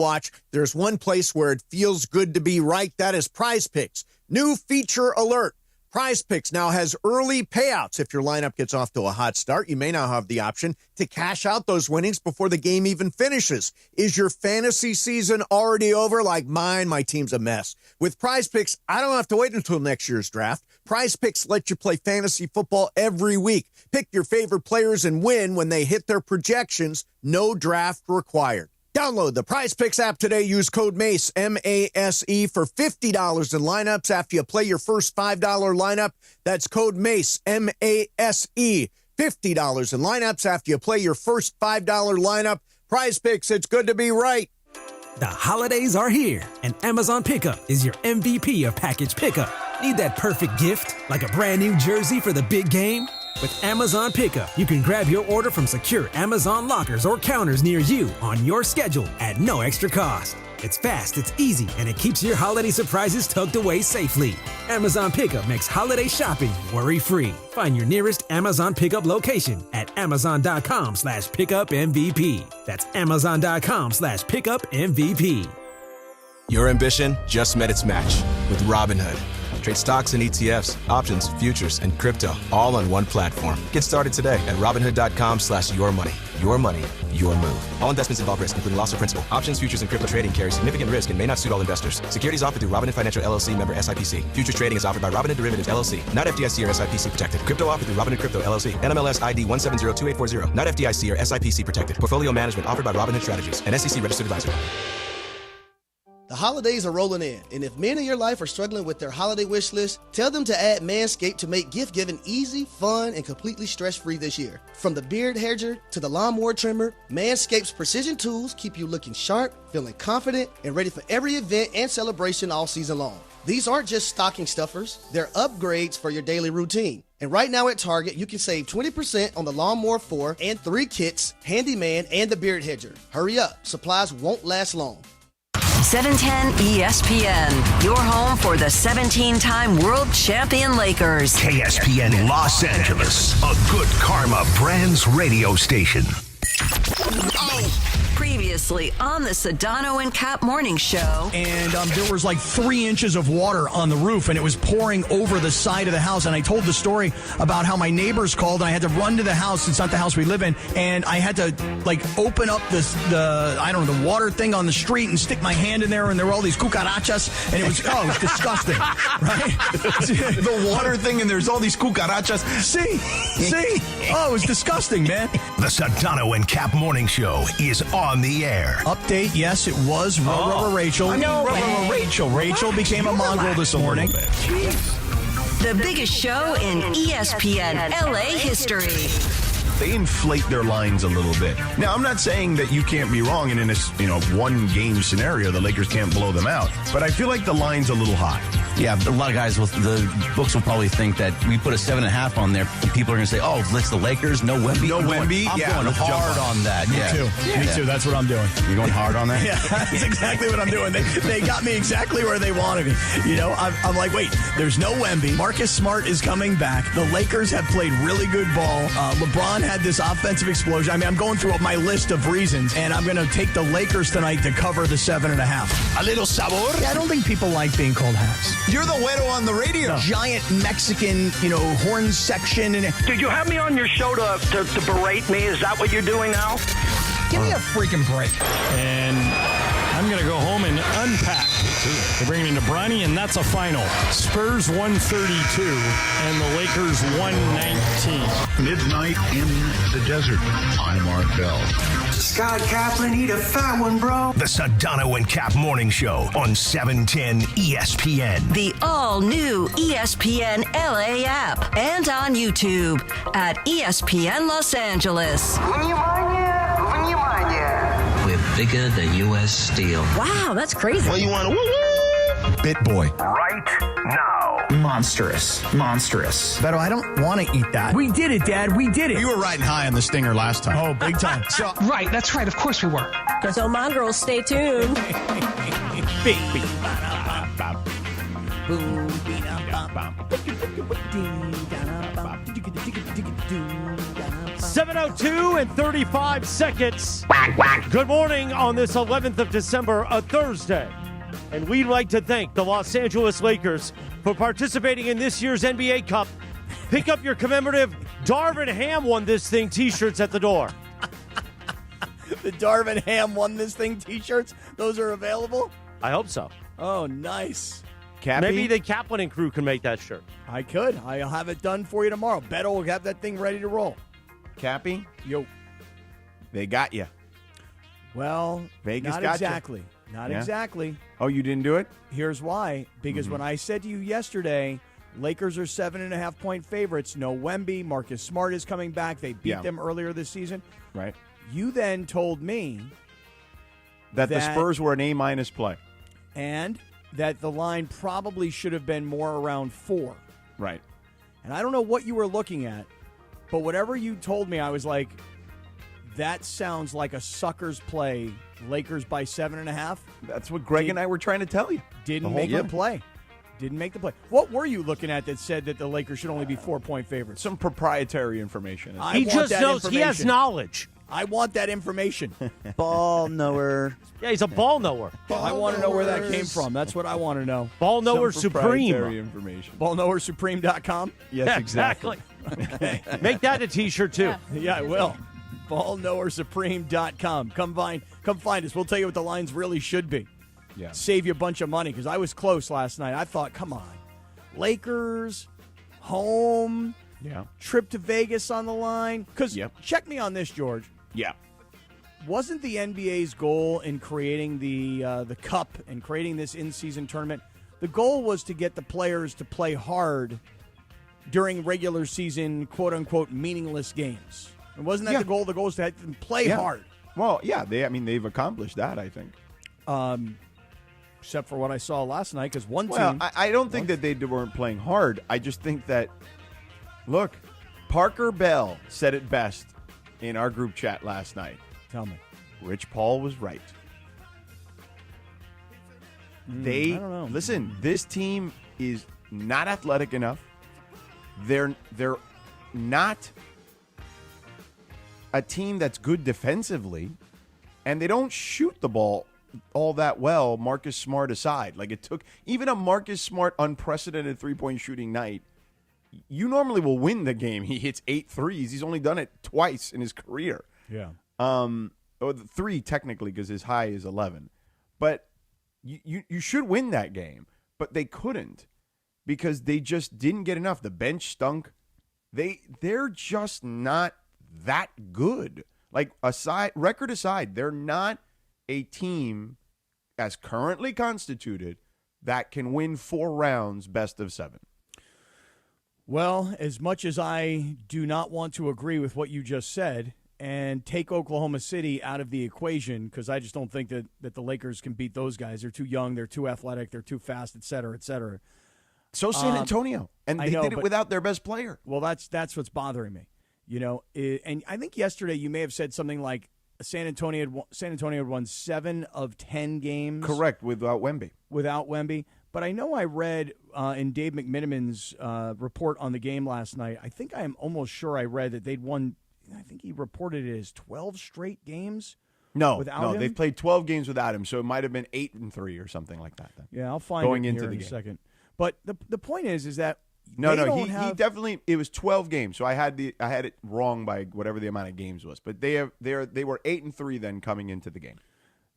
watch, there's one place where it feels good to be right. That is Prize Picks. New feature alert. Prize Picks now has early payouts. If your lineup gets off to a hot start, you may now have the option to cash out those winnings before the game even finishes. Is your fantasy season already over? Like mine, my team's a mess. With Prize Picks, I don't have to wait until next year's draft. Prize Picks let you play fantasy football every week. Pick your favorite players and win when they hit their projections. No draft required. Download the Prize Picks app today. Use code MACE, M-A-S-E, for $50 in lineups after you play your first $5 lineup. That's code MACE, M-A-S-E, $50 in lineups after you play your first $5 lineup. Prize Picks, it's good to be right. The holidays are here, and Amazon Pickup is your MVP of package pickup. Need that perfect gift, like a brand new jersey for the big game? With Amazon Pickup, you can grab your order from secure Amazon lockers or counters near you on your schedule at no extra cost. It's fast, it's easy, and it keeps your holiday surprises tucked away safely. Amazon Pickup makes holiday shopping worry-free. Find your nearest Amazon Pickup location at amazon.com/pickupmvp. That's amazon.com/pickupmvp. Your ambition just met its match with Robinhood. Trade stocks and ETFs, options, futures, and crypto all on one platform. Get started today at Robinhood.com/yourmoney. Your money, your move. All investments involve risk, including loss of principal. Options, futures, and crypto trading carry significant risk and may not suit all investors. Securities offered through Robinhood Financial LLC, member SIPC. Futures trading is offered by Robinhood Derivatives LLC, not FDIC or SIPC protected. Crypto offered through Robinhood Crypto LLC, NMLS ID 1702840, not FDIC or SIPC protected. Portfolio management offered by Robinhood Strategies, an SEC registered advisor. The holidays are rolling in, and if men in your life are struggling with their holiday wish list, tell them to add Manscaped to make gift-giving easy, fun, and completely stress-free this year. From the beard hedger to the lawnmower trimmer, Manscaped's precision tools keep you looking sharp, feeling confident, and ready for every event and celebration all season long. These aren't just stocking stuffers, they're upgrades for your daily routine. And right now at Target, you can save 20% on the Lawnmower 4 and 3 kits, Handyman, and the beard hedger. Hurry up, supplies won't last long. 710 ESPN, your home for the 17-time world champion Lakers. KSPN Los Angeles, a Good Karma Brands radio station. Previously on the Sedano and Cap Morning Show. And there was like 3 inches of water on the roof, and it was pouring over the side of the house. And I told the story about how my neighbors called, and I had to run to the house. It's not the house we live in. And I had to, like, open up the water thing on the street and stick my hand in there, and there were all these cucarachas. And it was disgusting, right? The water thing, and there's all these cucarachas. See? Oh, it was disgusting, man. The Sedano and Cap Morning Show is on the air. Update, yes, it was Rachel. Rachel became a mongrel this morning. The biggest show in ESPN LA history. They inflate their lines a little bit. Now, I'm not saying that you can't be wrong, and in this, one game scenario, the Lakers can't blow them out. But I feel like the line's a little high. Yeah, a lot of guys the books will probably think that we put a 7.5 on there. And people are going to say, "Oh, it's the Lakers, no Wemby." No Wemby. I'm going hard on that. Me too. That's what I'm doing. You're going hard on that? Yeah, that's exactly what I'm doing. They got me exactly where they wanted me. I'm like, wait, there's no Wemby. Marcus Smart is coming back. The Lakers have played really good ball. LeBron had this offensive explosion. I mean, I'm going through my list of reasons, and I'm going to take the Lakers tonight to cover the 7.5. A little sabor. Yeah, I don't think people like being called hacks. You're the güero on the radio. Giant Mexican, horn section. Did you have me on your show to berate me? Is that what you're doing now? Give me a freaking break. And I'm going to go home and unpack. They're bringing in Ronnie, and that's a final. Spurs 132 and the Lakers 119. Midnight in the desert. I'm Art Bell. Scott Kaplan, eat a fat one, bro. The Sedano and Cap Morning Show on 710 ESPN. The all-new ESPN LA app and on YouTube at ESPN Los Angeles. We're bigger than U.S. Steel. Wow, that's crazy. Well, you want to woo-woo? Bit Boy. Right now. Monstrous. Beto, I don't want to eat that. We did it, Dad. We did it. You were riding high on the stinger last time. Oh, big time. Right, that's right. Of course we were. So, mongrels, stay tuned. 7:02 and 35 seconds. Good morning on this 11th of December, a Thursday. And we'd like to thank the Los Angeles Lakers for participating in this year's NBA Cup. Pick up your commemorative Darvin Ham won this thing t-shirts at the door. The Darvin Ham won this thing t-shirts, those are available? I hope so. Oh, nice. Cappy? Maybe the Kaplan and crew can make that shirt. I could. I'll have it done for you tomorrow. Beto will have that thing ready to roll. Cappy? Yo. They got you. Well, Vegas not got exactly. You. Not exactly. Oh, you didn't do it? Here's why. Because when I said to you yesterday, Lakers are 7.5-point favorites. No Wemby. Marcus Smart is coming back. They beat them earlier this season. Right. You then told me that the Spurs were an A- play. And that the line probably should have been more around 4. Right. And I don't know what you were looking at, but whatever you told me, I was like, that sounds like a sucker's play. Lakers by 7.5. That's what Greg and I were trying to tell you. Didn't make the play. Didn't make the play. What were you looking at that said that the Lakers should only be 4-point favorites? Some proprietary information. He just knows. He has knowledge. I want that information. Ball knower. Yeah, he's a ball knower. I want to know where that came from. That's what I want to know. Ball knower supreme. Information. Ballknowersupreme.com? Yes, exactly. Okay. Make that a t-shirt, too. Yeah, I will. Ballknowersupreme.com. Come find us. We'll tell you what the lines really should be. Yeah. Save you a bunch of money, because I was close last night. I thought, come on. Lakers, home, trip to Vegas on the line. Because check me on this, George. Yeah. Wasn't the NBA's goal in creating the Cup and creating this in-season tournament, the goal was to get the players to play hard during regular season, quote-unquote, meaningless games? And wasn't that the goal? The goal was to have them play hard. Well, yeah, they've accomplished that, I think. Except for what I saw last night, because one team... Well, I don't think that they weren't playing hard. I just think that, look, Parker Bell said it best in our group chat last night. Tell me. Rich Paul was right. I don't know. Listen, this team is not athletic enough. They're not a team that's good defensively, and they don't shoot the ball all that well, Marcus Smart aside. Like, it took even a Marcus Smart unprecedented three-point shooting night. You normally will win the game. He hits 8 threes. He's only done it twice in his career. Yeah. Or 3 technically, because his high is 11. But you should win that game. But they couldn't, because they just didn't get enough. The bench stunk. They're just not that good. Like, record aside, they're not a team as currently constituted that can win 4 rounds best of 7. Well, as much as I do not want to agree with what you just said and take Oklahoma City out of the equation, because I just don't think that the Lakers can beat those guys. They're too young, they're too athletic, they're too fast, et cetera, et cetera. So San Antonio, and they did it without their best player. Well, that's what's bothering me. And I think yesterday you may have said something like San Antonio had won 7 of 10 games. Correct, without Wemby. But I know I read in Dave McMiniman's report on the game last night, I am almost sure I read that they'd won, I think he reported it as 12 straight games without him. They've played 12 games without him, so it might have been 8-3 or something like that. Then. Yeah, I'll find going it into here the in a game. second. But the point is that he definitely, it was 12 games, so I had it wrong by whatever the amount of games was. But they were 8-3 then coming into the game.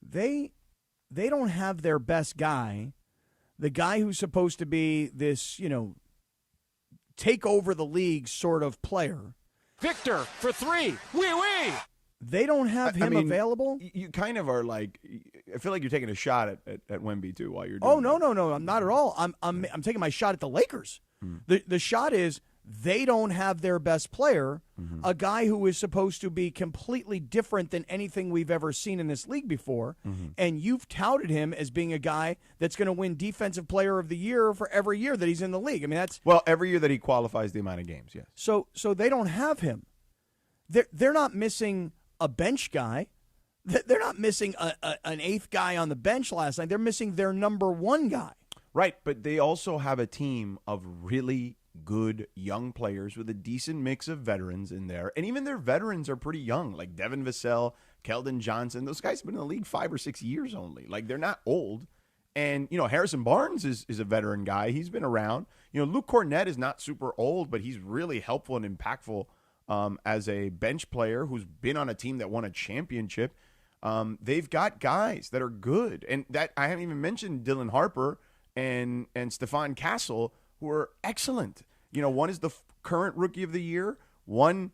They don't have their best guy. The guy who's supposed to be this, take over the league sort of player. Victor for 3. Wee. They don't have him available. You kind of are like, I feel like you're taking a shot at Wemby too while you're doing no, I'm not at all. I'm taking my shot at the Lakers. The shot is they don't have their best player, a guy who is supposed to be completely different than anything we've ever seen in this league before, and you've touted him as being a guy that's going to win Defensive Player of the Year for every year that he's in the league. I mean, every year that he qualifies the amount of games, yes. So they don't have him. They're not missing a bench guy. They're not missing an 8th guy on the bench last night. They're missing their number 1 guy. Right, but they also have a team of really good young players with a decent mix of veterans in there. And even their veterans are pretty young, like Devin Vassell, Keldon Johnson. Those guys have been in the league 5 or 6 years only. Like, they're not old. And, Harrison Barnes is a veteran guy. He's been around. Luke Cornett is not super old, but he's really helpful and impactful as a bench player who's been on a team that won a championship. They've got guys that are good. And that I haven't even mentioned Dylan Harper and Stephon Castle, who are excellent. One is the current Rookie of the Year. One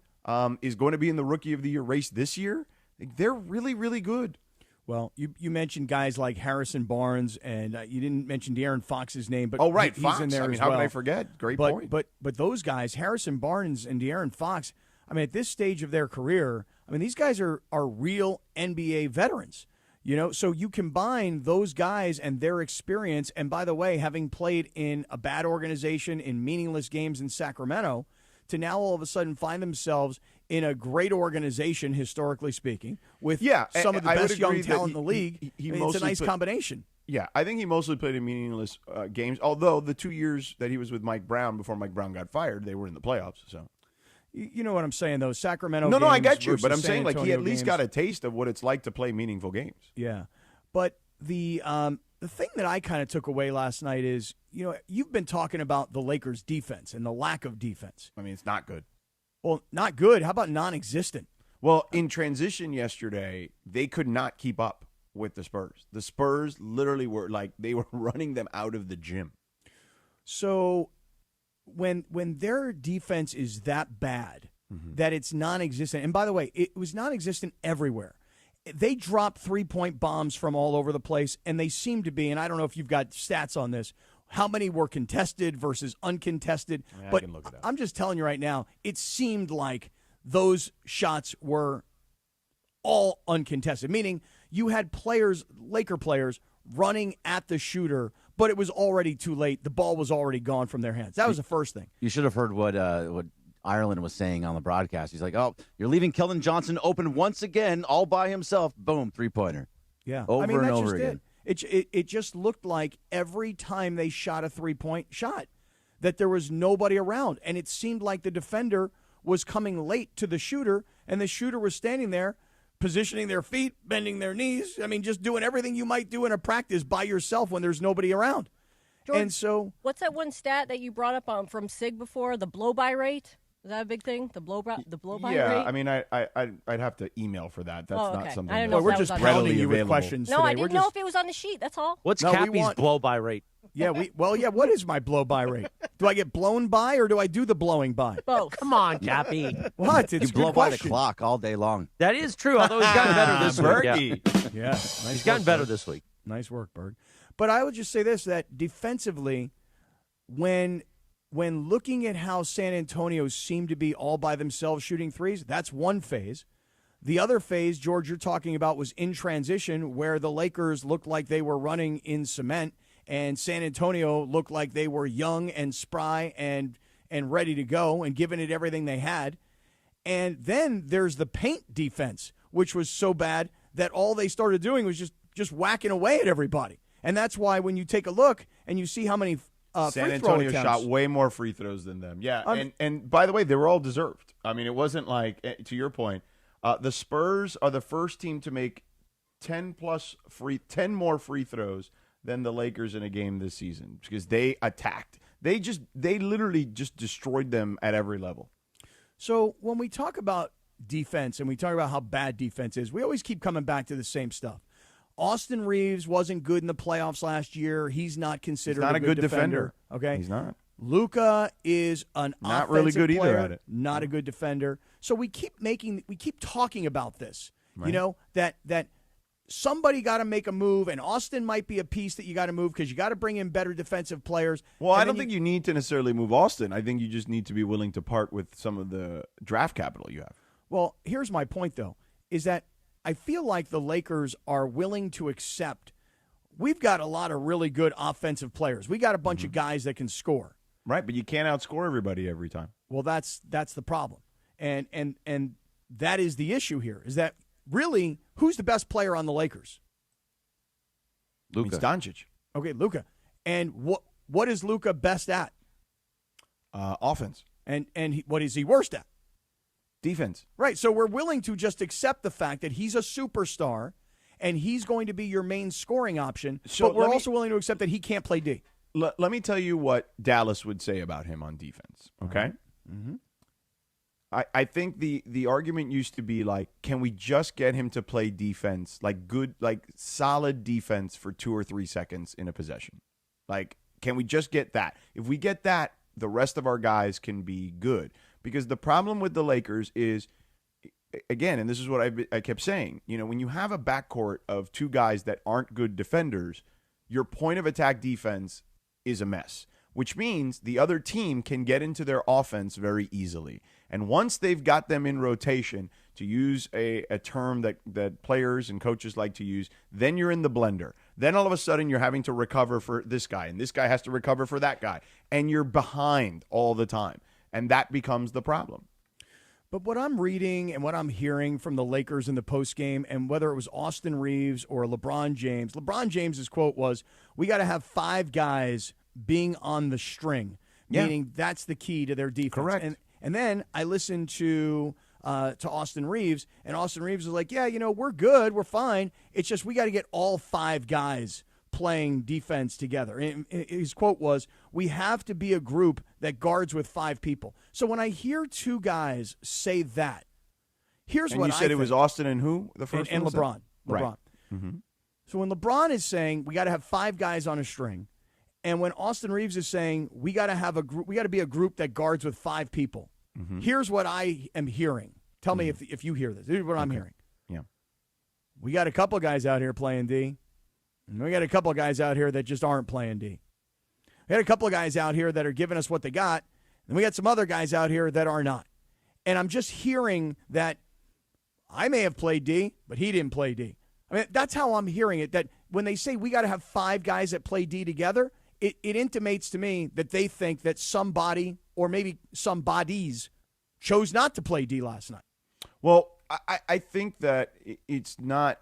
is going to be in the Rookie of the Year race this year. They're really, really good. Well, you mentioned guys like Harrison Barnes, and you didn't mention De'Aaron Fox's name, but he's Fox. in there as how well. could I forget? Great point. But those guys, Harrison Barnes and De'Aaron Fox, at this stage of their career, these guys are real NBA veterans. So you combine those guys and their experience, and by the way, having played in a bad organization in meaningless games in Sacramento, to now all of a sudden find themselves in a great organization, historically speaking, with some of the best young talent in the league. It's a nice combination. Yeah, I think he mostly played in meaningless games, although the 2 years that he was with Mike Brown before Mike Brown got fired, they were in the playoffs. So, you know what I'm saying, though? Sacramento No, games I get you, but I'm versus saying, San he at Antonio least games. got a taste of what it's like to play meaningful games. Yeah, but the thing that I kind of took away last night is, you've been talking about the Lakers' defense and the lack of defense. It's not good. Well, not good. How about non-existent? Well, in transition yesterday, they could not keep up with the Spurs. The Spurs literally were they were running them out of the gym. So when their defense is that bad that it's non-existent, and by the way, it was non-existent everywhere. They dropped 3-point bombs from all over the place, and they seem to be, and I don't know if you've got stats on this, how many were contested versus uncontested. Yeah, but I can look it up. I'm just telling you right now, it seemed like those shots were all uncontested, meaning you had Laker players, running at the shooter, but it was already too late. The ball was already gone from their hands. That was the first thing. You should have heard what Ireland was saying on the broadcast. He's like, "Oh, you're leaving Keldon Johnson open once again, all by himself. Boom, 3-pointer." Yeah, over and that's over just again. It just looked like every time they shot a 3-point shot that there was nobody around, and it seemed like the defender was coming late to the shooter, and the shooter was standing there, positioning their feet, bending their knees. Just doing everything you might do in a practice by yourself when there's nobody around. George, and so, what's that one stat that you brought up from Sig before? The blow-by rate? Is that a big thing? The blow-by rate? Yeah, I'd have to email for that. That's not something. I don't know we're just pounding you with available. questions No, today. I didn't know if it was on the sheet. That's all. What's Cappy's blow-by rate? Yeah, what is my blow-by rate? Do I get blown by or do I do the blowing by? Both. Come on, Cappy. What? It's You a blow good by the question. clock all day long. That is true, although he's gotten better this week. Yeah, nice He's gotten work, better Berg. this week. Nice work, Berg. But I would just say this, that defensively, when looking at how San Antonio seemed to be all by themselves shooting threes, that's one phase. The other phase, George, you're talking about was in transition, where the Lakers looked like they were running in cement, and San Antonio looked like they were young and spry and ready to go and giving it everything they had. And then there's the paint defense, which was so bad that all they started doing was just whacking away at everybody. And that's why when you take a look and you see how many San Antonio shot way more free throws than them. Yeah, and by the way, they were all deserved. It wasn't like, to your point, the Spurs are the first team to make 10 more free throws than the Lakers in a game this season because they attacked. They literally just destroyed them at every level. So when we talk about defense and we talk about how bad defense is, we always keep coming back to the same stuff. Austin Reeves wasn't good in the playoffs last year. He's not considered not a good defender. Okay, he's not. Luka is an not really good player, either at it. Not a good defender. So we keep talking about this. Right. That somebody got to make a move, and Austin might be a piece that you got to move because you got to bring in better defensive players. Well, I don't think you need to necessarily move Austin. I think you just need to be willing to part with some of the draft capital you have. Well, here's my point, though, is that I feel like the Lakers are willing to accept we've got a lot of really good offensive players. We got a bunch of guys that can score. Right, but you can't outscore everybody every time. Well, that's the problem. And that is the issue here, is that really who's the best player on the Lakers? Luka. Doncic. Okay, Luka. And what is Luka best at? Offense. And what is he worst at? Defense. Right. So we're willing to just accept the fact that he's a superstar and he's going to be your main scoring option. So but we're also willing to accept that he can't play D. Let me tell you what Dallas would say about him on defense. Okay. Mm-hmm. I think the argument used to be like, can we just get him to play defense, like good, like solid defense for 2 or 3 seconds in a possession? Like, can we just get that? If we get that, the rest of our guys can be good. Because the problem with the Lakers is, again, and this is what I kept saying, when you have a backcourt of 2 guys that aren't good defenders, your point of attack defense is a mess, which means the other team can get into their offense very easily. And once they've got them in rotation, to use a term that players and coaches like to use, then you're in the blender. Then all of a sudden you're having to recover for this guy, and this guy has to recover for that guy. And you're behind all the time. And that becomes the problem. But what I'm reading and what I'm hearing from the Lakers in the postgame, and whether it was Austin Reeves or LeBron James's quote was, we got to have 5 guys being on the string, meaning that's the key to their defense. Correct. And then I listened to Austin Reeves, and Austin Reeves was like, we're good, we're fine. It's just we got to get all 5 guys playing defense together. And his quote was, we have to be a group that guards with 5 people. So when I hear 2 guys say that, here's what I think. And you said it was Austin and who? The first and one? LeBron. Right. LeBron. Mm-hmm. So when LeBron is saying we got to have 5 guys on a string, and when Austin Reeves is saying we got to have a group, we got to be a group that guards with 5 people. Mm-hmm. Here's what I am hearing. Tell me if you hear this. Here's what I'm hearing. Yeah. We got a couple guys out here playing D, and we got a couple guys out here that just aren't playing D. We had a couple of guys out here that are giving us what they got, and we got some other guys out here that are not. And I'm just hearing that I may have played D, but he didn't play D. I mean, that's how I'm hearing it, that when they say we got to have 5 guys that play D together, it intimates to me that they think that somebody or maybe some bodies chose not to play D last night. Well, I think that it's not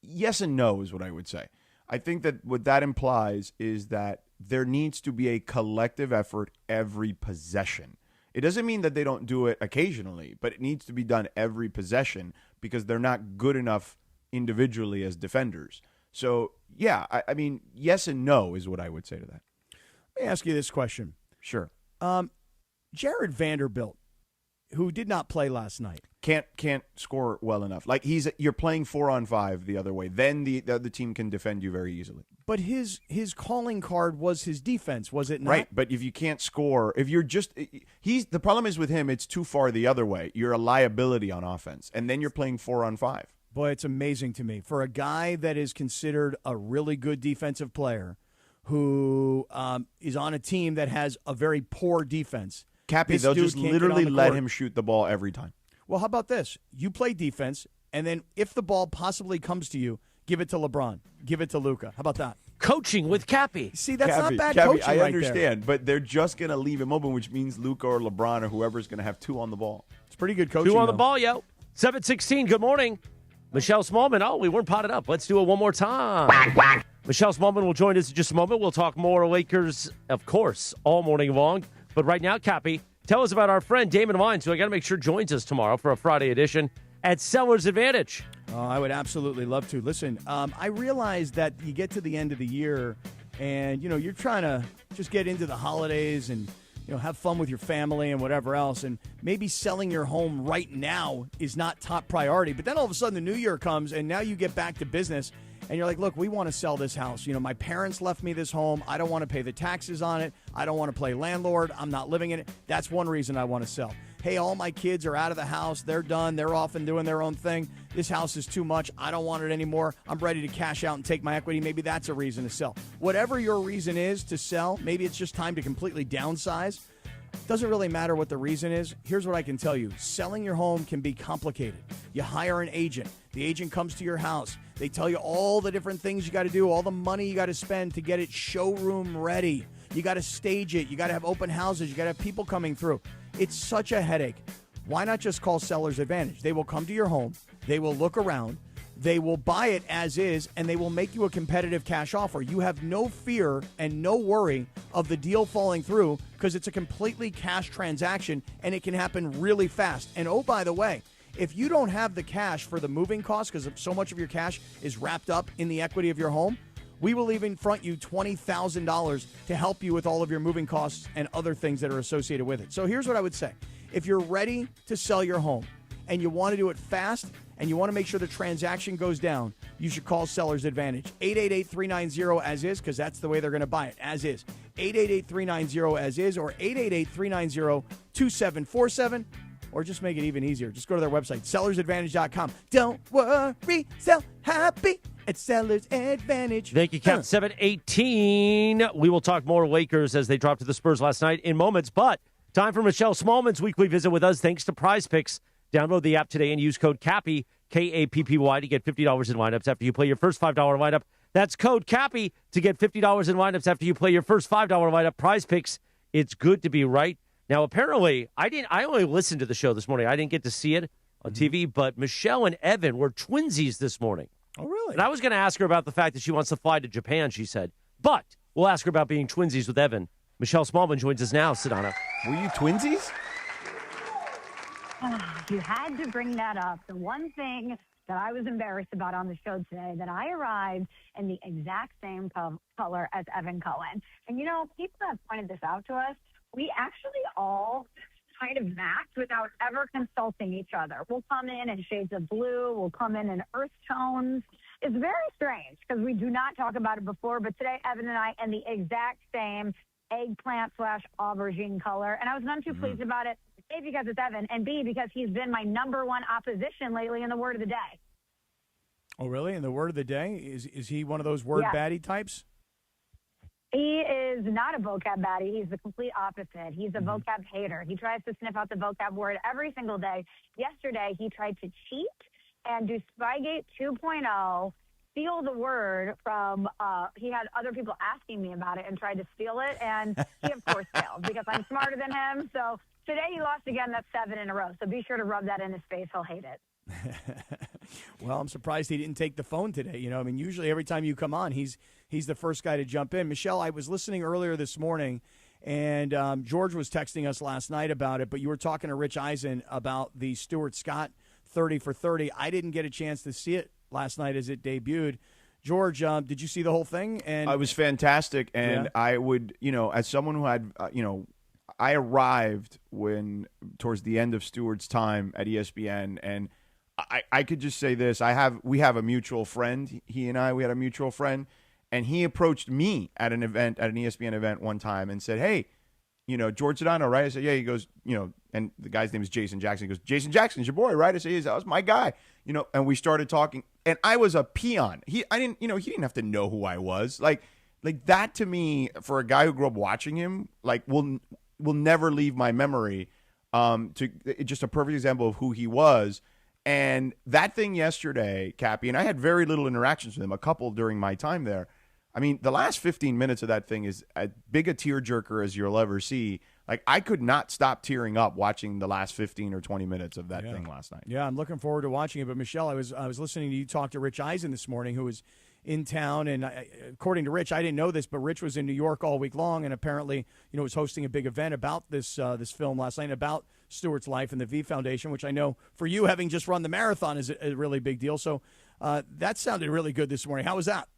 yes and no is what I would say. I think that what that implies is that there needs to be a collective effort every possession. It doesn't mean that they don't do it occasionally, but it needs to be done every possession because they're not good enough individually as defenders. So, yeah, I mean, yes and no is what I would say to that. Let me ask you this question. Sure. Jared Vanderbilt, who did not play last night, can't score well enough. Like you're playing 4-on-5 the other way. Then the other team can defend you very easily. But his calling card was his defense, was it not? Right, but if you can't score, if you're just the problem is with him, it's too far the other way. You're a liability on offense, and then you're playing 4-on-5. Boy, it's amazing to me. For a guy that is considered a really good defensive player who is on a team that has a very poor defense. Cappy, they'll just literally let him shoot the ball every time. Well, how about this? You play defense, and then if the ball possibly comes to you, give it to LeBron. Give it to Luka. How about that? Coaching with Cappy. See, that's Cappy, not bad Cappy, coaching I right understand, there. but they're just going to leave him open, which means Luka or LeBron or whoever's going to have 2 on the ball. It's pretty good coaching. 2 on the ball, yo. 7:16, good morning. Michelle Smallman. Oh, we weren't potted up. Let's do it one more time. Quack, quack. Michelle Smallman will join us in just a moment. We'll talk more Lakers, of course, all morning long. But right now, Cappy, tell us about our friend Damon Wines, who I got to make sure joins us tomorrow for a Friday edition at Seller's Advantage. I would absolutely love to. Listen, I realize that you get to the end of the year and, you're trying to just get into the holidays and, have fun with your family and whatever else. And maybe selling your home right now is not top priority. But then all of a sudden the new year comes and now you get back to business and you're like, look, we want to sell this house. My parents left me this home. I don't want to pay the taxes on it. I don't want to play landlord. I'm not living in it. That's one reason I want to sell. Hey, all my kids are out of the house. They're done. They're off and doing their own thing. This house is too much. I don't want it anymore. I'm ready to cash out and take my equity. Maybe that's a reason to sell. Whatever your reason is to sell, maybe it's just time to completely downsize. Doesn't really matter what the reason is. Here's what I can tell you. Selling your home can be complicated. You hire an agent. The agent comes to your house. They tell you all the different things you got to do, all the money you got to spend to get it showroom ready. You got to stage it. You got to have open houses. You got to have people coming through. It's such a headache. Why not just call Seller's Advantage? They will come to your home. They will look around. They will buy it as is, and they will make you a competitive cash offer. You have no fear and no worry of the deal falling through because it's a completely cash transaction, and it can happen really fast. And oh, by the way, if you don't have the cash for the moving costs because so much of your cash is wrapped up in the equity of your home, we will even front you $20,000 to help you with all of your moving costs and other things that are associated with it. So here's what I would say. If you're ready to sell your home and you want to do it fast and you want to make sure the transaction goes down, you should call Seller's Advantage. 888-390-AS-IS, because that's the way they're going to buy it, as is. 888-390-AS-IS or 888-390-2747. Or just make it even easier. Just go to their website, sellersadvantage.com. Don't worry, sell happy at Seller's Advantage. Thank you, Cap. 7:18. We will talk more Lakers as they dropped to the Spurs last night in moments. But time for Michelle Smallman's weekly visit with us thanks to Prize Picks. Download the app today and use code CAPPY, K-A-P-P-Y, to get $50 in lineups after you play your first $5 lineup. That's code CAPPY to get $50 in lineups after you play your first $5 lineup. Prize Picks, it's good to be right. Now, apparently, I only listened to the show this morning. I didn't get to see it on TV, but Michelle and Evan were twinsies this morning. Oh, really? And I was going to ask her about the fact that she wants to fly to Japan, she said. But we'll ask her about being twinsies with Evan. Michelle Smallman joins us now, Sedano. Were you twinsies? You had to bring that up. The one thing that I was embarrassed about on the show today, that I arrived in the exact same color as Evan Cohen. And, you know, people have pointed this out to us. We actually all kind of match without ever consulting each other. We'll come in shades of blue. We'll come in earth tones. It's very strange because we do not talk about it before. But today, Evan and I in the exact same eggplant/aubergine color. And I was none too pleased about it. A, because it's Evan, and B, because he's been my number one opposition lately in the word of the day. Oh, really? In the word of the day? Is he one of those word baddie types? He is not a vocab baddie. He's the complete opposite. He's a vocab hater. He tries to sniff out the vocab word every single day. Yesterday, he tried to cheat and do Spygate 2.0, steal the word from, he had other people asking me about it and tried to steal it, and he, of course, failed because I'm smarter than him. So today he lost again. That's 7 in a row. So be sure to rub that in his face. He'll hate it. Well, I'm surprised he didn't take the phone today. You know, I mean, usually every time you come on, he's the first guy to jump in. Michelle, I was listening earlier this morning, and George was texting us last night about it, but you were talking to Rich Eisen about the Stuart Scott 30 for 30. I didn't get a chance to see it last night as it debuted. George, did you see the whole thing? And it was fantastic, and I would, as someone who had, I arrived towards the end of Stewart's time at ESPN, and I could just say this: we have a mutual friend. He and I, we had a mutual friend, and he approached me at an ESPN event one time, and said, "Hey, George Sedano, right?" I said, "Yeah." He goes, and the guy's name is Jason Jackson. He goes, "Jason Jackson's your boy, right?" I said, "Yeah, that was my guy." And we started talking, and I was a peon. He didn't have to know who I was. Like that to me, for a guy who grew up watching him, will never leave my memory. Just a perfect example of who he was. And that thing yesterday, Cappy, and I had very little interactions with him, a couple during my time there. I mean, the last 15 minutes of that thing is as big a tearjerker as you'll ever see. Like, I could not stop tearing up watching the last 15 or 20 minutes of that thing last night. Yeah, I'm looking forward to watching it. But, Michelle, I was listening to you talk to Rich Eisen this morning, who was in town. And according to Rich, I didn't know this, but Rich was in New York all week long and apparently, was hosting a big event about this film last night, about Stewart's life and the V Foundation, which I know for you, having just run the marathon, is a really big deal. So that sounded really good this morning. How was that?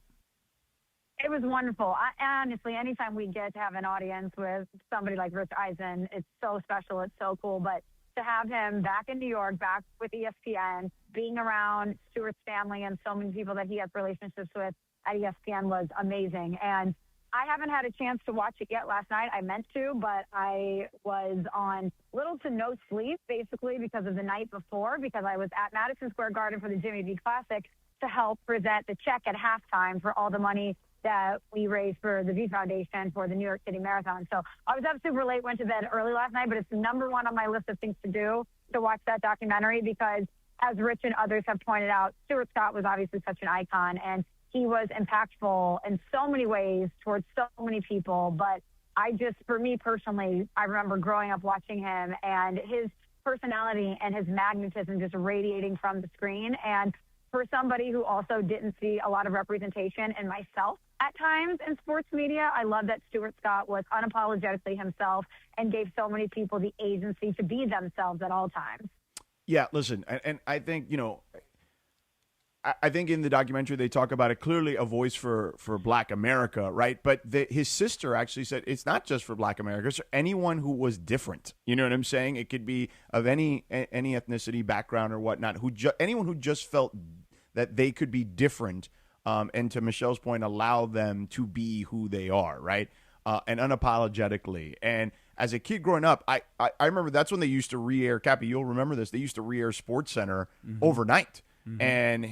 It was wonderful. Honestly, anytime we get to have an audience with somebody like Rich Eisen, it's so special. It's so cool. But to have him back in New York, back with ESPN, being around Stewart's family and so many people that he has relationships with at ESPN was amazing. And I haven't had a chance to watch it yet last night. I meant to, but I was on little to no sleep, basically, because of the night before, because I was at Madison Square Garden for the Jimmy V Classic to help present the check at halftime for all the money that we raised for the V Foundation for the New York City Marathon. So I was up super late, went to bed early last night, but it's number one on my list of things to do, to watch that documentary, because as Rich and others have pointed out, Stuart Scott was obviously such an icon, and he was impactful in so many ways towards so many people. But for me personally, I remember growing up watching him and his personality and his magnetism just radiating from the screen. And for somebody who also didn't see a lot of representation in myself at times in sports media, I love that Stuart Scott was unapologetically himself and gave so many people the agency to be themselves at all times. Yeah, listen, and I think, I think in the documentary they talk about it, clearly a voice for Black America, right? But his sister actually said it's not just for Black America, it's for anyone who was different. You know what I'm saying? It could be of any ethnicity, background, or whatnot, anyone who just felt that they could be different, and to Michelle's point, allow them to be who they are, right? And unapologetically. And as a kid growing up, I remember that's when they used to re-air, Cappy, you'll remember this, they used to re-air SportsCenter overnight. Mm-hmm. And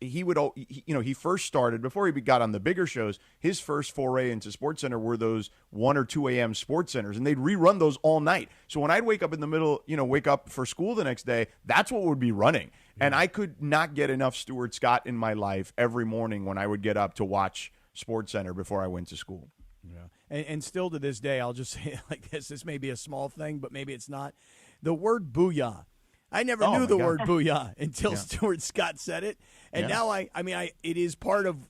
he first started, before he got on the bigger shows, his first foray into SportsCenter were those 1 or 2 a.m. sports centers, and they'd rerun those all night. So when I'd wake up in the middle, wake up for school the next day, that's what would be running. Yeah. And I could not get enough Stuart Scott in my life every morning when I would get up to watch SportsCenter before I went to school. Yeah. And still to this day, I'll just say it like this. This may be a small thing, but maybe it's not. The word booyah. I never knew the word booyah until Stuart Scott said it. And now it is part of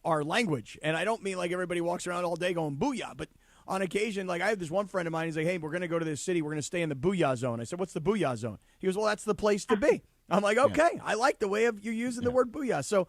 our language. And I don't mean like everybody walks around all day going booyah, but on occasion, like I have this one friend of mine, he's like, hey, we're going to go to this city. We're going to stay in the booyah zone. I said, what's the booyah zone? He goes, well, that's the place to be. I'm like, okay, I like the way of you using the word booyah. So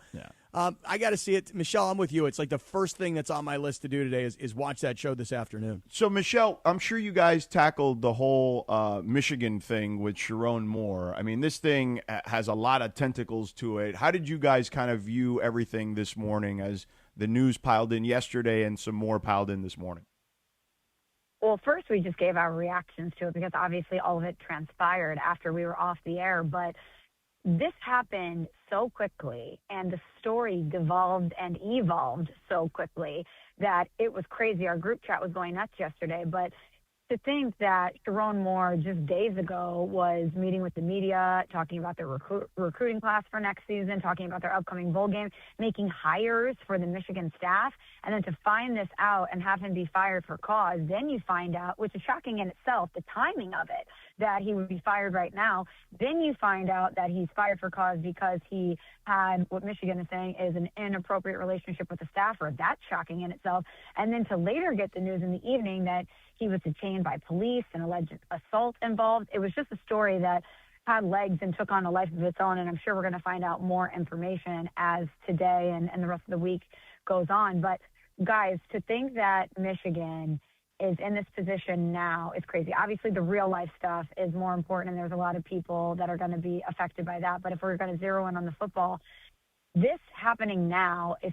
I got to see it. Michelle, I'm with you. It's like the first thing that's on my list to do today is watch that show this afternoon. So, Michelle, I'm sure you guys tackled the whole Michigan thing with Sharon Moore. I mean, this thing has a lot of tentacles to it. How did you guys kind of view everything this morning as the news piled in yesterday and some more piled in this morning? Well, first we just gave our reactions to it because obviously all of it transpired after we were off the air, but this happened so quickly and the story devolved and evolved so quickly that it was crazy. Our group chat was going nuts yesterday, but to think that Sharon Moore just days ago was meeting with the media, talking about their recruiting class for next season, talking about their upcoming bowl game, making hires for the Michigan staff, and then to find this out and have him be fired for cause, then you find out, which is shocking in itself, the timing of it, that he would be fired right now. Then you find out that he's fired for cause because he had what Michigan is saying is an inappropriate relationship with a staffer. That's shocking in itself. And then to later get the news in the evening that he was detained by police and alleged assault involved. It was just a story that had legs and took on a life of its own, and I'm sure we're going to find out more information as today and the rest of the week goes on. But, guys, to think that Michigan is in this position now is crazy. Obviously, the real-life stuff is more important, and there's a lot of people that are going to be affected by that. But if we're going to zero in on the football, this happening now is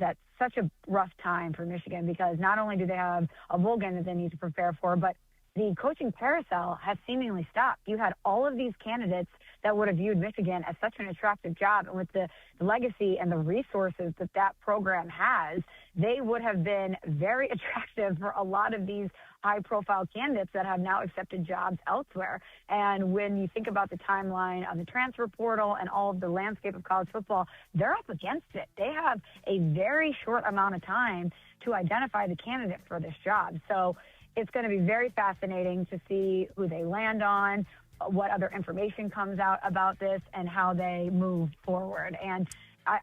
at such a rough time for Michigan because not only do they have a bowl game that they need to prepare for, but the coaching carousel has seemingly stopped. You had all of these candidates that would have viewed Michigan as such an attractive job, and with the legacy and the resources that program has, they would have been very attractive for a lot of these high-profile candidates that have now accepted jobs elsewhere. And when you think about the timeline of the transfer portal and all of the landscape of college football, they're up against it. They have a very short amount of time to identify the candidate for this job. So it's going to be very fascinating to see who they land on, what other information comes out about this, and how they move forward. And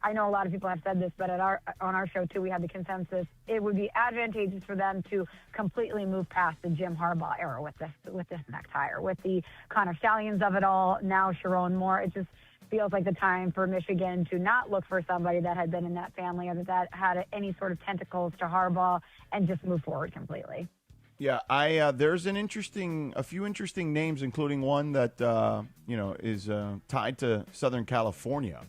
I know a lot of people have said this, but on our show, too, we had the consensus. It would be advantageous for them to completely move past the Jim Harbaugh era with this next hire. With the Connor Stallions of it all, now Sharon Moore, it just feels like the time for Michigan to not look for somebody that had been in that family or that had any sort of tentacles to Harbaugh and just move forward completely. Yeah, there's a few interesting names, including one that is tied to Southern California,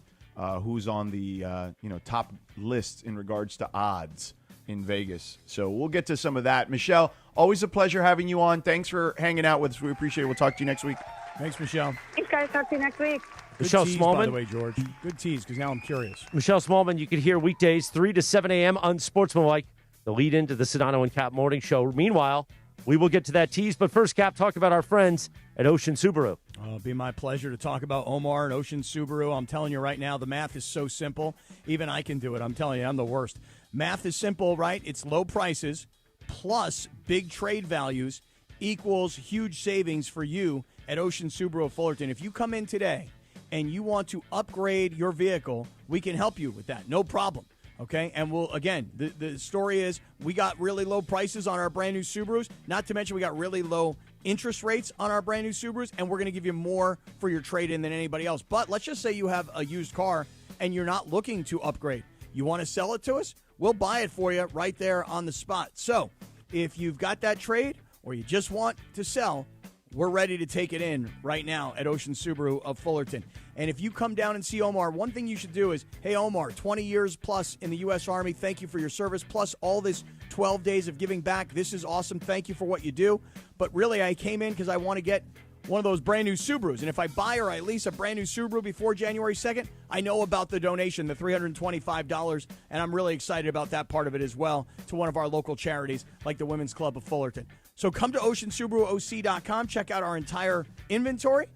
who's on the top list in regards to odds in Vegas. So we'll get to some of that. Michelle, always a pleasure having you on. Thanks for hanging out with us. We appreciate it. We'll talk to you next week. Thanks, Michelle. Thanks, guys. Talk to you next week. Michelle tease, Smallman. by the way, George. Good tease, because now I'm curious. Michelle Smallman, you can hear weekdays 3 to 7 a.m. on Sportsmanlike, the lead into the Sedano and Cap Morning Show. Meanwhile, we will get to that tease, but first, Cap, talk about our friends at Ocean Subaru. It'll be my pleasure to talk about Omar and Ocean Subaru. I'm telling you right now, the math is so simple. Even I can do it. I'm telling you, I'm the worst. Math is simple, right? It's low prices plus big trade values equals huge savings for you at Ocean Subaru of Fullerton. If you come in today and you want to upgrade your vehicle, we can help you with that. No problem. Okay, and we'll, again, the story is we got really low prices on our brand new Subarus, not to mention we got really low interest rates on our brand new Subarus, and we're going to give you more for your trade-in than anybody else. But let's just say you have a used car and you're not looking to upgrade. You want to sell it to us? We'll buy it for you right there on the spot. So if you've got that trade or you just want to sell, we're ready to take it in right now at Ocean Subaru of Fullerton. And if you come down and see Omar, one thing you should do is, hey, Omar, 20 years plus in the U.S. Army. Thank you for your service, plus all this 12 days of giving back. This is awesome. Thank you for what you do. But really, I came in because I want to get one of those brand new Subarus. And if I buy or I lease a brand new Subaru before January 2nd, I know about the donation, the $325, and I'm really excited about that part of it as well to one of our local charities like the Women's Club of Fullerton. So come to OceanSubaruOC.com, check out our entire inventory,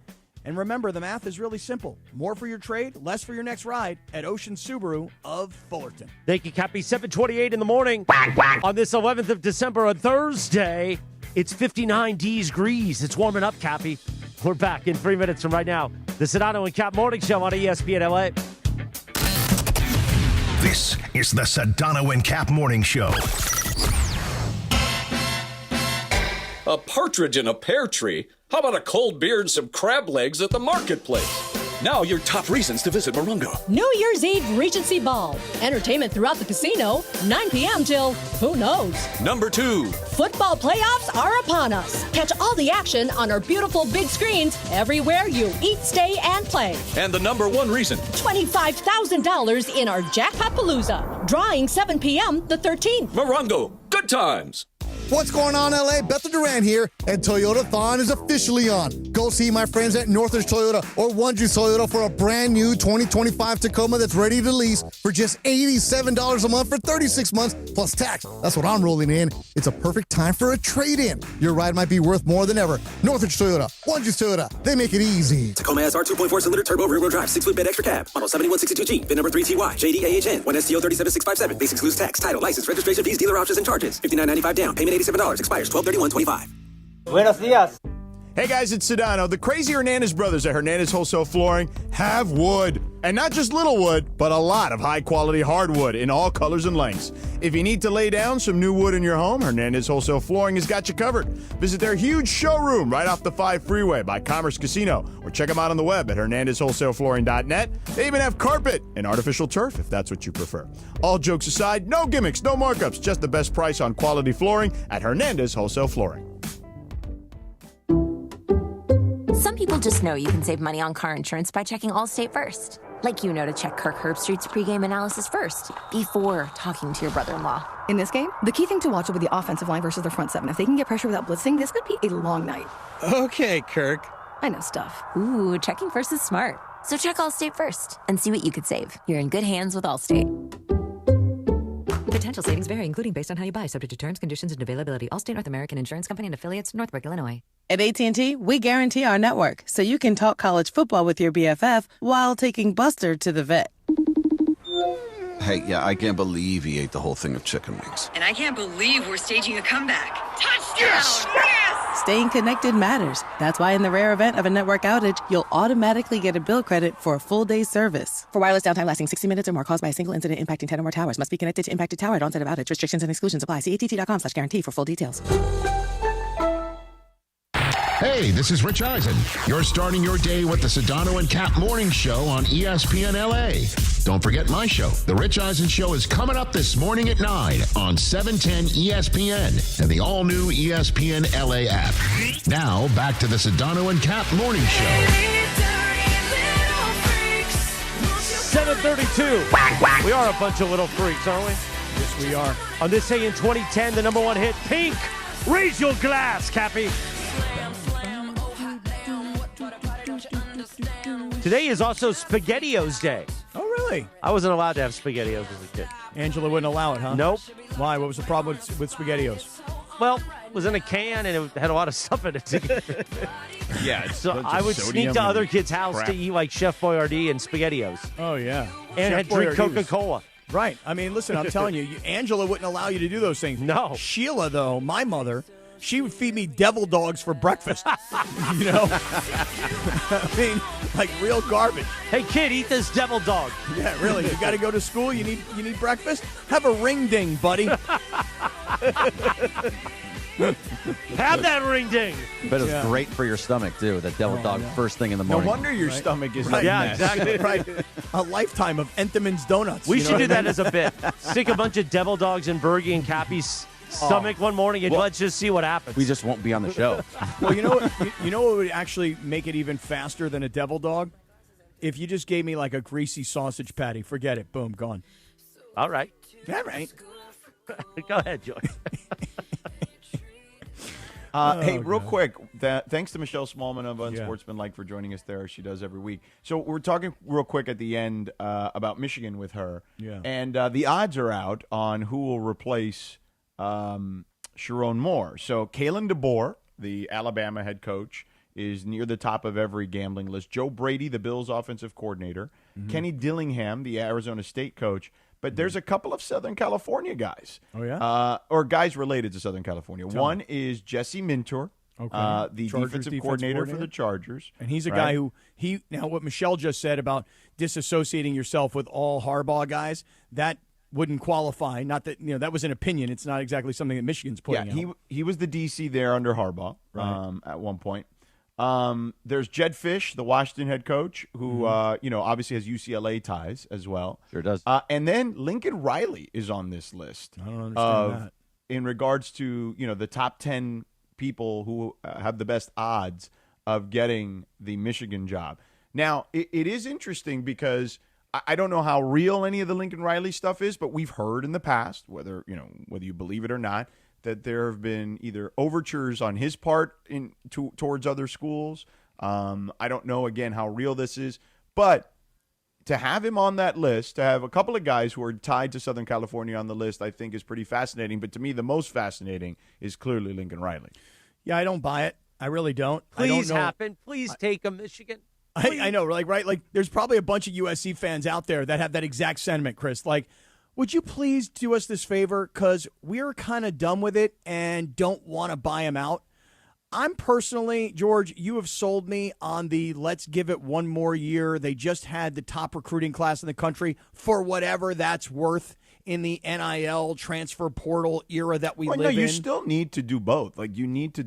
and remember, the math is really simple. More for your trade, less for your next ride at Ocean Subaru of Fullerton. Thank you, Cappy. 7:28 in the morning on this 11th of December, a Thursday. It's 59 degrees. It's warming up, Cappy. We're back in 3 minutes from right now. The Sedano and Cap Morning Show on ESPN LA. This is the Sedano and Cap Morning Show. A partridge in a pear tree? How about a cold beer and some crab legs at the marketplace? Now your top reasons to visit Morongo. New Year's Eve Regency Ball. Entertainment throughout the casino. 9 p.m. till who knows. Number 2. Football playoffs are upon us. Catch all the action on our beautiful big screens everywhere you eat, stay, and play. And the number 1 reason. $25,000 in our Jackpot Palooza. Drawing 7 p.m. the 13th. Morongo. Good times. What's going on, LA? Bethel Duran here, and Toyota-thon is officially on. Go see my friends at Northridge Toyota or Wonders Toyota for a brand new 2025 Tacoma that's ready to lease for just $87 a month for 36 months plus tax. That's what I'm rolling in. It's a perfect time for a trade-in. Your ride might be worth more than ever. Northridge Toyota, Wonders Toyota, they make it easy. Tacoma SR 2.4-cylinder turbo rear-wheel drive, 6-foot bed extra cab, model 7162G, VIN number 3TY, JDAHN, 1STO 37657, base excludes tax, title, license, registration fees, dealer options, and charges. $59.95 down, payment $87, expires 12/31/25. Buenos dias. Hey guys, it's Sedano. The crazy Hernandez brothers at Hernandez Wholesale Flooring have wood. And not just little wood, but a lot of high-quality hardwood in all colors and lengths. If you need to lay down some new wood in your home, Hernandez Wholesale Flooring has got you covered. Visit their huge showroom right off the 5 freeway by Commerce Casino, or check them out on the web at hernandezwholesaleflooring.net. They even have carpet and artificial turf if that's what you prefer. All jokes aside, no gimmicks, no markups, just the best price on quality flooring at Hernandez Wholesale Flooring. Some people just know you can save money on car insurance by checking Allstate first. Like you know to check Kirk Herbstreit's pregame analysis first, before talking to your brother-in-law. In this game, the key thing to watch will be the offensive line versus their front seven. If they can get pressure without blitzing, this could be a long night. Okay, Kirk. I know stuff. Ooh, checking first is smart. So check Allstate first and see what you could save. You're in good hands with Allstate. Potential savings vary, including based on how you buy, subject to terms, conditions, and availability. Allstate North American Insurance Company and affiliates, Northbrook, Illinois. At AT&T, we guarantee our network, so you can talk college football with your BFF while taking Buster to the vet. Hey, yeah, I can't believe he ate the whole thing of chicken wings. And I can't believe we're staging a comeback. Touchdown! Yes! Staying connected matters. That's why in the rare event of a network outage, you'll automatically get a bill credit for a full day's service. For wireless downtime lasting 60 minutes or more caused by a single incident impacting 10 or more towers, must be connected to impacted tower at onset of outage. Restrictions and exclusions apply. See att.com/guarantee for full details. Hey, this is Rich Eisen. You're starting your day with the Sedano and Cap Morning Show on ESPN LA. Don't forget my show. The Rich Eisen Show is coming up this morning at 9 on 710 ESPN and the all-new ESPN LA app. Now, back to the Sedano and Cap Morning Show. 7:32. We are a bunch of little freaks, aren't we? Yes, we are. On this day in 2010, the number 1 hit, Pink. Raise your glass, Cappy. Today is also SpaghettiOs Day. Oh, really? I wasn't allowed to have SpaghettiOs as a kid. Angela wouldn't allow it, huh? Nope. Why? What was the problem with SpaghettiOs? Well, it was in a can and it had a lot of stuff in it. Yeah. So I would sneak to other kids' house to eat like Chef Boyardee and SpaghettiOs. Oh, yeah. And I'd drink Coca-Cola. Right. I mean, listen, I'm telling you, Angela wouldn't allow you to do those things. No. Sheila, though, my mother, she would feed me devil dogs for breakfast. You know? I mean, like real garbage. Hey, kid, eat this devil dog. Yeah, really. You got to go to school. You need breakfast. Have a ring ding, buddy. Have that ring ding. But it's great for your stomach, too, that devil dog first thing in the morning. No wonder your stomach is right. a Yeah, mess. exactly. Right. A lifetime of Entenmann's donuts. We should do that as a bit. Stick a bunch of devil dogs in Bergie and Cappy's stomach one morning, and let's just see what happens. We just won't be on the show. Well, you know what would actually make it even faster than a devil dog? If you just gave me like a greasy sausage patty. Forget it. Boom, gone. All right. All right. Go ahead, Joy. Hey, real quick, thanks to Michelle Smallman of Unsportsmanlike for joining us there. She does every week. So we're talking real quick at the end about Michigan with her. Yeah. And the odds are out on who will replace Sharon Moore. So Kalen DeBoer, the Alabama head coach, is near the top of every gambling list. Joe Brady, the Bills offensive coordinator. Kenny Dillingham, the Arizona State coach. But there's a couple of Southern California guys. Oh, yeah? Or guys related to Southern California. One is Jesse Minter, the defensive coordinator for the Chargers. And he's a guy who, now what Michelle just said about disassociating yourself with all Harbaugh guys, that wouldn't qualify. Not that, that was an opinion. It's not exactly something that Michigan's putting out. He was the DC there under Harbaugh at one point. There's Jed Fish, the Washington head coach, who obviously has UCLA ties as well. Sure does. And then Lincoln Riley is on this list. I don't understand that. In regards to the top 10 people who have the best odds of getting the Michigan job. Now it is interesting because I don't know how real any of the Lincoln Riley stuff is, but we've heard in the past, whether you believe it or not, that there have been either overtures on his part towards other schools. I don't know, again, how real this is. But to have him on that list, to have a couple of guys who are tied to Southern California on the list, I think is pretty fascinating. But to me, the most fascinating is clearly Lincoln Riley. Yeah, I don't buy it. I really don't. Please I don't know. happen. Please take a Michigan. I know, right? Like, there's probably a bunch of USC fans out there that have that exact sentiment, Chris. Like, would you please do us this favor? Because we're kind of done with it and don't want to buy him out. I'm personally, George, you have sold me on the let's give it one more year. They just had the top recruiting class in the country for whatever that's worth in the NIL transfer portal era that we live in. You still need to do both. Like you need to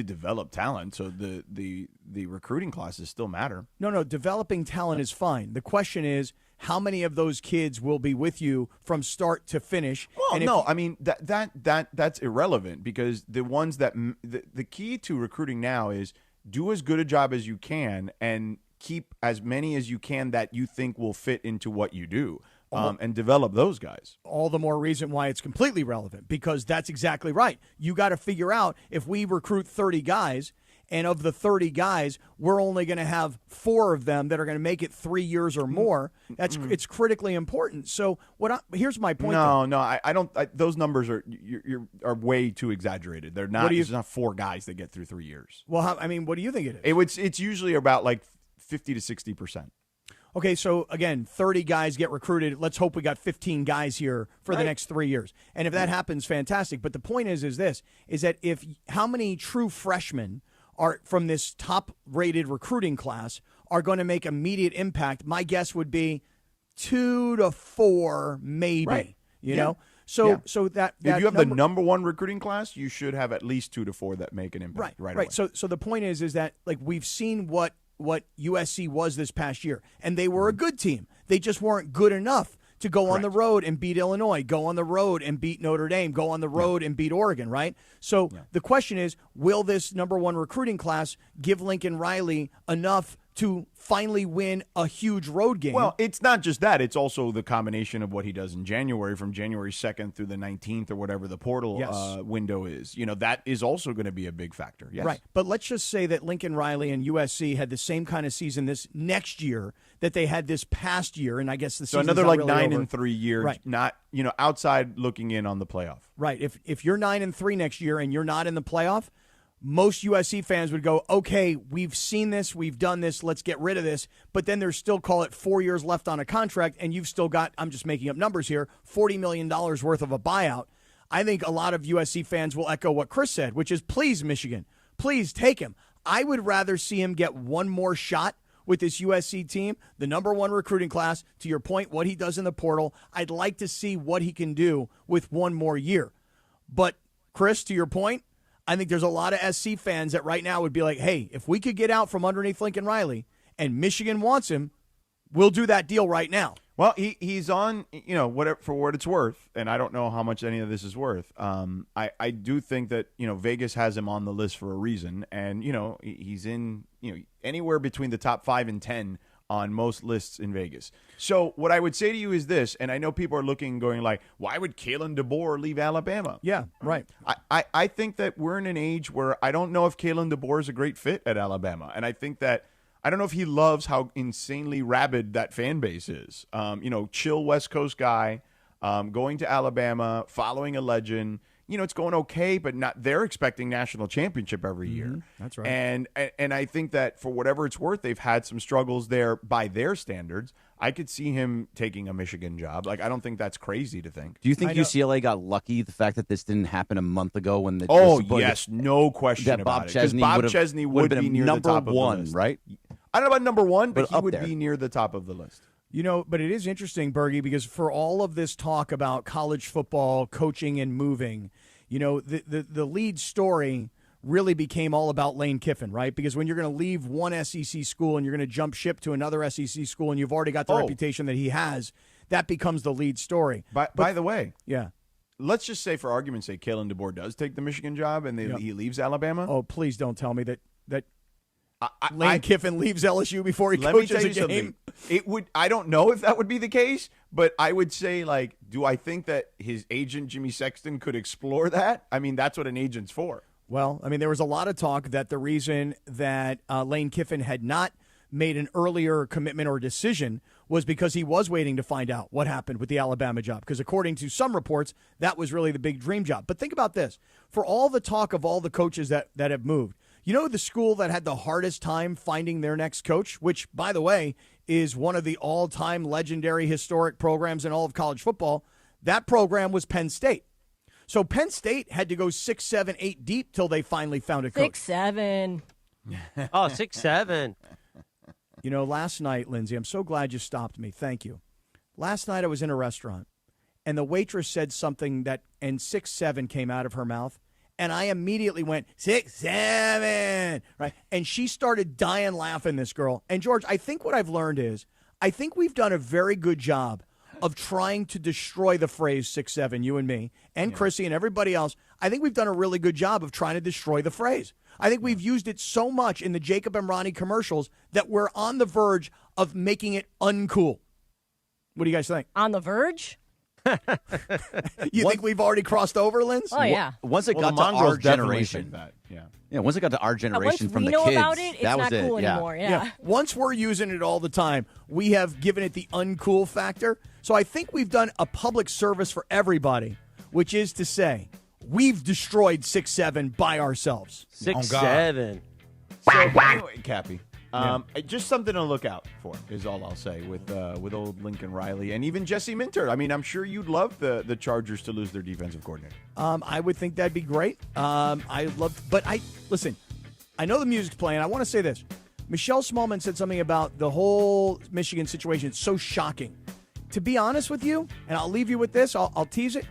develop talent, so the recruiting classes still matter. No, developing talent is fine. The question is, how many of those kids will be with you from start to finish? Well, I mean that's irrelevant because the ones that the key to recruiting now is do as good a job as you can and keep as many as you can that you think will fit into what you do. And develop those guys. All the more reason why it's completely relevant, because that's exactly right. You got to figure out if we recruit 30 guys, and of the 30 guys, we're only going to have 4 of them that are going to make it 3 years or more. It's critically important. So here's my point. No, I don't. Those numbers are way too exaggerated. They're not. There's not 4 guys that get through 3 years. Well, what do you think it is? It's usually about like 50 to 60%. Okay, so again, 30 guys get recruited. Let's hope we got 15 guys here for the next 3 years. And if that happens, fantastic. But the point is that how many true freshmen are from this top-rated recruiting class are going to make immediate impact? My guess would be 2 to 4, maybe. Right. You know? So that if you have the number one recruiting class, you should have at least 2 to 4 that make an impact right away. So the point is that like we've seen what USC was this past year, and they were a good team. They just weren't good enough to go on the road and beat Illinois, go on the road and beat Notre Dame, go on the road and beat Oregon, right? So the question is, will this number one recruiting class give Lincoln Riley enough to finally win a huge road game? Well, it's not just that. It's also the combination of what he does in January, from January 2nd through the 19th or whatever the portal window is. That is also going to be a big factor. Yes. Right. But let's just say that Lincoln Riley and USC had the same kind of season this next year that they had this past year, and I guess the season's another not like really 9-3 year, not outside looking in on the playoff. Right. If you're 9-3 next year and you're not in the playoff, most USC fans would go, okay, we've seen this, we've done this, let's get rid of this. But then there's still, call it 4 years left on a contract, and you've still got, I'm just making up numbers here, $40 million worth of a buyout. I think a lot of USC fans will echo what Chris said, which is, please, Michigan, please take him. I would rather see him get one more shot with this USC team, the number one recruiting class. To your point, what he does in the portal, I'd like to see what he can do with one more year. But, Chris, to your point, I think there's a lot of SC fans that right now would be like, hey, if we could get out from underneath Lincoln Riley and Michigan wants him, we'll do that deal right now. Well, he's on, whatever, for what it's worth, and I don't know how much any of this is worth. I do think that, Vegas has him on the list for a reason, and, he's in, anywhere between the top 5 and 10 on most lists in Vegas. So what I would say to you is this, and I know people are looking, going like, why would Kalen DeBoer leave Alabama? Yeah, right. I think that we're in an age where I don't know if Kalen DeBoer is a great fit at Alabama, and I think that I don't know if he loves how insanely rabid that fan base is. Chill West Coast guy, going to Alabama, following a legend. It's going okay, but not. They're expecting national championship every year. That's right. And I think that for whatever it's worth, they've had some struggles there by their standards. I could see him taking a Michigan job. Like, I don't think that's crazy to think. Do you think UCLA got lucky the fact that this didn't happen a month ago when the yes, no question about it. Because Bob Chesney would be near the top of the list, right? I don't know about number one, but he up would there. be near the top of the list. But it is interesting, Bergie, because for all of this talk about college football, coaching and moving, the lead story really became all about Lane Kiffin, right? Because when you're going to leave one SEC school and you're going to jump ship to another SEC school and you've already got the reputation that he has, that becomes the lead story. By the way, yeah, let's just say for argument's sake, Kalen DeBoer does take the Michigan job and he leaves Alabama. Oh, please don't tell me that Lane Kiffin leaves LSU before he coaches a game. Something. It would. I don't know if that would be the case, but I would say, do I think that his agent Jimmy Sexton could explore that? I mean, that's what an agent's for. Well, there was a lot of talk that the reason that Lane Kiffin had not made an earlier commitment or decision was because he was waiting to find out what happened with the Alabama job. Because according to some reports, that was really the big dream job. But think about this. For all the talk of all the coaches that have moved, the school that had the hardest time finding their next coach, which, by the way, is one of the all-time legendary historic programs in all of college football, that program was Penn State. So Penn State had to go 6, 7, 8 deep till they finally found a coach. 6, 7. Oh, 6, 7. Last night, Lindsay, I'm so glad you stopped me. Thank you. Last night I was in a restaurant, and the waitress said something and 6, 7 came out of her mouth. And I immediately went, 6, 7, right? And she started dying laughing, this girl. And, George, I think what I've learned is I think we've done a very good job of trying to destroy the phrase 6, 7, you and me, and Chrissy and everybody else. I think we've done a really good job of trying to destroy the phrase. I think we've used it so much in the Jacob and Ronnie commercials that we're on the verge of making it uncool. What do you guys think? On the verge? You think we've already crossed over, Linz? Oh, yeah. Once it got to our generation. Once it got to our generation from the kids, once we know about it, it's that not was cool it. anymore. Yeah. Once we're using it all the time, we have given it the uncool factor. So I think we've done a public service for everybody, which is to say, we've destroyed 6, 7 by ourselves. 6, 7. So anyway, Cappy, just something to look out for is all I'll say with old Lincoln Riley and even Jesse Minter. I mean, I'm sure you'd love the Chargers to lose their defensive coordinator. I would think that'd be great. Listen, I know the music's playing. I want to say this. Michelle Smallman said something about the whole Michigan situation. It's so shocking. To be honest with you, and I'll leave you with this, I'll tease it.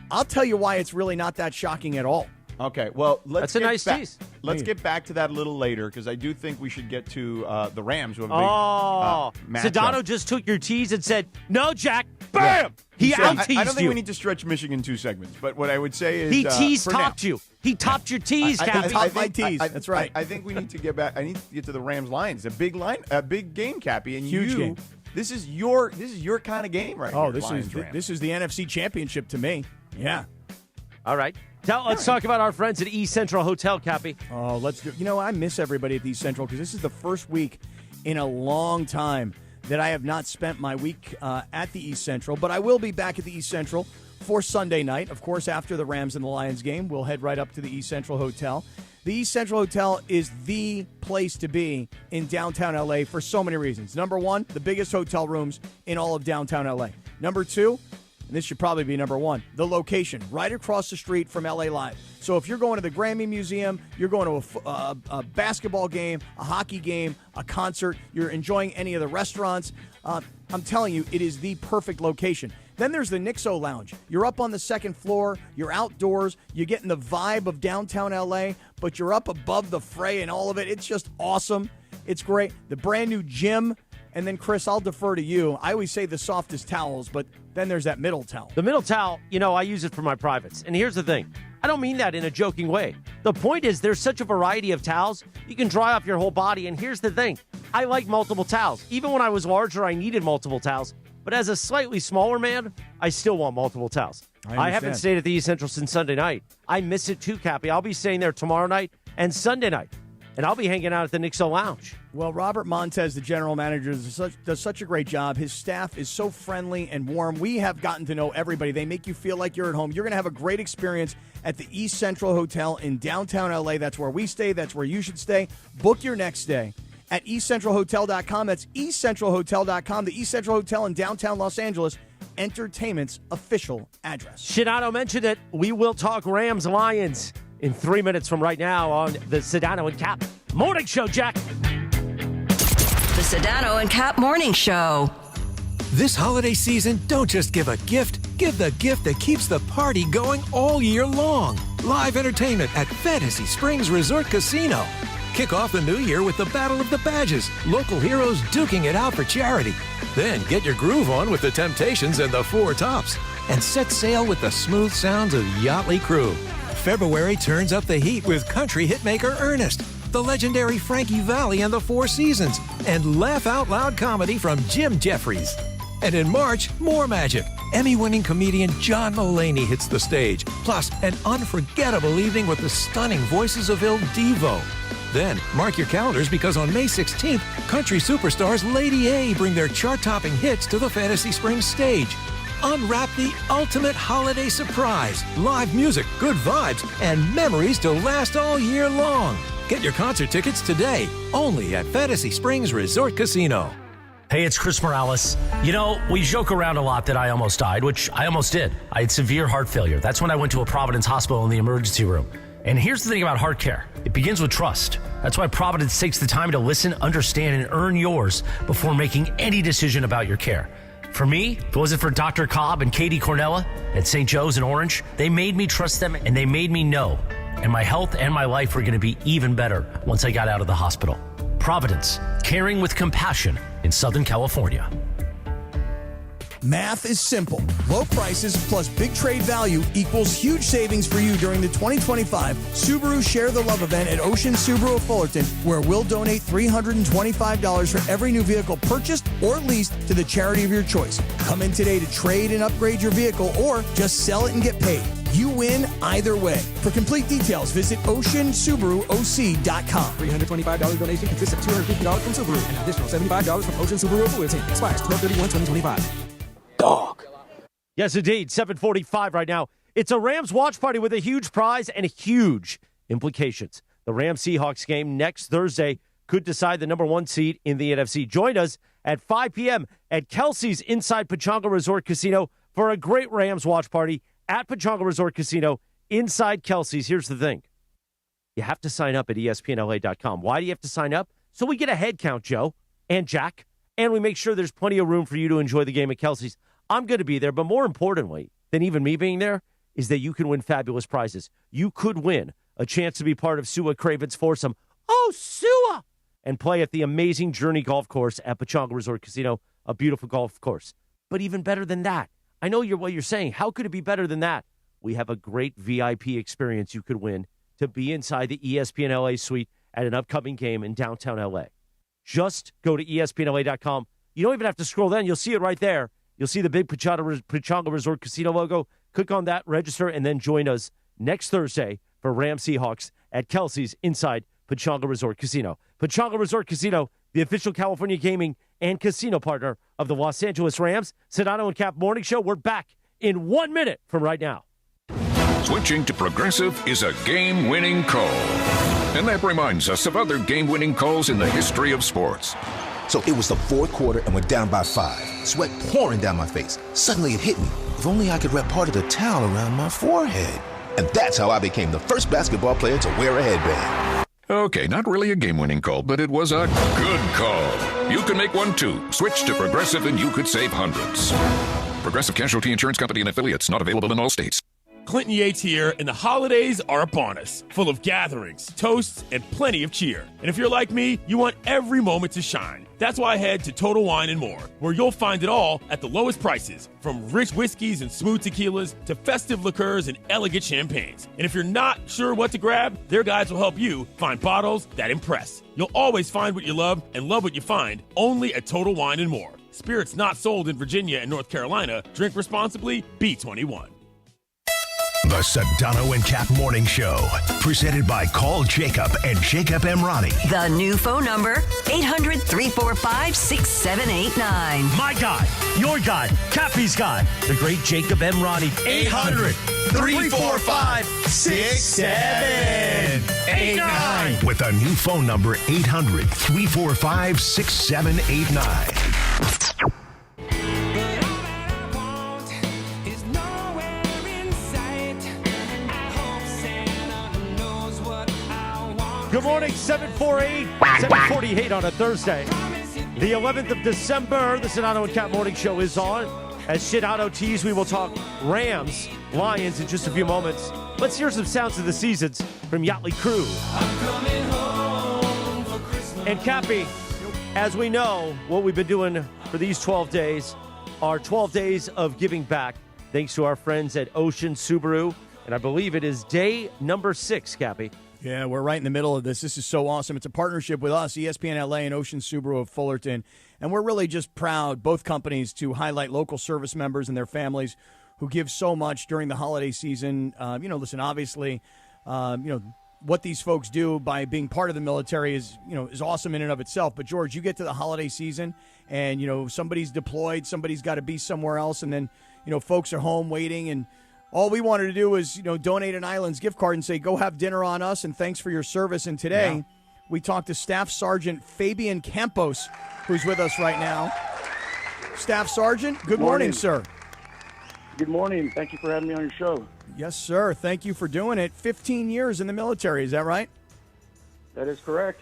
I'll tell you why it's really not that shocking at all. Okay, well, let's That's a nice tease. Let's get back to that a little later because I do think we should get to the Rams who have a big matchup. Sedano just took your tease and said, "No, Jack." Bam! He out-teased you. I don't think we need to stretch Michigan 2 segments, but what I would say is he topped you. He topped your tease, Cappy. He topped my tease. That's right. I think we need to get back. I need to get to the Rams Lions. A big game, Cappy, and huge game. This is your kind of game right here. This is the NFC Championship to me. Yeah. All right. Let's talk about our friends at East Central Hotel, Cappy. Oh, let's do. I miss everybody at East Central because this is the first week in a long time that I have not spent my week at the East Central, but I will be back at the East Central for Sunday night. Of course, after the Rams and the Lions game, we'll head right up to the East Central Hotel. The East Central Hotel is the place to be in downtown LA for so many reasons. Number one, the biggest hotel rooms in all of downtown LA. Number two, and this should probably be number one, the location, right across the street from LA Live. So if you're going to the Grammy Museum, you're going to a basketball game, a hockey game, a concert, you're enjoying any of the restaurants, I'm telling you, it is the perfect location. Then there's the Nixo Lounge. You're up on the second floor. You're outdoors. You're getting the vibe of downtown LA, but you're up above the fray and all of it. It's just awesome. It's great. The brand new gym. And then, Chris, I'll defer to you. I always say the softest towels, but then there's that middle towel. The middle towel, I use it for my privates. And here's the thing. I don't mean that in a joking way. The point is there's such a variety of towels. You can dry off your whole body. And here's the thing. I like multiple towels. Even when I was larger, I needed multiple towels. But as a slightly smaller man, I still want multiple towels. I haven't stayed at the East Central since Sunday night. I miss it too, Cappy. I'll be staying there tomorrow night and Sunday night. And I'll be hanging out at the Nixo Lounge. Well, Robert Montez, the general manager, does such a great job. His staff is so friendly and warm. We have gotten to know everybody. They make you feel like you're at home. You're going to have a great experience at the East Central Hotel in downtown LA. That's where we stay. That's where you should stay. Book your next stay at eastcentralhotel.com. That's eastcentralhotel.com. The East Central Hotel in downtown Los Angeles, Entertainment's official address. Sedano mentioned it. We will talk Rams-Lions in 3 minutes from right now on the Sedano and Cap Morning Show, Jack. The Sedano and Cap Morning Show. This holiday season, don't just give a gift. Give the gift that keeps the party going all year long. Live entertainment at Fantasy Springs Resort Casino. Kick off the new year with the Battle of the Badges. Local heroes duking it out for charity. Then get your groove on with the Temptations and the Four Tops. And set sail with the smooth sounds of Yachtly Crew. February turns up the heat with country hitmaker Ernest, the legendary Frankie Valli and the Four Seasons, and laugh-out-loud comedy from Jim Jeffries. And in March, more magic. Emmy-winning comedian John Mulaney hits the stage, plus an unforgettable evening with the stunning voices of Il Divo. Then, mark your calendars because on May 16th, country superstars Lady A bring their chart-topping hits to the Fantasy Springs stage. Unwrap the ultimate holiday surprise. Live music, good vibes, and memories to last all year long. Get your concert tickets today, only at Fantasy Springs Resort Casino. Hey, it's Chris Morales. We joke around a lot that I almost died, which I almost did. I had severe heart failure. That's when I went to a Providence hospital in the emergency room. And here's the thing about heart care. It begins with trust. That's why Providence takes the time to listen, understand, and earn yours before making any decision about your care. For me, if it wasn't for Dr. Cobb and Katie Cornella at St. Joe's in Orange, they made me trust them and they made me know. And my health and my life were going to be even better once I got out of the hospital. Providence, caring with compassion in Southern California. Math is simple. Low prices plus big trade value equals huge savings for you during the 2025 Subaru Share the Love event at Ocean Subaru of Fullerton, where we'll donate $325 for every new vehicle purchased or leased to the charity of your choice. Come in today to trade and upgrade your vehicle or just sell it and get paid. You win either way. For complete details, visit OceanSubaruOC.com. $325 donation consists of $250 from Subaru and an additional $75 from Ocean Subaru of Fullerton. Expires 12/31/2025. Dog. Yes, indeed. 7:45 right now. It's a Rams watch party with a huge prize and huge implications. The Rams-Seahawks game next Thursday could decide the number one seed in the NFC. Join us at 5 p.m. at Kelsey's inside Pechanga Resort Casino for a great Rams watch party at Pechanga Resort Casino inside Kelsey's. Here's the thing. You have to sign up at ESPNLA.com. Why do you have to sign up? So we get a head count, Joe and Jack, and we make sure there's plenty of room for you to enjoy the game at Kelsey's. I'm going to be there, but more importantly than even me being there is that you can win fabulous prizes. You could win a chance to be part of Sua Craven's foursome. Oh, Sua! And play at the amazing Journey Golf Course at Pechanga Resort Casino, a beautiful golf course. But even better than that, I know what you're saying. How could it be better than that? We have a great VIP experience you could win to be inside the ESPN LA suite at an upcoming game in downtown LA. Just go to ESPNLA.com. You don't even have to scroll down. You'll see it right there. You'll see the big Pechanga Resort Casino logo. Click on that, register, and then join us next Thursday for Rams Seahawks at Kelsey's inside Pechanga Resort Casino. Pechanga Resort Casino, the official California gaming and casino partner of the Los Angeles Rams. Sedano and Cap Morning Show. We're back in 1 minute from right now. Switching to Progressive is a game-winning call. And that reminds us of other game-winning calls in the history of sports. So it was the fourth quarter and we're down by 5. Sweat pouring down my face. Suddenly it hit me. If only I could wrap part of the towel around my forehead. And that's how I became the first basketball player to wear a headband. Okay, not really a game-winning call, but it was a good call. You can make one too. Switch to Progressive and you could save hundreds. Progressive Casualty Insurance Company and Affiliates, not available in all states. Clinton Yates here, and the holidays are upon us, full of gatherings, toasts, and plenty of cheer. And if you're like me, you want every moment to shine. That's why I head to Total Wine & More, where you'll find it all at the lowest prices, from rich whiskeys and smooth tequilas to festive liqueurs and elegant champagnes. And if you're not sure what to grab, their guides will help you find bottles that impress. You'll always find what you love and love what you find, only at Total Wine & More. Spirits not sold in Virginia and North Carolina. Drink responsibly. B21. The Sedano and Cap Morning Show, presented by Call Jacob and Jacob M. Ronnie. The new phone number, 800-345-6789. My guy, your guy, Cappy's guy, the great Jacob M. Ronnie. 800-345-6789. With a new phone number, 800-345-6789. Good morning, 748 on a Thursday. The 11th of December, the Sedano and Cap Morning Show is on. As Sedano teased, we will talk Rams, Lions in just a few moments. Let's hear some sounds of the seasons from Yachtly Crew. And Cappy, as we know, what we've been doing for these 12 days are 12 days of giving back, thanks to our friends at Ocean Subaru. And I believe it is day number 6, Cappy. Yeah, we're right in the middle of this. This is so awesome. It's a partnership with us, ESPN LA and Ocean Subaru of Fullerton. And we're really just proud, both companies, to highlight local service members and their families who give so much during the holiday season. Listen, obviously, what these folks do by being part of the military is awesome in and of itself. But, George, you get to the holiday season and, somebody's deployed, somebody's got to be somewhere else, and then, folks are home waiting, and all we wanted to do was, donate an Islands gift card and say, go have dinner on us, and thanks for your service. And today, we talked to Staff Sergeant Fabian Campos, who's with us right now. Staff Sergeant, good morning, sir. Good morning. Thank you for having me on your show. Yes, sir. Thank you for doing it. 15 years in the military, is that right? That is correct.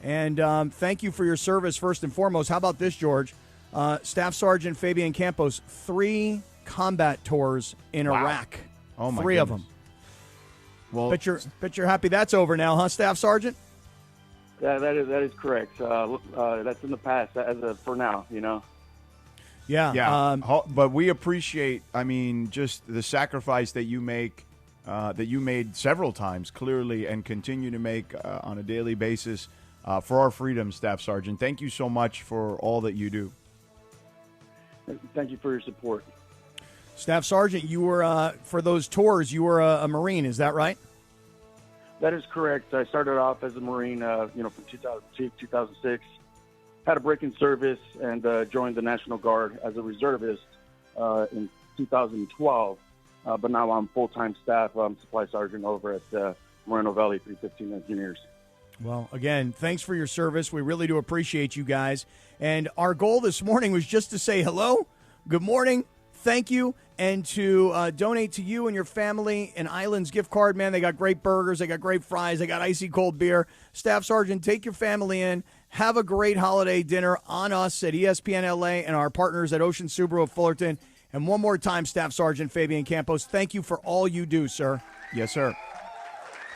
And thank you for your service, first and foremost. How about this, George? Staff Sergeant Fabian Campos, 3 combat tours in Iraq. Oh, my 3 of goodness. them. Well, bet you're happy that's over now, huh, Staff Sergeant? Yeah, that is correct. That's in the past for now, Yeah. But we appreciate, just the sacrifice that you make, that you made several times, clearly, and continue to make on a daily basis for our freedom, Staff Sergeant. Thank you so much for all that you do. Thank you for your support. Staff Sergeant, you were, for those tours, you were a Marine, is that right? That is correct. I started off as a Marine, from 2002 to 2006. Had a break in service and joined the National Guard as a reservist in 2012. But now I'm full-time staff. I'm supply sergeant over at Moreno Valley 315 Engineers. Well, again, thanks for your service. We really do appreciate you guys. And our goal this morning was just to say hello, good morning, thank you, and to donate to you and your family an Islands gift card. Man, they got great burgers, they got great fries, they got icy cold beer. Staff Sergeant, take your family in. Have a great holiday dinner on us at ESPN LA and our partners at Ocean Subaru of Fullerton. And one more time, Staff Sergeant Fabian Campos, thank you for all you do, sir. Yes, sir.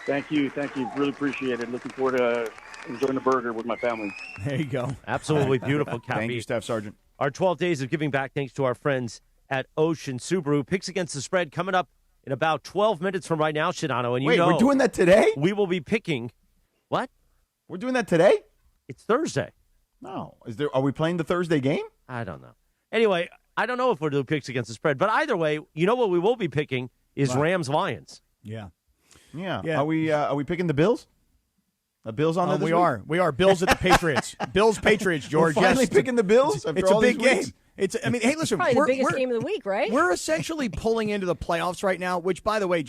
Thank you. Really appreciate it. Looking forward to enjoying the burger with my family. There you go. Absolutely beautiful, Cappy. Thank you, Staff Sergeant. Our 12 days of giving back thanks to our friends at Ocean Subaru. Picks against the spread coming up in about 12 minutes from right now, Sedano. And Wait, we're doing that today? We will be picking. What? We're doing that today? It's Thursday. No. Are we playing the Thursday game? I don't know. Anyway, I don't know if we're doing picks against the spread, but either way, you know what we will be picking is Rams Lions. Yeah. Are we picking the Bills? The Bills on there this week? We are. Bills at the Patriots. Bills Patriots, George. We're finally picking the Bills after It's a all big these game. weeks? Hey, listen. Probably the biggest game of the week, right? We're essentially pulling into the playoffs right now, which, by the way,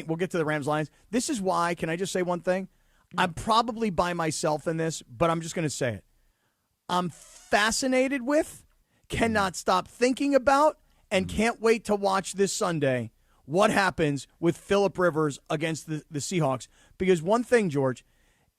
we'll get to the Rams Lions. This is why, can I just say one thing? I'm probably by myself in this, but I'm just going to say it. I'm fascinated with, cannot stop thinking about, and can't wait to watch this Sunday what happens with Phillip Rivers against the Seahawks. Because one thing, George,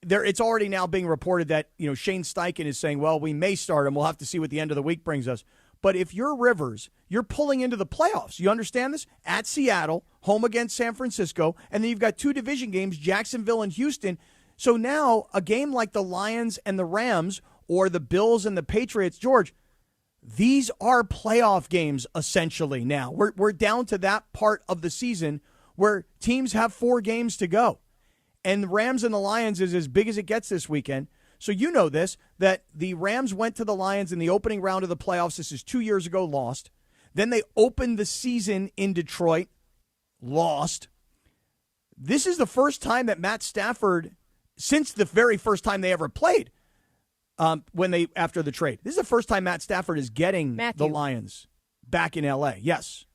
it's already now being reported that Shane Steichen is saying, well, we may start him. We'll have to see what the end of the week brings us. But if you're Rivers, you're pulling into the playoffs. You understand this? At Seattle, home against San Francisco, and then you've got 2 division games, Jacksonville and Houston. So now a game like the Lions and the Rams or the Bills and the Patriots, George, these are playoff games essentially now. We're down to that part of the season where teams have 4 games to go. And the Rams and the Lions is as big as it gets this weekend. So you know this, that the Rams went to the Lions in the opening round of the playoffs. This is 2 years ago, lost. Then they opened the season in Detroit, lost. This is the first time that Matt Stafford, since the very first time they ever played, after the trade. This is the first time Matt Stafford is getting the Lions back in L.A. Yes.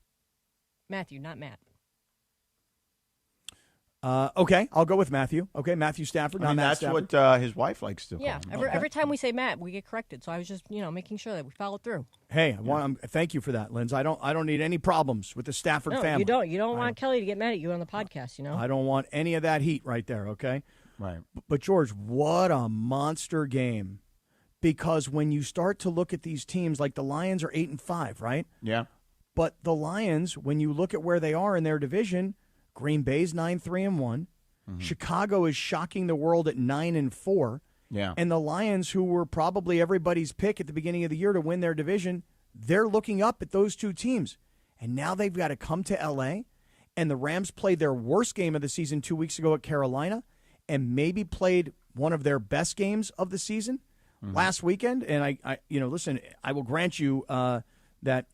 Matthew, not Matt. Okay, I'll go with Matthew. Okay, Matthew Stafford, not Matt that's Stafford. what his wife likes to call him. Every time we say Matt, we get corrected. So I was just, making sure that we follow through. Hey, thank you for that, Linz. I don't need any problems with the Stafford family. You don't want Kelly to get mad at you on the podcast, I don't want any of that heat right there, okay? Right. But George, what a monster game. Because when you start to look at these teams, like the Lions are 8-5, right? Yeah. But the Lions, when you look at where they are in their division, Green Bay's 9-3-1. Mm-hmm. Chicago is shocking the world at 9-4. Yeah. And the Lions, who were probably everybody's pick at the beginning of the year to win their division, they're looking up at those 2 teams. And now they've got to come to L.A., and the Rams played their worst game of the season 2 weeks ago at Carolina, and maybe played one of their best games of the season last weekend. And I listen, I will grant you that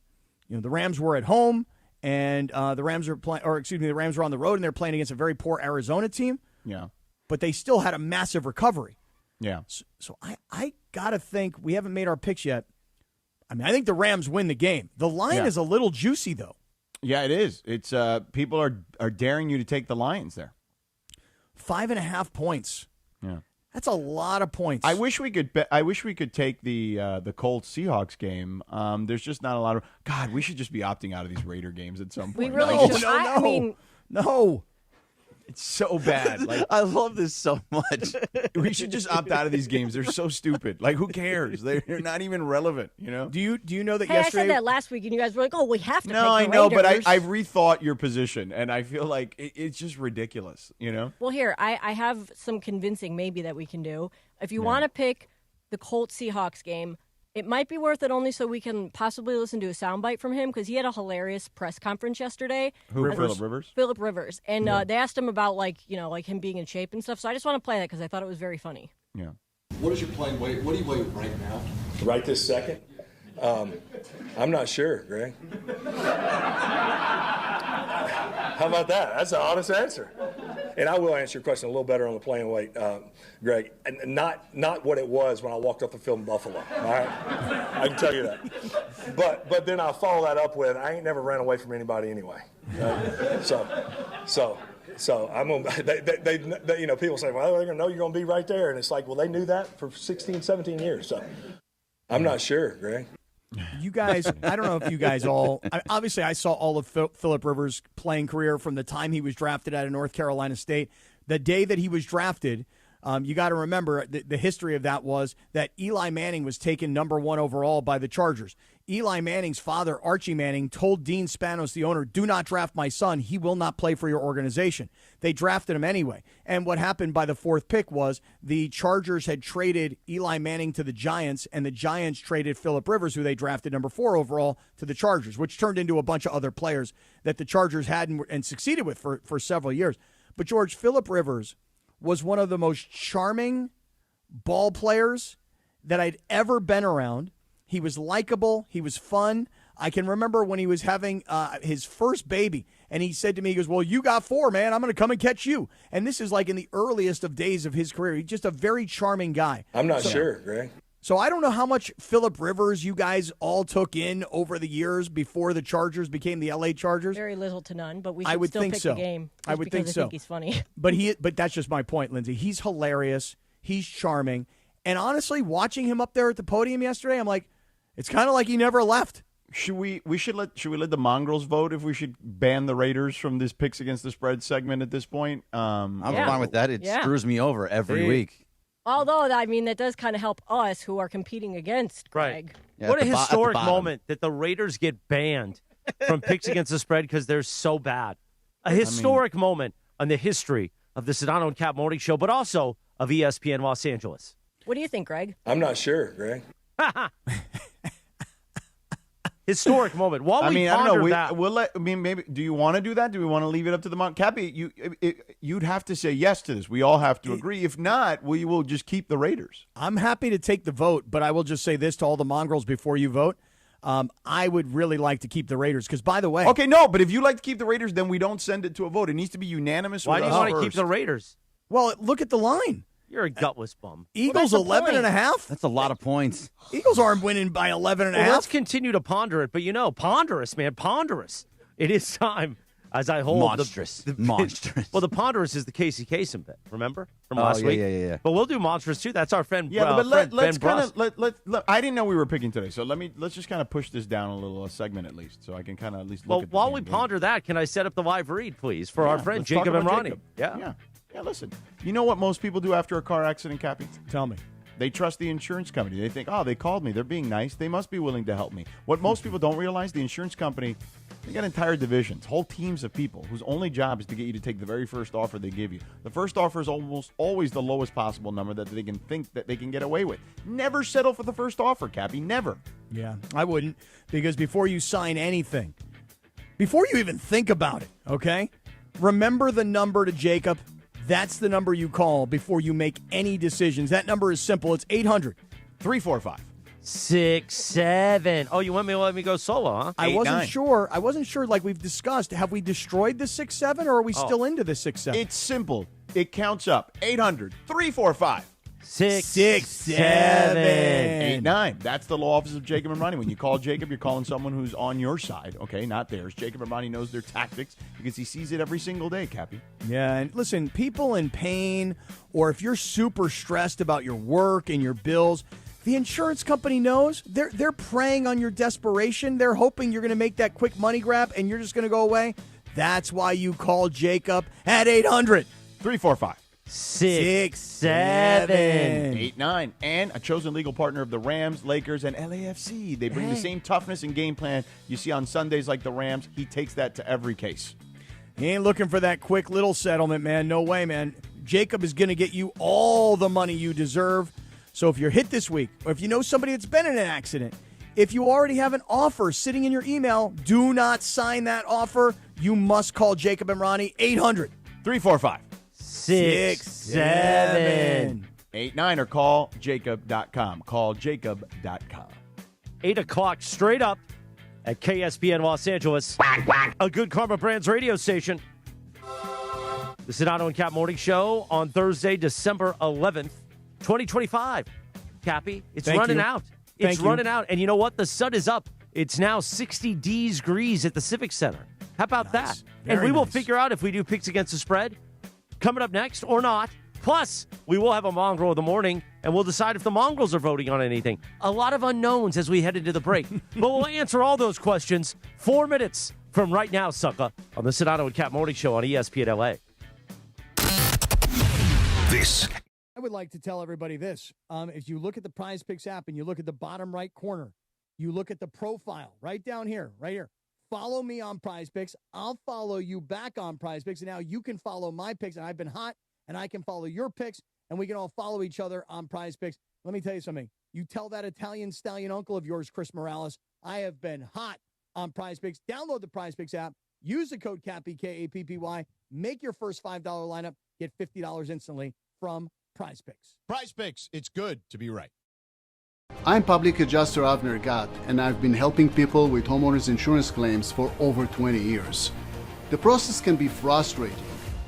the Rams were at home. And the Rams are the Rams were on the road, and they're playing against a very poor Arizona team. Yeah. But they still had a massive recovery. Yeah. So I got to think, we haven't made our picks yet. I mean, I think the Rams win the game. The line is a little juicy, though. Yeah, it is. It's people are daring you to take the Lions there. 5.5 points. Yeah. That's a lot of points. I wish we could take the Colts Seahawks game. There's just not a lot of. God, we should just be opting out of these Raider games at some point. We really should. No. It's so bad. Like, I love this so much. We should just opt out of these games. They're so stupid. Like, who cares? They're not even relevant. Do you know that Hey, yesterday? I said that last week, and you guys were like, "Oh, we have to." No, pick I the know, but Raiders. I've rethought your position, and I feel like it's just ridiculous. Well, here I have some convincing maybe that we can do. If you want to pick the Colts Seahawks game, it might be worth it only so we can possibly listen to a soundbite from him, because he had a hilarious press conference yesterday. Phillip Rivers? Phillip Rivers. And they asked him about, like him being in shape and stuff. So I just want to play that because I thought it was very funny. Yeah. What is your playing weight? What do you weigh right now? Right this second? I'm not sure, Greg. How about that? That's an honest answer. And I will answer your question a little better on the playing weight, Greg. And not what it was when I walked off the field in Buffalo. All right, I can tell you that. But then I'll follow that up with I ain't never ran away from anybody anyway. So I'm gonna. They people say, well, they're gonna know you're gonna be right there, and it's like, well, they knew that for 16, 17 years. So I'm not sure, Greg. You guys, I don't know if you guys all, obviously I saw all of Phillip Rivers' playing career from the time he was drafted out of North Carolina State. The day that he was drafted, you got to remember the history of that was that Eli Manning was taken number 1 overall by the Chargers. Eli Manning's father, Archie Manning, told Dean Spanos, the owner, do not draft my son. He will not play for your organization. They drafted him anyway. And what happened by the 4th pick was the Chargers had traded Eli Manning to the Giants, and the Giants traded Phillip Rivers, who they drafted number 4 overall, to the Chargers, which turned into a bunch of other players that the Chargers had and succeeded with for several years. But George, Phillip Rivers was one of the most charming ball players that I'd ever been around. He was likable. He was fun. I can remember when he was having his first baby, and he said to me, he goes, well, you got 4, man. I'm going to come and catch you. And this is like in the earliest of days of his career. He's just a very charming guy. I'm not sure, Greg. So I don't know how much Phillip Rivers you guys all took in over the years before the Chargers became the L.A. Chargers. Very little to none, but we I should would still think pick so. the game. I would think so. I think he's funny. But that's just my point, Lindsay. He's hilarious. He's charming. And honestly, watching him up there at the podium yesterday, I'm like, it's kind of like he never left. Should we let the mongrels vote if we should ban the Raiders from this picks against the spread segment at this point? I'm fine with that. It screws me over every week. Although, I mean, that does kind of help us who are competing against Greg. Yeah, what a historic moment that the Raiders get banned from picks against the spread because they're so bad. A historic moment on the history of the Sedano and Cap Morning Show, but also of ESPN Los Angeles. What do you think, Greg? I'm not sure, Greg. Historic moment. While I we don't know. that, We'll let. I mean, maybe. Do you want to do that? Do we want to leave it up to the Cappy? You'd have to say yes to this. We all have to agree. If not, we will just keep the Raiders. I'm happy to take the vote, but I will just say this to all the mongrels before you vote. I would really like to keep the Raiders because, by the way, okay, no, but if you like to keep the Raiders, then we don't send it to a vote. It needs to be unanimous. Why do you want to keep the Raiders? Well, look at the line. You're a gutless bum. Eagles 11.5. That's a lot of points. Eagles aren't winning by 11.5. Well, let's continue to ponder it. But ponderous, man, ponderous. It is time as I hold monstrous. Monstrous. Well, the ponderous is the Casey Kasem bit. Remember from last week? Yeah. But we'll do monstrous too. That's our friend. Yeah, but let's Ben kind of I didn't know we were picking today, so let's just kind of push this down a little segment at least, so I can kind of at least. Look at while we ponder that, can I set up the live read, please, for our friend Jacob and Ronnie? Yeah. Listen, you know what most people do after a car accident, Cappy? Tell me. They trust the insurance company. They think, oh, they called me. They're being nice. They must be willing to help me. What most people don't realize, the insurance company, they got entire divisions, whole teams of people whose only job is to get you to take the very first offer they give you. The first offer is almost always the lowest possible number that they can think that they can get away with. Never settle for the first offer, Cappy. Never. Yeah, I wouldn't, because before you sign anything, before you even think about it, okay, remember the number to Jacob. That's the number you call before you make any decisions. That number is simple. It's 800-345. 6-7. Oh, you want me to let me go solo, huh? I wasn't sure. Like we've discussed. Have we destroyed the 6-7 or are we still into the 6-7? It's simple. It counts up. 800-345. 6-7. 8-9. That's the law office of Jacob and Ronnie. When you call Jacob, you're calling someone who's on your side, okay, not theirs. Jacob and Ronnie knows their tactics because he sees it every single day, Cappy. Yeah, and listen, people in pain, or if you're super stressed about your work and your bills, the insurance company knows. They're preying on your desperation. They're hoping you're going to make that quick money grab and you're just going to go away. That's why you call Jacob at 800-345. 6-7. 8-9. And a chosen legal partner of the Rams, Lakers, and LAFC. They bring the same toughness and game plan you see on Sundays like the Rams. He takes that to every case. He ain't looking for that quick little settlement, man. No way, man. Jacob is going to get you all the money you deserve. So if you're hit this week, or if you know somebody that's been in an accident, if you already have an offer sitting in your email, do not sign that offer. You must call Jacob and Ronnie, 800-345. 6-7. 8-9 or call jacob.com. Call jacob.com. 8 o'clock straight up at KSPN Los Angeles. A Good Karma Brands radio station. The Sedano and Cap Morning Show on Thursday, December 11th, 2025. Cappy, it's running out. It's running out. And you know what? The sun is up. It's now 60 degrees at the Civic Center. How about that? And we will figure out if we do picks against the spread coming up next or not. Plus, we will have a Mongrel of the morning, and we'll decide if the Mongrels are voting on anything. A lot of unknowns as we head into the break. But we'll answer all those questions 4 minutes from right now, sucker, on the Sedano and Cap Morning Show on ESPN LA. I would like to tell everybody this. If you look at the Prize Picks app and you look at the bottom right corner, you look at the profile right down here, right here. Follow me on Prize Picks. I'll follow you back on Prize Picks. And now you can follow my picks. And I've been hot, and I can follow your picks. And we can all follow each other on Prize Picks. Let me tell you something. You tell that Italian stallion uncle of yours, Chris Morales, I have been hot on Prize Picks. Download the Prize Picks app. Use the code CAPPY, K-A-P-P-Y. Make your first $5 lineup. Get $50 instantly from Prize Picks. Prize Picks. It's good to be right. I'm Public Adjuster Avner Gat, and I've been helping people with homeowners insurance claims for over 20 years. The process can be frustrating.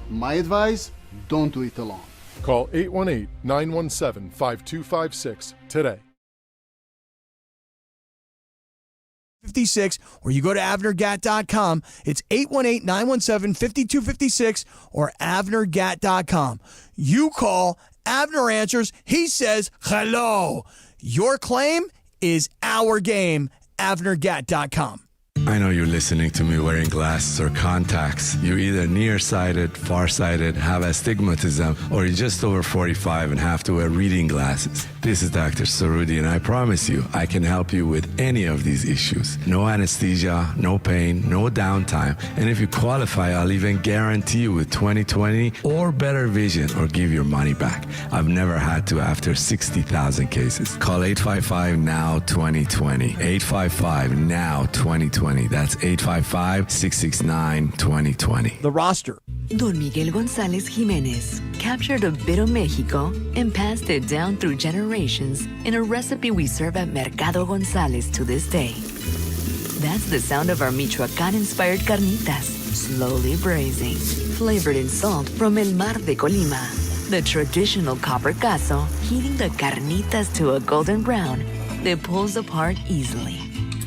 My advice, don't do it alone. Call 818-917-5256 today. 56, or you go to avnergat.com. It's 818-917-5256 or avnergat.com. You call Avner answers. He says, hello. Your claim is our game. AvnerGat.com. I know you're listening to me wearing glasses or contacts. You're either nearsighted, farsighted, have astigmatism, or you're just over 45 and have to wear reading glasses. This is Dr. Sarudi, and I promise you, I can help you with any of these issues. No anesthesia, no pain, no downtime. And if you qualify, I'll even guarantee you with 20/20 or better vision or give your money back. I've never had to after 60,000 cases. Call 855-NOW-2020. 855-NOW-2020. That's 855-669-2020. The roster. Don Miguel González Jiménez captured a bit of Mexico and passed it down through generations in a recipe we serve at Mercado González to this day. That's the sound of our Michoacán-inspired carnitas, slowly braising, flavored in salt from El Mar de Colima. The traditional copper cazo heating the carnitas to a golden brown that pulls apart easily.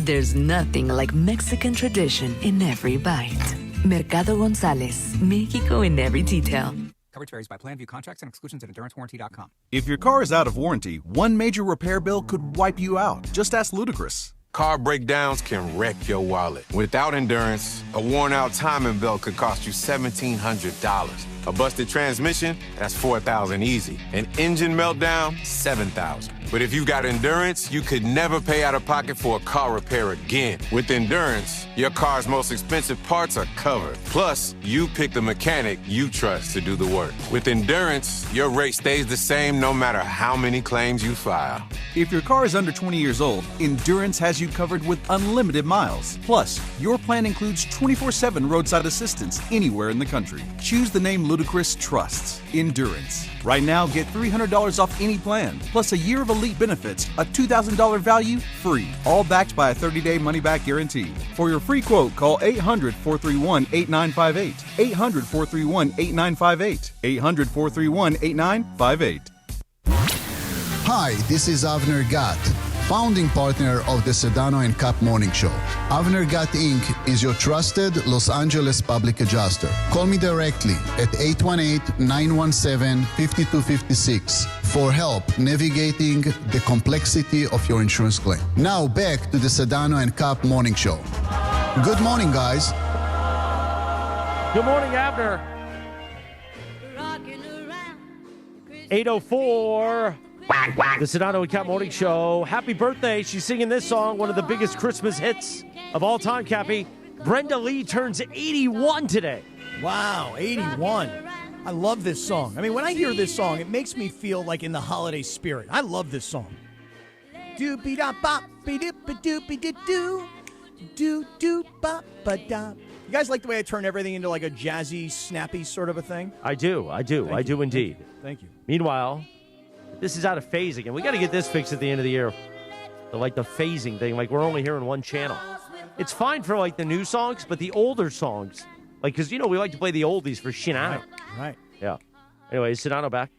There's nothing like Mexican tradition in every bite. Mercado González, Mexico in every detail. Coverage varies by plan. View contracts and exclusions at endurancewarranty.com. If your car is out of warranty, one major repair bill could wipe you out. Just ask Ludacris. Car breakdowns can wreck your wallet. Without Endurance, a worn-out timing belt could cost you $1,700. A busted transmission, that's $4,000 easy. An engine meltdown, $7,000. But if you've got Endurance, you could never pay out of pocket for a car repair again. With Endurance, your car's most expensive parts are covered. Plus, you pick the mechanic you trust to do the work. With Endurance, your rate stays the same no matter how many claims you file. If your car is under 20 years old, Endurance has you covered with unlimited miles. Plus, your plan includes 24/7 roadside assistance anywhere in the country. Choose the name Ludacris trusts, Endurance. Right now, get $300 off any plan, plus a year of elite benefits, a $2,000 value, free. All backed by a 30-day money-back guarantee. For your free quote, call 800-431-8958. 800-431-8958. 800-431-8958. Hi, this is Avner Gat, founding partner of the Sedano and Cap Morning Show. Avner Gat Inc. is your trusted Los Angeles public adjuster. Call me directly at 818-917-5256 for help navigating the complexity of your insurance claim. Now back to the Sedano and Cap Morning Show. Good morning, guys. Good morning, Abner. 8:04. The Sedano and Cap Morning Show. Happy birthday. She's singing this song, one of the biggest Christmas hits of all time, Cappy. Brenda Lee turns 81 today. Wow, 81. I love this song. I mean, when I hear this song, it makes me feel like in the holiday spirit. I love this song. Doopy-da-bop-be-doop-a-doopy-doo. Do-do-bop-ba-da. You guys like the way I turn everything into like a jazzy, snappy sort of a thing? I do indeed. Thank you. Meanwhile, this is out of phase again. We got to get this fixed at the end of the year. Like the phasing thing, like we're only hearing one channel. It's fine for like the new songs, but the older songs, like, because, you know, we like to play the oldies for Sedano. Right. Yeah. Anyway, is Sedano back?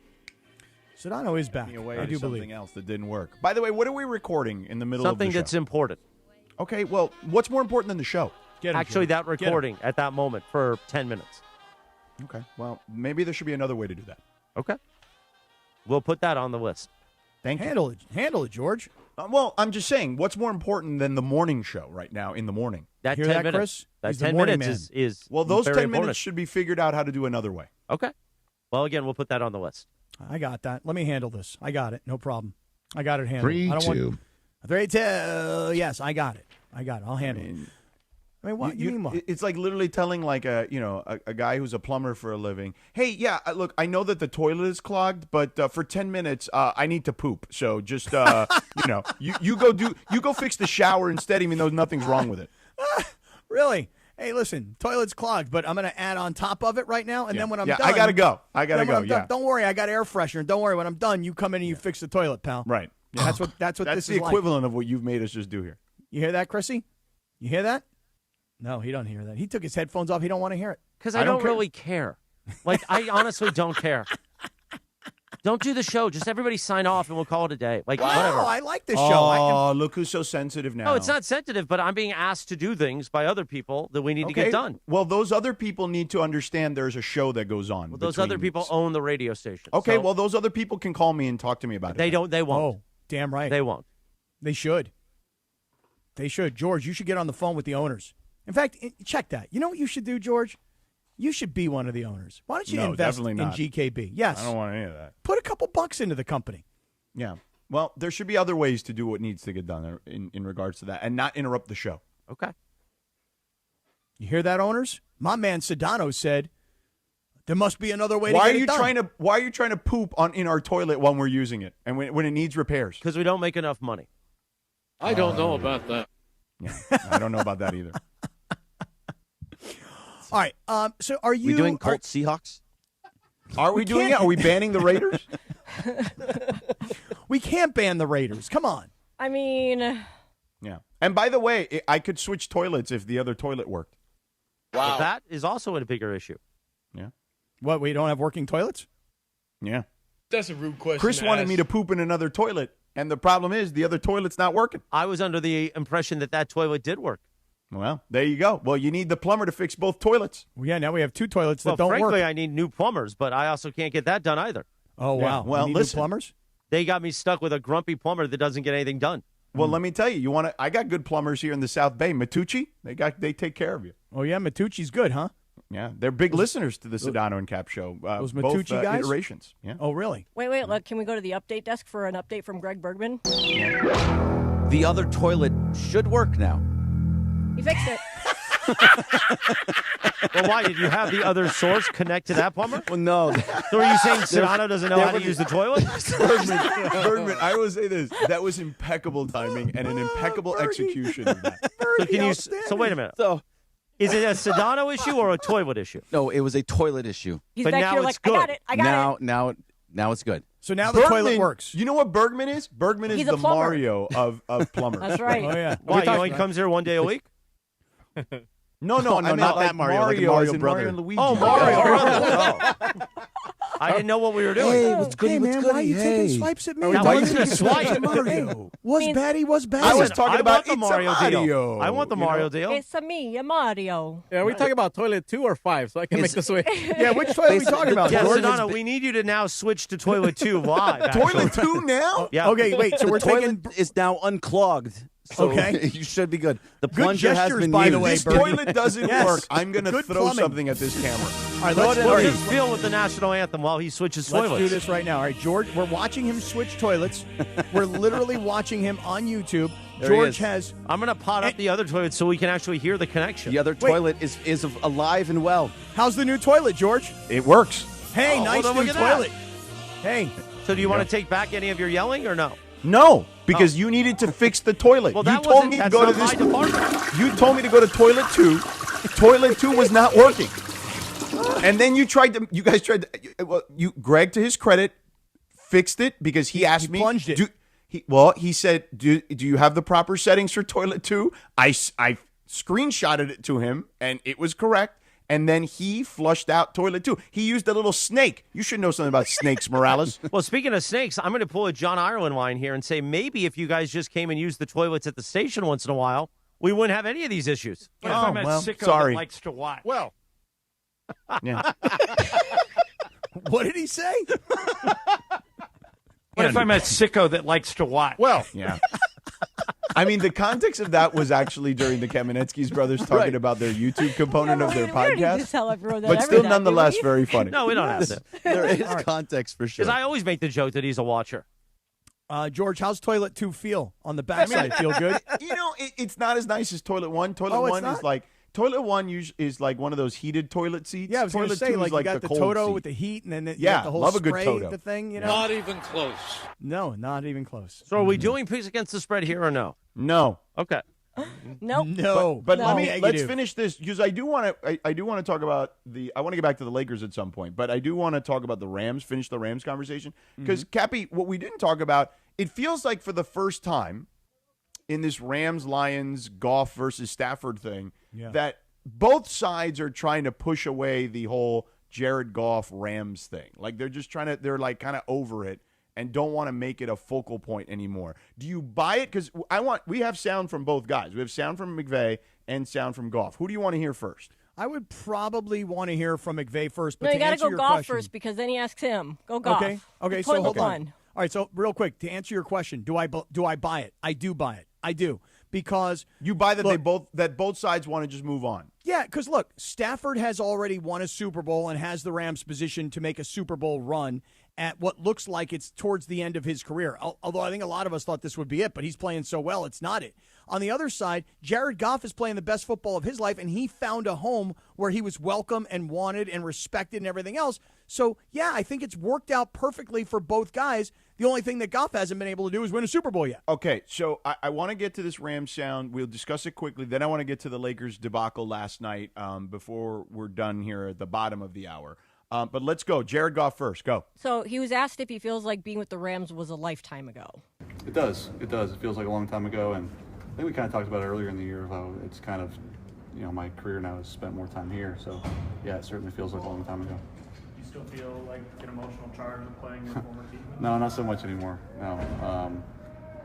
Sedano is back. I do believe. Something else that didn't work. By the way, what are we recording in the middle of the show? Something that's important. Okay, well, what's more important than the show? Actually, that recording at that moment for 10 minutes. Okay, well, maybe there should be another way to do that. Okay. We'll put that on the list. Thank you. Handle it, George. Well, I'm just saying, what's more important than the morning show right now in the morning? That Hear 10 that, minutes. Chris? That He's the 10 morning minutes man. is Well, those very 10 important. minutes should be figured out how to do another way. Okay. Well, again, we'll put that on the list. I got that. Let me handle this. I got it. No problem. I got it handled. 3-2. 3-2. Yes, I got it. I'll handle it. I mean, what? You mean what? It's like literally telling like a guy who's a plumber for a living, hey, yeah, look, I know that the toilet is clogged, but for 10 minutes, I need to poop. So just, you go fix the shower instead, even though nothing's wrong with it. Really? Hey, listen, toilet's clogged, but I'm going to add on top of it right now, and then when I'm done. I got to go. Don't worry, I got air freshener. Don't worry, when I'm done, you come in and you fix the toilet, pal. Right. Yeah, that's what That's this the is equivalent of what you've made us just do here. You hear that, Chrissy? You hear that? No, he don't hear that. He took his headphones off. He don't want to hear it. Because I don't really care. Like, I honestly don't care. Don't do the show. Just everybody sign off and we'll call it a day. Like, Wow, whatever. I like this show. Oh, look who's so sensitive now. No, it's not sensitive, but I'm being asked to do things by other people that we need to get done. Well, those other people need to understand there's a show that goes on. Well, those other people own the radio station. Okay, so well, those other people can call me and talk to me about it. they don't. They won't. Oh, damn right. They won't. They should. They should. George, you should get on the phone with the owners. In fact, check that. You know what you should do, George? You should be one of the owners. Why don't you invest in GKB? Yes. I don't want any of that. Put a couple bucks into the company. Yeah. Well, there should be other ways to do what needs to get done in regards to that and not interrupt the show. Okay. You hear that, owners? My man Sedano said there must be another way Why to get it done. Why are you trying to poop in our toilet while we're using it and when it needs repairs? Because we don't make enough money. I don't know about that. Yeah, I don't know about that either. All right. So are you We doing Colts Seahawks? Are we doing it? Are we banning the Raiders? We can't ban the Raiders. Come on. I mean, Yeah. And by the way, I could switch toilets if the other toilet worked. Wow. But that is also a bigger issue. Yeah. What, we don't have working toilets? Yeah. That's a rude question. Chris wanted me to poop in another toilet, and the problem is the other toilet's not working. I was under the impression that toilet did work. Well, there you go. Well, you need the plumber to fix both toilets. Well, yeah, now we have two toilets that Well, don't frankly, work. I need new plumbers, but I also can't get that done either. Oh, Yeah. wow. Well, You need new listen. plumbers? They got me stuck with a grumpy plumber that doesn't get anything done. Well, let me tell you, I got good plumbers here in the South Bay. Matucci, they take care of you. Oh, yeah, Matucci's good, huh? Yeah, they're big listeners to the Sedano and Cap show. Those both, Matucci guys? iterations. Yeah. Oh, really? wait. Look, can we go to the update desk for an update from Greg Bergman? The other toilet should work now. He fixed it. Well, why? Did you have the other source connect to that plumber? Well, no. So are you saying Sedano doesn't know how to use the toilet? Bergman, I will say this. That was impeccable timing and an impeccable execution of that. So wait a minute. So is it a Sedano issue or a toilet issue? No, it was a toilet issue. He's But back now here it's like, I got good. it. I got it. Now it's good. So now the toilet works. You know what Bergman is? Bergman is He's a the plumber. Mario of plumbers. That's right. Oh, yeah. Why? You know he comes here one day a week? No, No, I meant not like that Mario, like a Mario, Mario as in brother. Mario and Luigi. Oh, Mario. brother. I didn't know what we were doing. Hey, what's goody, Hey, what's man, goody? why are you Hey. taking swipes at me? Now, why are you gonna swipe? Hey, was Means- Batty, was Batty. I was Listen, talking I about want the it's a Mario Mario, deal. I want the you know? Mario deal. It's a me, a Mario. Yeah, we're talking about toilet 2 or 5, so I can make the switch. Yeah, which toilet are we talking about? Yeah, George? Sedano, we need you to now switch to toilet 2 live. actually. Toilet 2 now? Yeah. Okay, wait, so The we're toilet taking... is now unclogged. So Okay. you should be good. The Good plunger has gestures, been by used. the way, This Bergman. toilet doesn't Yes. work. I'm going to Good throw plumbing. something at this camera. All right, What let's is feel with the national anthem while he switches Let's toilets? do this right now. All right, George, we're watching him switch toilets. We're literally watching him on YouTube. There he George is. has... I'm going to pot up the other toilet so we can actually hear the connection. The other toilet is alive and well. How's the new toilet, George? It works. Hey, Oh, nice well, new look at that. toilet. Hey. So do you want to take back any of your yelling or no? No, because you needed to fix the toilet. Well, you that told wasn't- me to that's go to not this. my department. You told me to go to toilet 2. Toilet 2 was not working. And then you guys tried to, well, Greg, to his credit, fixed it because he asked me. plunged it. He said, do you have the proper settings for toilet 2? I screenshotted it to him, and it was correct. And then he flushed out toilet 2. He used a little snake. You should know something about snakes, Morales. Well, speaking of snakes, I'm going to pull a John Ireland line here and say maybe if you guys just came and used the toilets at the station once in a while, we wouldn't have any of these issues. What if I'm a well, sicko sorry. that likes to watch? Well, Yeah. What did he say? What if I'm a sicko that likes to watch? well, Yeah. I mean, the context of that was actually during the Kamenetsky's brothers talking about their YouTube component of their We don't need to podcast. tell everyone that But every still, day, nonetheless, do we? very funny. No, we don't have to. There is context for sure. Because I always make the joke that he's a watcher. George, how's toilet 2 feel on the backside? Feel good? You know, it's not as nice as toilet 1. Toilet Oh, it's 1 is not? like toilet 1 is like one of those heated toilet seats. Yeah, I was going to toilet say, 2 like, is you got the cold Toto seat. with the heat, and then you Yeah, got the whole love a good spray, Toto. the thing, you know? not even close. No, not even close. So are we doing picks against the spread here or no? No. Okay. Nope. No. But no. let's Negative. finish this because I do want to talk about I want to get back to the Lakers at some point, but I do want to talk about the Rams, finish the Rams conversation because Cappy, what we didn't talk about, it feels like for the first time in this Rams-Lions Goff versus Stafford thing that both sides are trying to push away the whole Jared Goff Rams thing. Like they're just they're like kind of over it and don't want to make it a focal point anymore. Do you buy it? Because we have sound from both guys. We have sound from McVay and sound from Goff. Who do you want to hear first? I would probably want to hear from McVay first. But no, you got to go Goff question, first because then he asks him. Go Goff. Okay. So hold on. All right. So real quick to answer your question, do I buy it? I do buy it. I do because you buy that that both sides want to just move on. Yeah, because look, Stafford has already won a Super Bowl and has the Rams positioned to make a Super Bowl run at what looks like it's towards the end of his career. Although I think a lot of us thought this would be it, but he's playing so well, it's not it. On the other side, Jared Goff is playing the best football of his life, and he found a home where he was welcome and wanted and respected and everything else. So, yeah, I think it's worked out perfectly for both guys. The only thing that Goff hasn't been able to do is win a Super Bowl yet. Okay, so I want to get to this Rams sound. We'll discuss it quickly. Then I want to get to the Lakers debacle last night before we're done here at the bottom of the hour. But let's go. Jared Goff first. Go. So he was asked if he feels like being with the Rams was a lifetime ago. It does. It does. It feels like a long time ago. And I think we kind of talked about it earlier in the year, how it's kind of, my career now has spent more time here. So, yeah, it certainly feels like a long time ago. Do you still feel like an emotional charge of playing your former team? No, not so much anymore. No.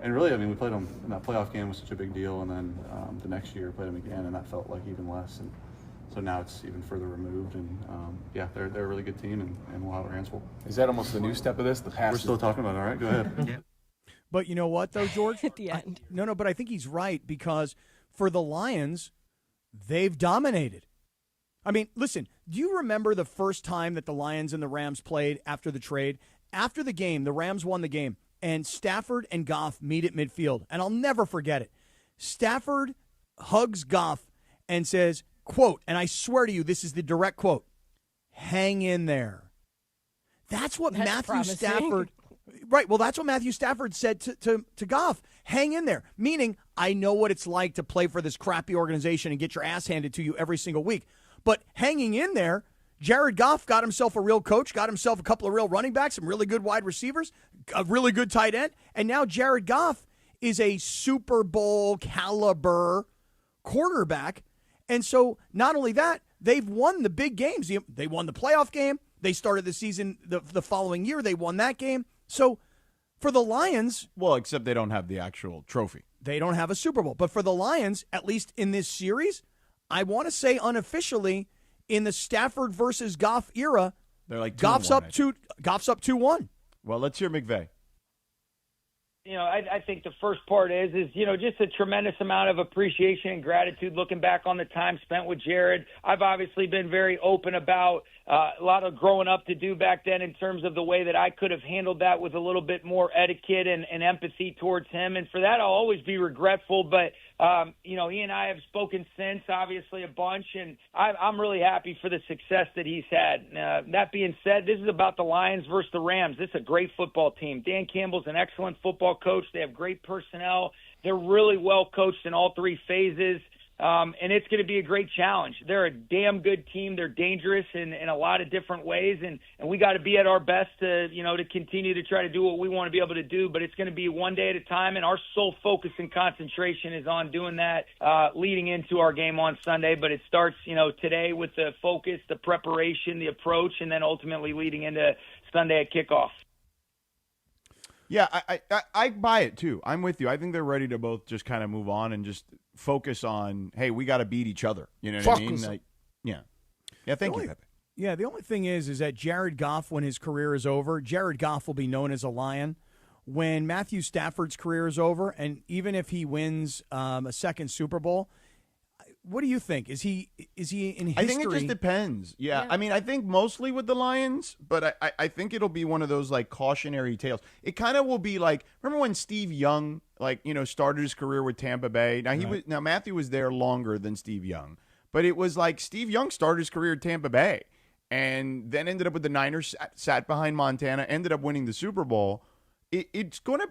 And really, we played them in that playoff game was such a big deal. And then the next year played them again, and that felt like even less. And so now it's even further removed, and they're a really good team, and we'll have our hands full. Is that almost the new step of this? The past. We're still talking about it. All right, go ahead. Yeah. But you know what, though, George? At the end. No, but I think he's right because for the Lions, they've dominated. I mean, listen, do you remember the first time that the Lions and the Rams played after the trade? After the game, the Rams won the game, and Stafford and Goff meet at midfield, and I'll never forget it. Stafford hugs Goff and says, quote, and I swear to you, this is the direct quote, hang in there. That's what Matthew Stafford, right, well, that's what Matthew Stafford said to Goff. Hang in there, meaning I know what it's like to play for this crappy organization and get your ass handed to you every single week. But hanging in there, Jared Goff got himself a real coach, got himself a couple of real running backs, some really good wide receivers, a really good tight end, and now Jared Goff is a Super Bowl caliber quarterback. And so not only that, they've won the big games. They won the playoff game. They started the season the following year. They won that game. So for the Lions. Well, except they don't have the actual trophy. They don't have a Super Bowl. But for the Lions, at least in this series, I want to say unofficially in the Stafford versus Goff era, they're like Goff's up 2-1. Well, let's hear McVay. I think the first part is just a tremendous amount of appreciation and gratitude looking back on the time spent with Jared. I've obviously been very open about a lot of growing up to do back then in terms of the way that I could have handled that with a little bit more etiquette and empathy towards him. And for that, I'll always be regretful. But, he and I have spoken since, obviously, a bunch. And I'm really happy for the success that he's had. That being said, this is about the Lions versus the Rams. This is a great football team. Dan Campbell's an excellent football coach. They have great personnel. They're really well coached in all three phases. And it's going to be a great challenge. They're a damn good team. They're dangerous in a lot of different ways, and we got to be at our best to continue to try to do what we want to be able to do. But it's going to be one day at a time, and our sole focus and concentration is on doing that leading into our game on Sunday. But it starts, today with the focus, the preparation, the approach, and then ultimately leading into Sunday at kickoff. Yeah, I buy it too. I'm with you. I think they're ready to both just kind of move on and just focus on, hey, we got to beat each other. You know what I mean? Like, yeah. Thank you, Pepe. Yeah, the only thing is that Jared Goff, when his career is over, Jared Goff will be known as a Lion. When Matthew Stafford's career is over, and even if he wins a second Super Bowl, what do you think? Is he in history? I think it just depends. Yeah. I mean, I think mostly with the Lions, but I think it'll be one of those like cautionary tales. It kind of will be like, remember when Steve Young started his career with Tampa Bay? Now Matthew was there longer than Steve Young, but it was like Steve Young started his career at Tampa Bay and then ended up with the Niners, sat behind Montana, ended up winning the Super Bowl. It's gonna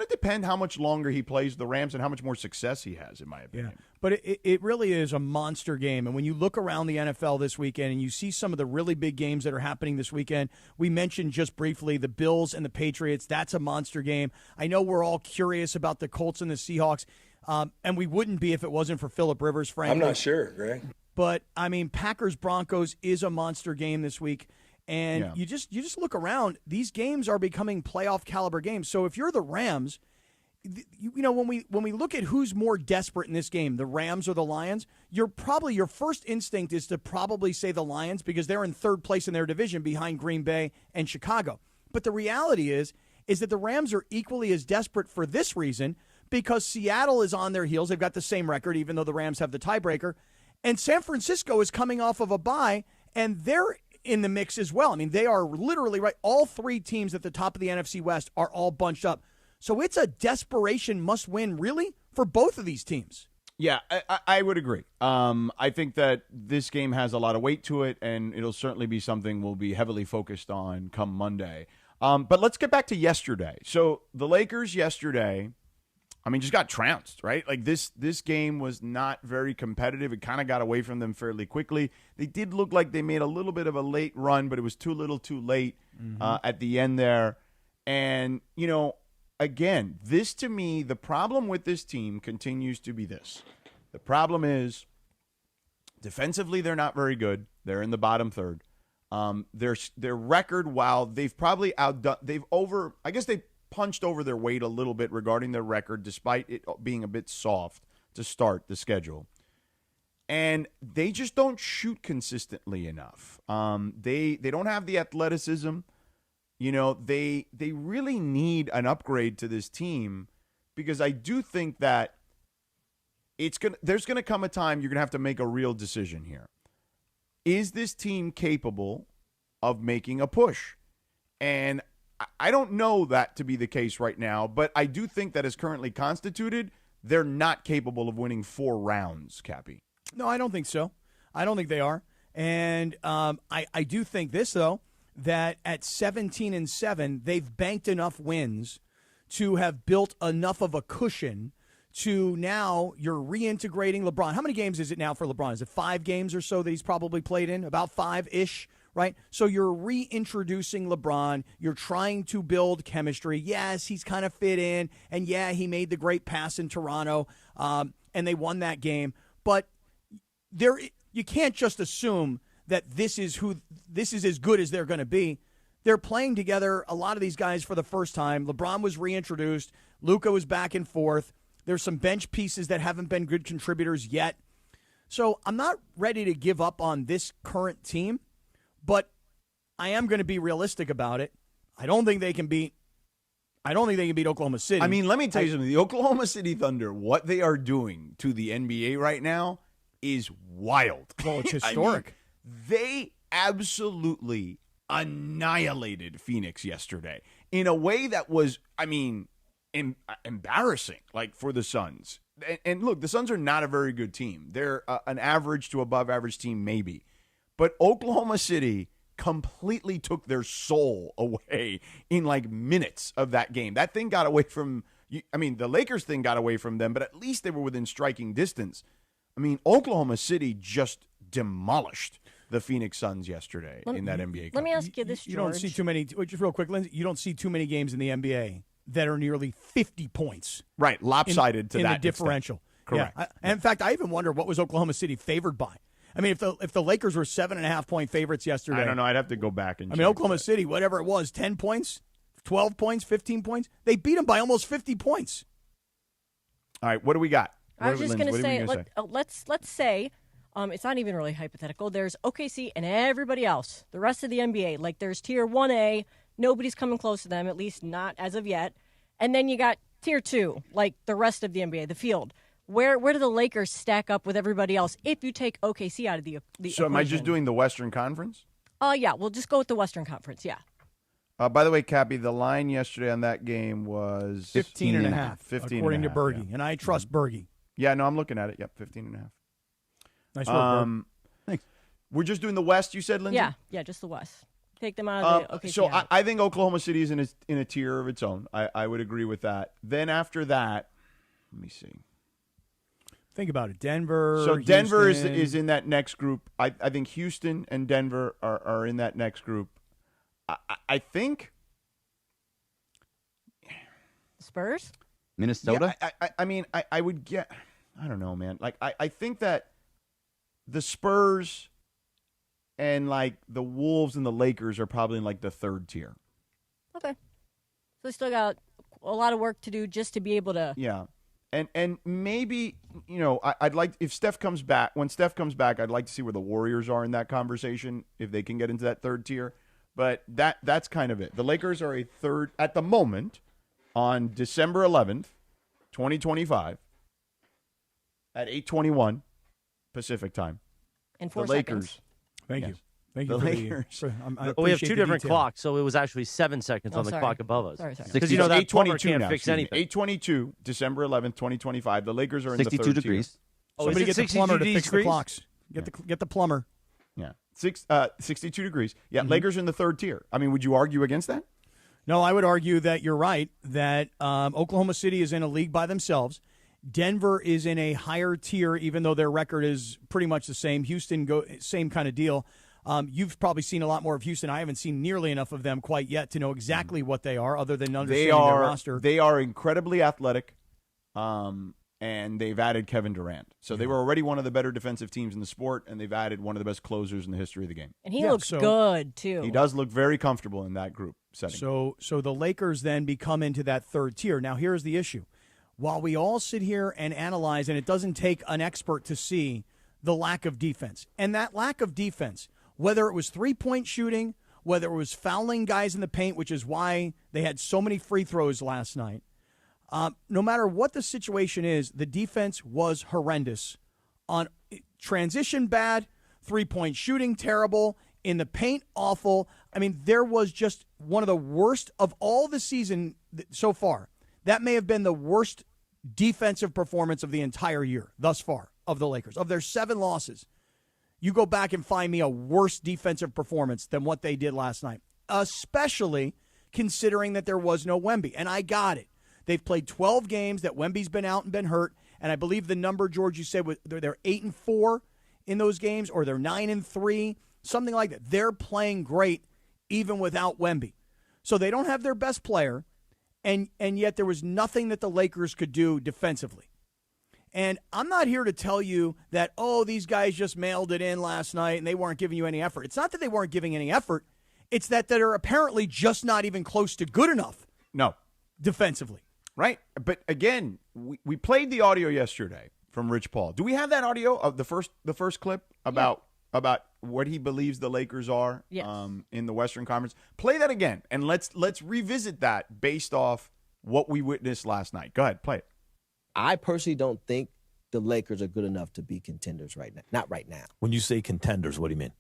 depend how much longer he plays the Rams and how much more success he has, in my opinion. Yeah. But it really is a monster game. And when you look around the NFL this weekend and you see some of the really big games that are happening this weekend, we mentioned just briefly the Bills and the Patriots. That's a monster game. I know we're all curious about the Colts and the Seahawks, and we wouldn't be if it wasn't for Phillip Rivers, frankly. I'm not sure, Greg. But I mean, Packers Broncos is a monster game this week, and you just look around. These games are becoming playoff caliber games. So if you're the Rams, when we look at who's more desperate in this game, the Rams or the Lions, your first instinct is to probably say the Lions because they're in third place in their division behind Green Bay and Chicago. But the reality is that the Rams are equally as desperate for this reason because Seattle is on their heels. They've got the same record, even though the Rams have the tiebreaker. And San Francisco is coming off of a bye, and they're in the mix as well. I mean, they are literally right. All three teams at the top of the NFC West are all bunched up. So it's a desperation must-win, really, for both of these teams. Yeah, I would agree. I think that this game has a lot of weight to it, and it'll certainly be something we'll be heavily focused on come Monday. But let's get back to yesterday. So the Lakers yesterday, just got trounced, right? Like this game was not very competitive. It kind of got away from them fairly quickly. They did look like they made a little bit of a late run, but it was too little too late at the end there. And, again, this to me, the problem with this team continues to be this. The problem is defensively they're not very good. They're in the bottom third. Their record, while they've probably outdone, they punched over their weight a little bit regarding their record, despite it being a bit soft to start the schedule. And they just don't shoot consistently enough. They don't have the athleticism. They really need an upgrade to this team because I do think that there's going to come a time you're going to have to make a real decision here. Is this team capable of making a push? And I don't know that to be the case right now, but I do think that as currently constituted, they're not capable of winning 4 rounds, Cappy. No, I don't think so. I don't think they are. And I do think this, though, that at 17-7, they've banked enough wins to have built enough of a cushion to now you're reintegrating LeBron. How many games is it now for LeBron? Is it 5 games or so that he's probably played in? About 5-ish, right? So you're reintroducing LeBron. You're trying to build chemistry. Yes, he's kind of fit in. And, yeah, he made the great pass in Toronto, and they won that game. But you can't just assume that this is as good as they're going to be. They're playing together, a lot of these guys, for the first time. LeBron was reintroduced. Luka was back and forth. There's some bench pieces that haven't been good contributors yet. So I'm not ready to give up on this current team, but I am going to be realistic about it. I don't think they can beat Oklahoma City. Let me tell you something. The Oklahoma City Thunder, what they are doing to the NBA right now is wild. Well, it's historic. They absolutely annihilated Phoenix yesterday in a way that was, embarrassing, like for the Suns. And look, the Suns are not a very good team. They're an average to above average team, maybe. But Oklahoma City completely took their soul away in like minutes of that game. That thing got away from, the Lakers thing got away from them, but at least they were within striking distance. Oklahoma City just demolished the Phoenix Suns yesterday in that NBA Cup. Let me ask you this, George. You don't see too many, just real quick, Lindsay, you don't see too many games in the NBA that are nearly 50 points. Right, lopsided in that the differential. Extent. Correct. Yeah. And in fact, I even wonder what was Oklahoma City favored by. If the Lakers were 7.5-point favorites yesterday. I don't know. I'd have to go back and check Oklahoma that. City, whatever it was, 10 points, 12 points, 15 points. They beat them by almost 50 points. All right, what do we got? I was just going to say, let's say, it's not even really hypothetical. There's OKC and everybody else, the rest of the NBA. Like there's Tier 1A, nobody's coming close to them, at least not as of yet. And then you got Tier 2, like the rest of the NBA, the field. Where do the Lakers stack up with everybody else if you take OKC out of the So equation? Am I just doing the Western Conference? Yeah, we'll just go with the Western Conference, yeah. By the way, Cappy, the line yesterday on that game was 15.5, 15 according to and a half, Bergie. yeah. And I trust Bergie. Yeah, no, I'm looking at it. Yep, 15.5. Nice work, Berg. Thanks. We're just doing the West, you said, Lindsay? Yeah, just the West. Take them out of the OKC. So I think Oklahoma City is in a tier of its own. I would agree with that. Then after that, let me see. Think about it. Denver. So Denver Houston. is in that next group. I think Houston and Denver are in that next group. I think Spurs? Minnesota? Yeah, I would get. I don't know, man. Like I think that the Spurs and like the Wolves and the Lakers are probably in like the third tier. Okay. So we still got a lot of work to do just to be able to. Yeah. And maybe, I'd like, if Steph comes back, when Steph comes back, I'd like to see where the Warriors are in that conversation, if they can get into that third tier. But that's kind of it. The Lakers are a third at the moment on December 11th, 2025 at 8:21 Pacific time. And 4 the Lakers. seconds. Thank you. Thank The you for Lakers. We have two different clocks, so it was actually 7 seconds on the sorry. clock above us. Sorry, sorry. Because that plumber 8:22 can't now. fix anything. 8:22, December 11th, 2025. The Lakers are in the 62 third degrees. tier. Oh, Somebody is get it the plumber to 62 fix the degrees? clocks. Get the plumber. Yeah. 62 degrees. Yeah, Lakers in the third tier. I mean, would you argue against that? No, I would argue that you're right, that Oklahoma City is in a league by themselves. Denver is in a higher tier, even though their record is pretty much the same. Houston, same kind of deal. You've probably seen a lot more of Houston. I haven't seen nearly enough of them quite yet to know exactly what they are, other than understanding their roster. They are incredibly athletic, and they've added Kevin Durant. So they were already one of the better defensive teams in the sport, and they've added one of the best closers in the history of the game. And he looks good, too. He does look very comfortable in that group setting. So the Lakers then become into that third tier. Now, here's the issue. While we all sit here and analyze, and it doesn't take an expert to see the lack of defense, and that lack of defense, whether it was three-point shooting, whether it was fouling guys in the paint, which is why they had so many free throws last night, no matter what the situation is, the defense was horrendous. On transition, bad. Three-point shooting, terrible. In the paint, awful. I mean, there was just one of the worst of all the season so far. That may have been the worst defensive performance of the entire year thus far of the Lakers. Of their 7 losses, you go back and find me a worse defensive performance than what they did last night, especially considering that there was no Wemby. And I got it. They've played 12 games that Wemby's been out and been hurt. And I believe the number, George, you said, they're 8-4 in those games, or they're 9-3, something like that. They're playing great even without Wemby. So they don't have their best player, and yet there was nothing that the Lakers could do defensively. And I'm not here to tell you that, these guys just mailed it in last night and they weren't giving you any effort. It's not that they weren't giving any effort. It's that they're apparently just not even close to good enough. No. Defensively. Right. But again, we played the audio yesterday from Rich Paul. Do we have that audio of the first clip about what he believes the Lakers are in the Western Conference? Play that again, and let's revisit that based off what we witnessed last night. Go ahead, play it. I personally don't think the Lakers are good enough to be contenders right now. Not right now. When you say contenders, what do you mean?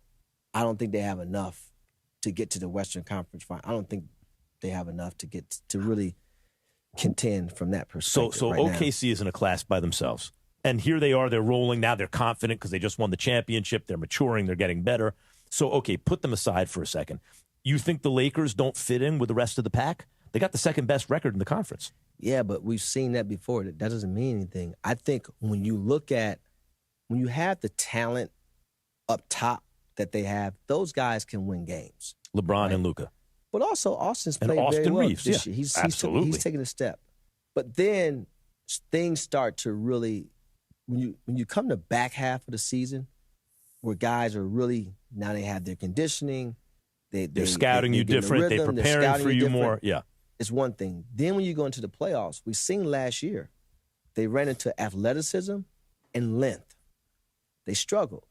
I don't think they have enough to get to the Western Conference final. I don't think they have enough to get to really contend from that perspective. So right OKC now. is in a class by themselves. And here they are, they're rolling now, they're confident because they just won the championship, they're maturing, they're getting better. So, okay, put them aside for a second. You think the Lakers don't fit in with the rest of the pack? They got the second best record in the conference. Yeah, but we've seen that before. That doesn't mean anything. I think when you have the talent up top that they have, those guys can win games. LeBron and Luka. But also Austin's And played Austin very well Reeves, this yeah, year. absolutely. He's taking a step. But then things start to really, when you come to back half of the season, where guys are really, now they have their conditioning, they're scouting you different, they preparing for you more. Yeah. It's one thing. Then when you go into the playoffs, we've seen last year, they ran into athleticism and length. They struggled.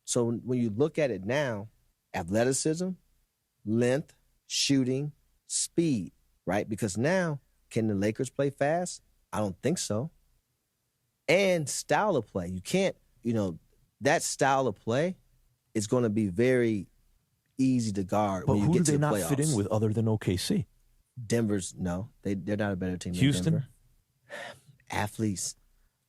So when you look at it now, athleticism, length, shooting, speed, right? Because now, can the Lakers play fast? I don't think so. And style of play. You can't, that style of play is going to be very easy to guard But when you who get do to they the not playoffs. fit in with other than OKC? They're not a better team than Houston? Denver. Athletes.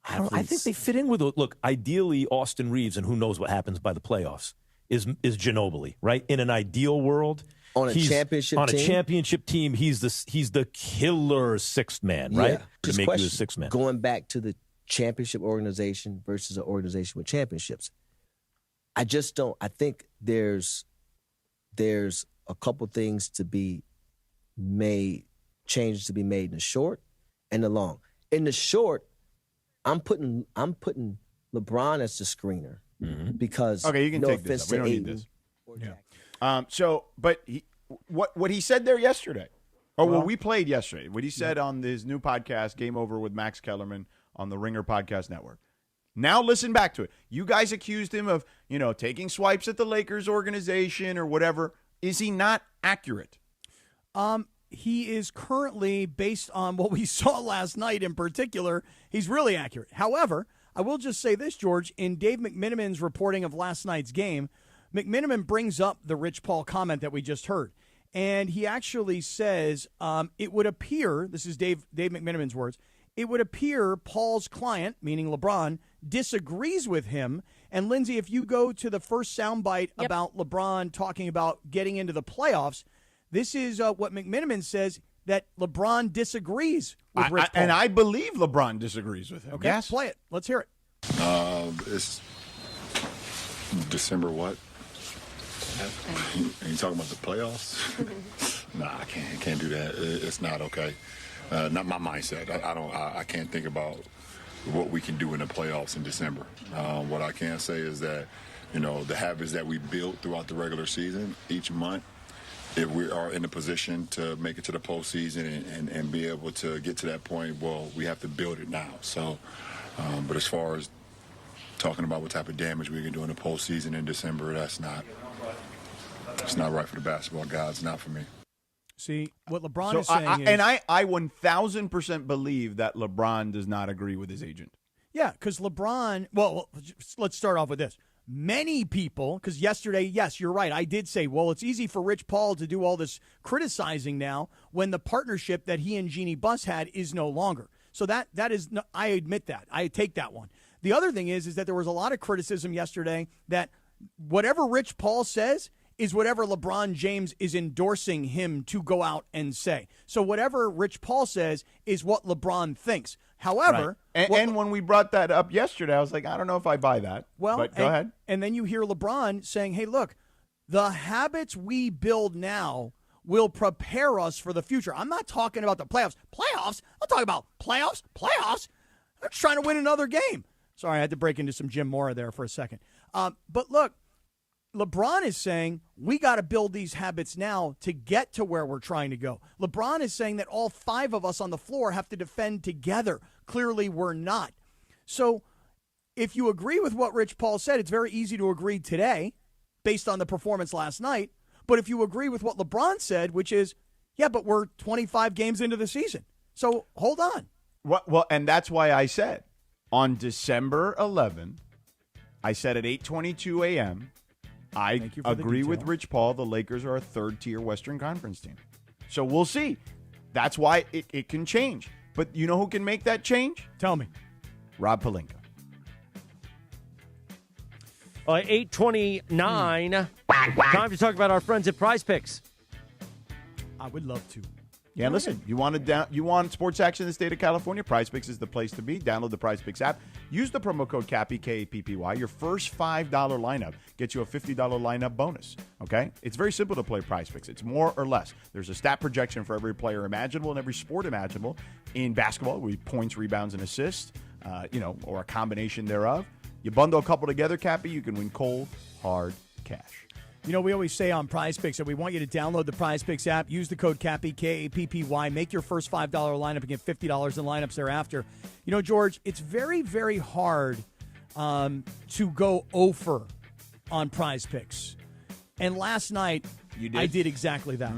I think they fit in with, look, ideally Austin Reeves, and who knows what happens by the playoffs, is Ginobili, right? In an ideal world, on a championship team, he's the killer sixth man, right? Yeah. To make you a sixth man. Going back to the championship organization versus an organization with championships. I just don't. I think there's a couple things to be made, changes to be made in the short and the long. In the short, I'm putting LeBron as the screener. because Okay, you can no take offense this. We to don't need Ayton. this. But what he said there yesterday, we played yesterday. What he said on his new podcast, Game Over with Max Kellerman on the Ringer Podcast Network. Now listen back to it. You guys accused him of, taking swipes at the Lakers organization or whatever. Is he not accurate? He is currently, based on what we saw last night in particular, he's really accurate. However, I will just say this, George. In Dave McMiniman's reporting of last night's game, McMiniman brings up the Rich Paul comment that we just heard. And he actually says, it would appear, this is Dave McMiniman's words, it would appear Paul's client, meaning LeBron, disagrees with him. And, Lindsay, if you go to the first soundbite about LeBron talking about getting into the playoffs, this is what McMiniman says, that LeBron disagrees with Rich Paul. And I believe LeBron disagrees with him. Okay, Yes. play it. Let's hear it. It's December what? Are you talking about the playoffs? Nah, I can't do that. It's not okay. Not my mindset. I can't think about what we can do in the playoffs in December. What I can say is that, the habits that we built throughout the regular season each month, if we are in a position to make it to the postseason and be able to get to that point, well, we have to build it now. So, but as far as talking about what type of damage we can do in the postseason in December, it's not right for the basketball gods, not for me. See, what LeBron is saying is... And I 1,000% believe that LeBron does not agree with his agent. Yeah, because LeBron... Well, let's start off with this. Many people, because yesterday, yes, you're right, I did say, well, it's easy for Rich Paul to do all this criticizing now when the partnership that he and Jeannie Buss had is no longer. So that is... I admit that. I take that one. The other thing is that there was a lot of criticism yesterday that whatever Rich Paul says is whatever LeBron James is endorsing him to go out and say. So whatever Rich Paul says is what LeBron thinks. However... Right. And when we brought that up yesterday, I was like, I don't know if I buy that. Well, but go ahead. And then you hear LeBron saying, hey, look, the habits we build now will prepare us for the future. I'm not talking about the playoffs. Playoffs? I'm talking about playoffs? Playoffs? I'm just trying to win another game. Sorry, I had to break into some Jim Mora there for a second. But look, LeBron is saying we got to build these habits now to get to where we're trying to go. LeBron is saying that all five of us on the floor have to defend together. Clearly, we're not. So if you agree with what Rich Paul said, it's very easy to agree today based on the performance last night. But if you agree with what LeBron said, which is, yeah, but we're 25 games into the season. So hold on. Well, and that's why I said on December 11, I said at 8:22 a.m., I agree with Rich Paul. The Lakers are a third-tier Western Conference team. So we'll see. That's why it can change. But you know who can make that change? Tell me. Rob Pelinka. 8:29. Time to talk about our friends at Prize Picks. I would love to. Yeah, listen, you want sports action in the state of California? Prize Picks is the place to be. Download the Prize Picks app. Use the promo code CAPPY, K-A-P-P-Y. Your first $5 lineup gets you a $50 lineup bonus, okay? It's very simple to play Prize Picks. It's more or less. There's a stat projection for every player imaginable and every sport imaginable. In basketball, we points, rebounds, and assists, or a combination thereof. You bundle a couple together, Cappy, you can win cold, hard cash. You know, we always say on Prize Picks that we want you to download the Prize Picks app, use the code CAPPY, K-A-P-P-Y, make your first $5 lineup and get $50 in lineups thereafter. You know, George, it's very, very hard to go over on Prize Picks. And last night, I did exactly that.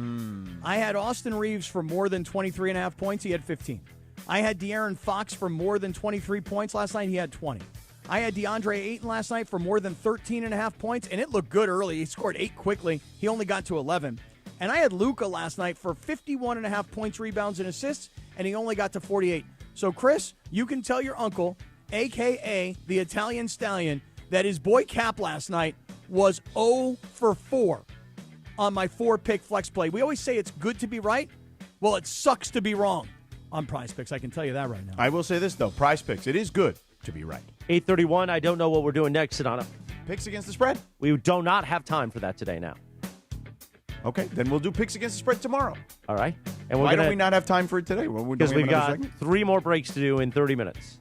I had Austin Reeves for more than 23.5 points. He had 15. I had De'Aaron Fox for more than 23 points last night. He had 20. I had DeAndre Ayton last night for more than 13.5 points, and it looked good early. He scored 8 quickly. He only got to 11. And I had Luka last night for 51.5 points, rebounds, and assists, and he only got to 48. So, Chris, you can tell your uncle, a.k.a. the Italian Stallion, that his boy Cap last night was 0 for 4 on my 4-pick flex play. We always say it's good to be right. Well, it sucks to be wrong on Prize Picks. I can tell you that right now. I will say this, though. Prize Picks, it is good to be right. 8:31. I don't know what we're doing next, Sedano. Picks against the spread. We do not have time for that today now. Okay, then we'll do picks against the spread tomorrow. All right. And why don't we not have time for it today? Because we've got 3 more breaks to do in 30 minutes.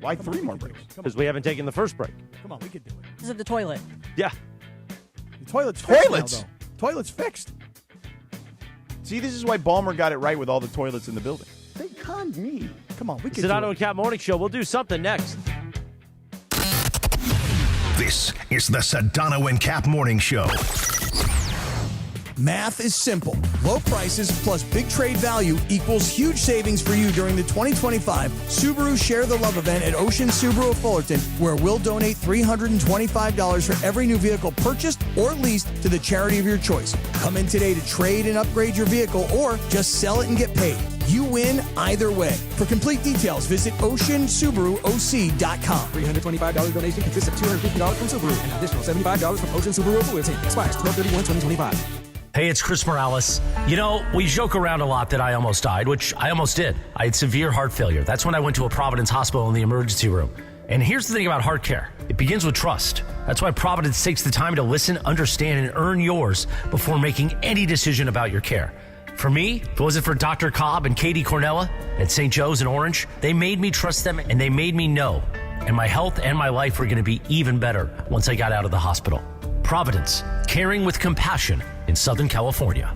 Why 3 more breaks? Because we haven't taken the first break. Come on, we could do it. prices of the toilet. Yeah. The toilet's fixed Toilets? now, though. Toilet's fixed. See, this is why Ballmer got it right with all the toilets in the building. They conned me. Come on, we can Sedano do and it. Cat Morning Show. We'll do something next. This is the Sedano and Cap Morning Show. Math is simple. Low prices plus big trade value equals huge savings for you during the 2025 Subaru Share the Love event at Ocean Subaru of Fullerton, where we'll donate $325 for every new vehicle purchased or leased to the charity of your choice. Come in today to trade and upgrade your vehicle or just sell it and get paid. You win either way. For complete details, visit OceanSubaruOC.com. $325 donation consists of $250 from Subaru and an additional $75 from Ocean Subaru of Fullerton. Expires 12/31/2025. Hey, it's Chris Morales. You know, we joke around a lot that I almost died, which I almost did. I had severe heart failure. That's when I went to a Providence hospital in the emergency room. And here's the thing about heart care. It begins with trust. That's why Providence takes the time to listen, understand, and earn yours before making any decision about your care. For me, if it wasn't for Dr. Cobb and Katie Cornella at St. Joe's in Orange, they made me trust them and they made me know. And my health and my life were going to be even better once I got out of the hospital. Providence, caring with compassion in Southern California.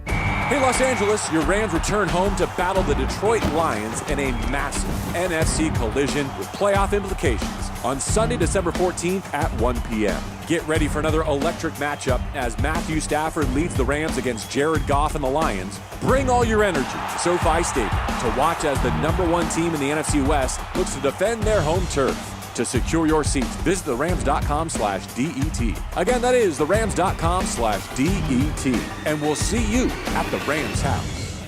Hey, Los Angeles, your Rams return home to battle the Detroit Lions in a massive NFC collision with playoff implications on Sunday, December 14th at 1 p.m. Get ready for another electric matchup as Matthew Stafford leads the Rams against Jared Goff and the Lions. Bring all your energy to SoFi Stadium to watch as the #1 team in the NFC West looks to defend their home turf. To secure your seats, visit therams.com/DET. Again, that is therams.com/DET. And we'll see you at the Rams house.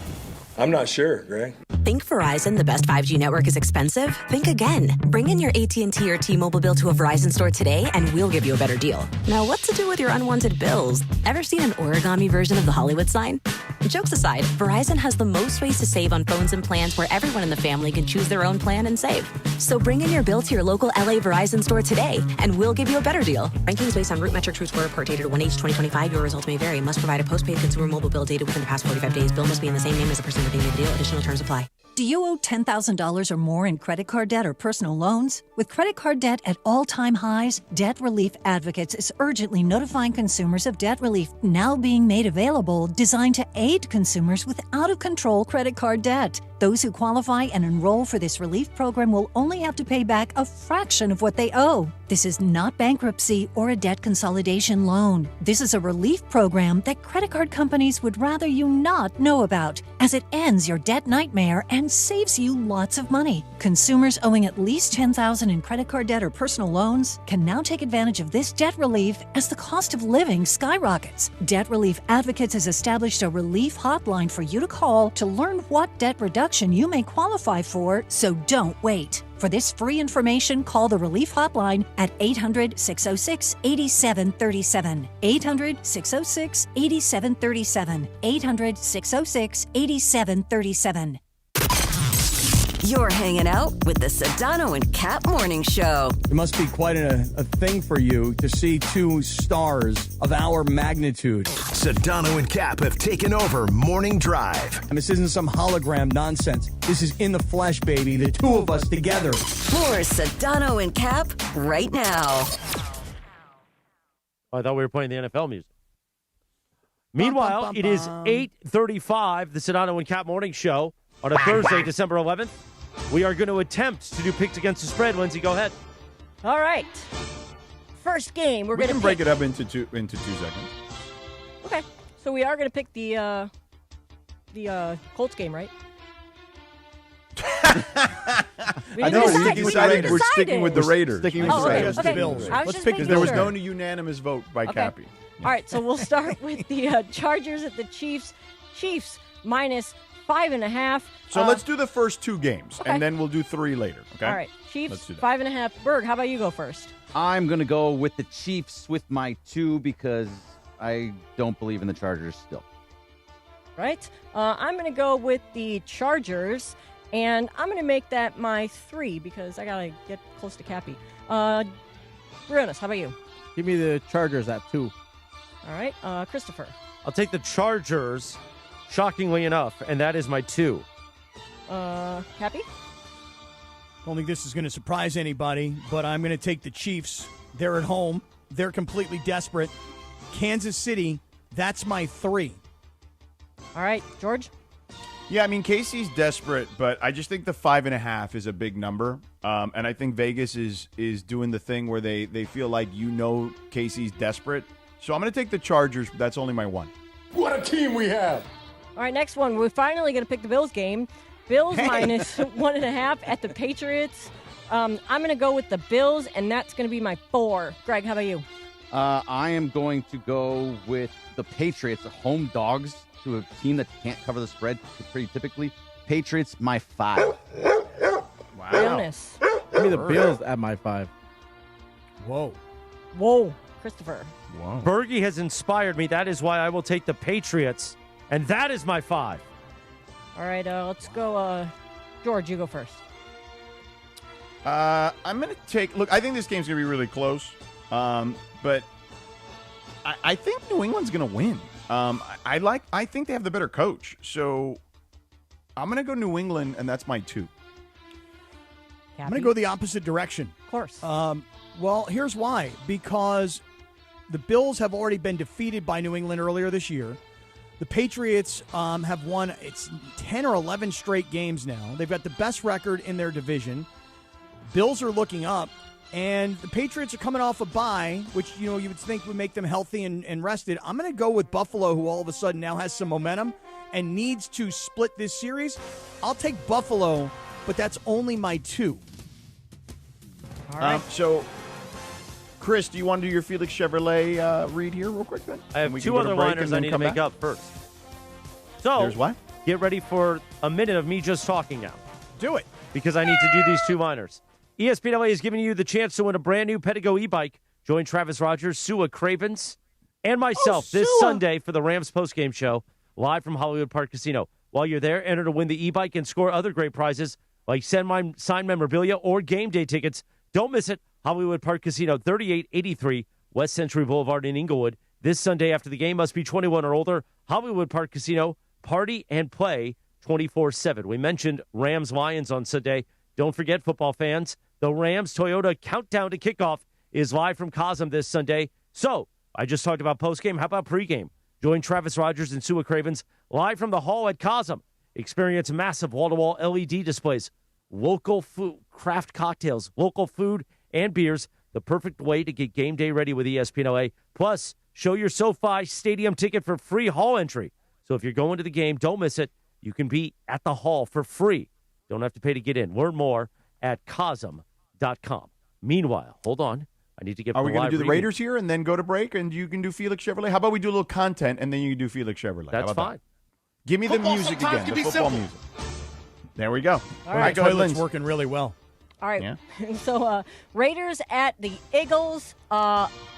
I'm not sure, Greg. Think Verizon, the best 5G network, is expensive? Think again. Bring in your AT&T or T-Mobile bill to a Verizon store today and we'll give you a better deal. Now, what to do with your unwanted bills? Ever seen an origami version of the Hollywood sign? Jokes aside, Verizon has the most ways to save on phones and plans where everyone in the family can choose their own plan and save. So bring in your bill to your local LA Verizon store today and we'll give you a better deal. Rankings based on root metric true score report dated 1H2025. Your results may vary. Must provide a postpaid consumer mobile bill dated within the past 45 days. Bill must be in the same name as the person redeeming the deal. Additional terms apply. Do you owe $10,000 or more in credit card debt or personal loans? With credit card debt at all-time highs, Debt Relief Advocates is urgently notifying consumers of debt relief now being made available, designed to aid consumers with out-of-control credit card debt. Those who qualify and enroll for this relief program will only have to pay back a fraction of what they owe. This is not bankruptcy or a debt consolidation loan. This is a relief program that credit card companies would rather you not know about, as it ends your debt nightmare and saves you lots of money. Consumers owing at least $10,000 in credit card debt or personal loans can now take advantage of this debt relief as the cost of living skyrockets. Debt Relief Advocates has established a relief hotline for you to call to learn what debt reduction you may qualify for, so don't wait. For this free information, call the Relief Hotline at 800-606-8737. 800-606-8737. 800-606-8737. You're hanging out with the Sedano and Cat Morning Show. It must be quite a thing for you to see two stars of our magnitude. Sedano and Cap have taken over Morning Drive. And this isn't some hologram nonsense. This is in the flesh, baby. The two of us together. More Sedano and Cap right now. I thought we were playing the NFL music. Meanwhile, it is 8:35, the Sedano and Cap Morning Show on a Thursday, December 11th. We are going to attempt to do picks against the spread. Lindsay, go ahead. All right. First game, we're We going to can break it up into two seconds. Okay. So we are going to pick the Colts game, right? I know we're sticking with the Raiders. Okay. Let's pick because there was no unanimous vote by Cappy. All right, so we'll start with the Chargers at the Chiefs. Chiefs minus 5.5. So let's do the first two games, okay. and then we'll do three later. Okay. All right, Chiefs 5.5. Berg, how about you go first? I'm going to go with the Chiefs with my 2 because I don't believe in the Chargers still. Right. I'm going to go with the Chargers, and I'm going to make that my 3 because I got to get close to Cappy. Briones, how about you? Give me the Chargers at 2. All right. Christopher. I'll take the Chargers, shockingly enough, and that is my 2. Cappy? Don't think this is going to surprise anybody, but I'm going to take the Chiefs They're at home. They're completely desperate. Kansas City, that's my 3. All right, George? Yeah, I mean, KC's desperate, but I just think the 5.5 is a big number. And I think Vegas is doing the thing where they feel like KC's desperate. So I'm going to take the Chargers, but that's only my 1. What a team we have. All right, next one. We're finally going to pick the Bills game. Bills minus 1.5 at the Patriots. I'm going to go with the Bills, and that's going to be my 4. Greg, how about you? I am going to go with the Patriots, home dogs, to a team that can't cover the spread pretty typically. Patriots, my 5. Wow. Jonas. Give me the Bills at my 5. Whoa. Christopher. Wow. Bergie has inspired me. That is why I will take the Patriots, and that is my 5. All right, let's go. George, you go first. I'm going to take... Look, I think this game's going to be really close. But I think New England's going to win. I think they have the better coach. So I'm going to go New England, and that's my 2. I'm going to go the opposite direction. Of course. Well, here's why. Because the Bills have already been defeated by New England earlier this year. The Patriots have won 10 or 11 straight games now. They've got the best record in their division. Bills are looking up, and the Patriots are coming off a bye, which you would think would make them healthy and rested. I'm going to go with Buffalo, who all of a sudden now has some momentum and needs to split this series. I'll take Buffalo, but that's only my 2. All right. So, Chris, do you want to do your Felix Chevrolet read here real quick then? I have 2 other liners I need to make up first. So, there's what? Get ready for a minute of me just talking now. Do it. Because I need to do these 2 liners. ESPN LA is giving you the chance to win a brand new Pedigo e-bike. Join Travis Rogers, Sua Cravens, and myself this Sunday for the Rams postgame show live from Hollywood Park Casino. While you're there, enter to win the e-bike and score other great prizes like signed memorabilia or game day tickets. Don't miss it. Hollywood Park Casino, 3883 West Century Boulevard in Inglewood. This Sunday after the game, must be 21 or older. Hollywood Park Casino, party and play 24/7. We mentioned Rams-Lions on Sunday. Don't forget, football fans, the Rams Toyota countdown to kickoff is live from Cosm this Sunday. So, I just talked about postgame. How about pregame? Join Travis Rogers and Sua Cravens live from the hall at Cosm. Experience massive wall-to-wall LED displays, local food, craft cocktails, local food and beers, the perfect way to get game day ready with ESPN LA. Plus, show your SoFi Stadium ticket for free hall entry. So if you're going to the game, don't miss it. You can be at the hall for free. Don't have to pay to get in. Learn more at Cosm.com. Meanwhile, hold on. I need to get. Are we going to do the Raiders here and then go to break, and you can do Felix Chevrolet? How about we do a little content and then you can do Felix Chevrolet? That's fine. That? Give me the music again, the football music. There we go. All right, go ahead, toilet's Linz. working really well. All right. Yeah. So, Raiders at the Eagles.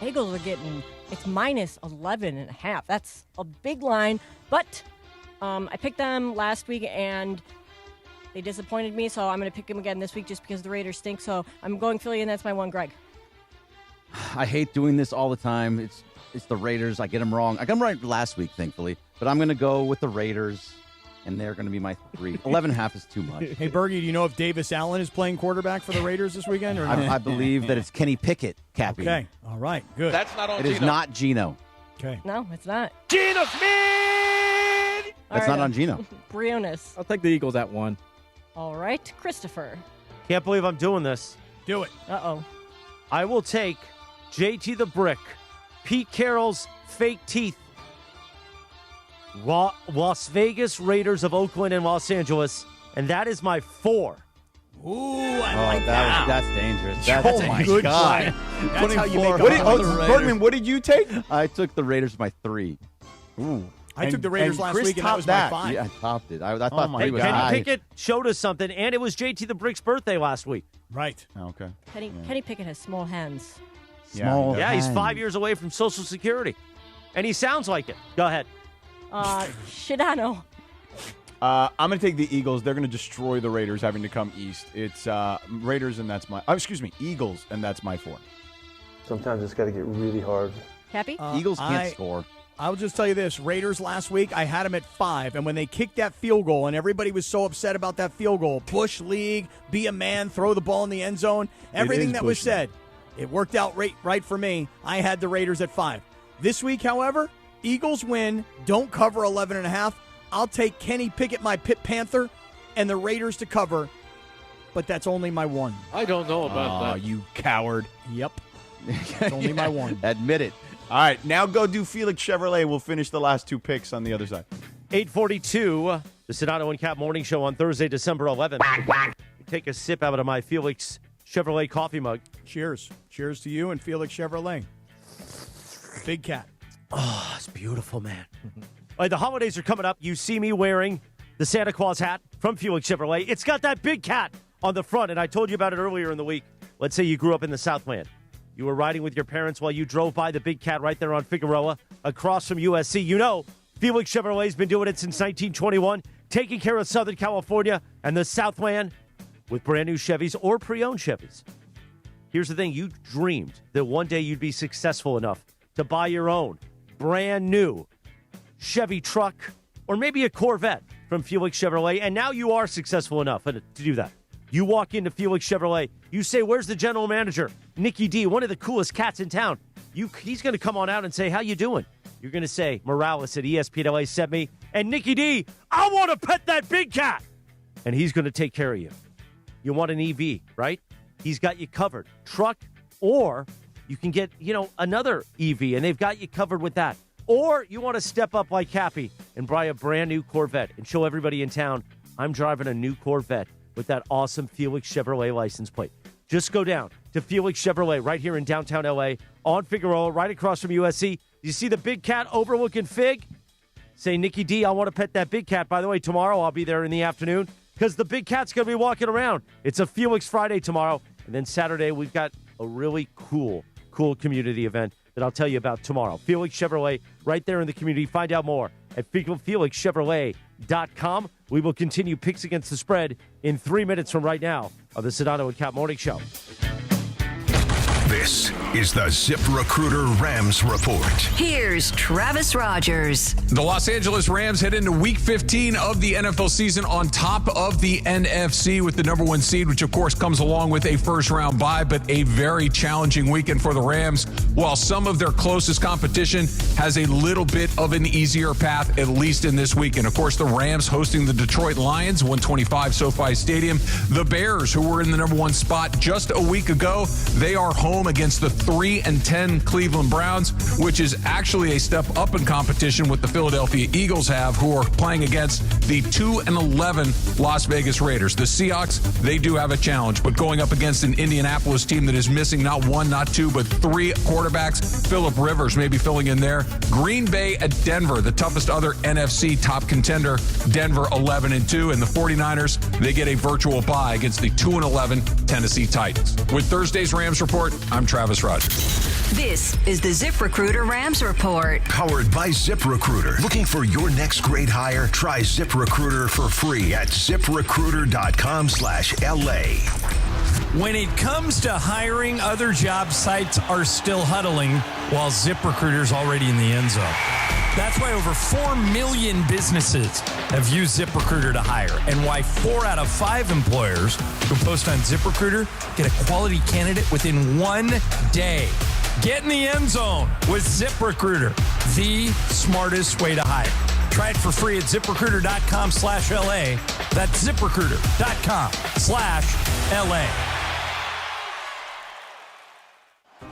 Eagles are getting, it's minus 11.5. That's a big line. But I picked them last week, and they disappointed me, so I'm going to pick them again this week just because the Raiders stink. So I'm going Philly, and that's my 1, Greg. I hate doing this all the time. It's the Raiders. I get them wrong. I got them right last week, thankfully. But I'm going to go with the Raiders, and they're going to be my 3. 11.5 is too much. Hey, Bergie, do you know if Davis Allen is playing quarterback for the Raiders this weekend or not? I believe that it's Kenny Pickett, Cappy. Okay. All right. Good. That's not on It is Gino. not Gino. Okay. No, it's not. Gino Smith! That's not on Gino. Briones. I'll take the Eagles at 1. All right. Christopher. Can't believe I'm doing this. Do it. Uh-oh. I will take JT the Brick, Pete Carroll's fake teeth, Las Vegas Raiders of Oakland and Los Angeles, and that is my 4. Ooh, I like that. That's dangerous. That's my a good God. play. That's how you make What a Bergman, what did you take? I took the Raiders for my 3. Ooh. I took the Raiders last Chris week, and that was my 5. Yeah, I topped it. I thought my 3 was God. Kenny high. Pickett showed us something, and it was JT the Brick's birthday last week. Right. Okay. Kenny Pickett has small hands. Small Yeah, he's hands. 5 years away from Social Security, and he sounds like it. Go ahead. Sedano. I'm going to take the Eagles. They're going to destroy the Raiders having to come east. It's Raiders, and that's my... Eagles, and that's my 4. Sometimes it's got to get really hard. Cappy? Eagles can't score. I'll just tell you this. Raiders last week, I had them at 5, and when they kicked that field goal, and everybody was so upset about that field goal, Bush League, be a man, throw the ball in the end zone, everything that was said, It worked out right for me. I had the Raiders at 5. This week, however, Eagles win, don't cover 11.5. I'll take Kenny Pickett, my Pitt Panther, and the Raiders to cover, but that's only my one. I don't know about that. Oh, you coward. Yep. It's only my one. Admit it. All right, now go do Felix Chevrolet. We'll finish the last 2 picks on the other side. 8:42, the Sedano and Cap Morning Show on Thursday, December 11th. Take a sip out of my Felix Chevrolet coffee mug. Cheers. Cheers to you and Felix Chevrolet. Big Cat. Oh, it's beautiful, man. All right, the holidays are coming up. You see me wearing the Santa Claus hat from Felix Chevrolet. It's got that big cat on the front, and I told you about it earlier in the week. Let's say you grew up in the Southland. You were riding with your parents while you drove by the big cat right there on Figueroa across from USC. You know, Felix Chevrolet's been doing it since 1921, taking care of Southern California and the Southland with brand new Chevys or pre-owned Chevys. Here's the thing. You dreamed that one day you'd be successful enough to buy your own brand new Chevy truck or maybe a Corvette from Felix Chevrolet, and now you are successful enough to do that. You walk into Felix Chevrolet. You say, where's the general manager? Nicky D, one of the coolest cats in town. He's going to come on out and say, how you doing? You're going to say, Morales at ESPN LA sent me. And Nicky D, I want to pet that big cat. And he's going to take care of you. You want an EV, right? He's got you covered. Truck, or you can get, another EV, and they've got you covered with that. Or you want to step up like Cappy and buy a brand new Corvette and show everybody in town, I'm driving a new Corvette with that awesome Felix Chevrolet license plate. Just go down to Felix Chevrolet right here in downtown LA on Figueroa, right across from USC. You see the big cat overlooking Fig? Say, Nicky D, I want to pet that big cat. By the way, tomorrow I'll be there in the afternoon because the big cat's going to be walking around. It's a Felix Friday tomorrow. And then Saturday, we've got a really cool community event that I'll tell you about tomorrow. Felix Chevrolet right there in the community. Find out more at FelixChevrolet.com. We will continue picks against the spread in 3 minutes from right now on the Sedano and Cap Morning Show. This is the ZipRecruiter Rams Report. Here's Travis Rogers. The Los Angeles Rams head into Week 15 of the NFL season on top of the NFC with the number 1 seed, which of course comes along with a first-round bye, but a very challenging weekend for the Rams. While some of their closest competition has a little bit of an easier path, at least in this weekend. Of course, the Rams hosting the Detroit Lions, 125 SoFi Stadium. The Bears, who were in the number 1 spot just a week ago, they are home against the 3-10 Cleveland Browns, which is actually a step up in competition with the Philadelphia Eagles who are playing against the 2-11 Las Vegas Raiders. The Seahawks, they do have a challenge, but going up against an Indianapolis team that is missing not 1, not 2, but 3 quarterbacks. Phillip Rivers may be filling in there. Green Bay at Denver, the toughest other NFC top contender. Denver 11-2, and the 49ers, they get a virtual bye against the 2-11 Tennessee Titans. With Thursday's Rams Report, I'm Travis Rogers. This is the ZipRecruiter Rams Report. Powered by ZipRecruiter. Looking for your next great hire? Try ZipRecruiter for free at ZipRecruiter.com/LA. When it comes to hiring, other job sites are still huddling while ZipRecruiter's already in the end zone. That's why over 4 million businesses have used ZipRecruiter to hire, and why 4 out of 5 employers who post on ZipRecruiter get a quality candidate within 1 day. Get in the end zone with ZipRecruiter, the smartest way to hire. Try it for free at ZipRecruiter.com/LA. That's ZipRecruiter.com/LA.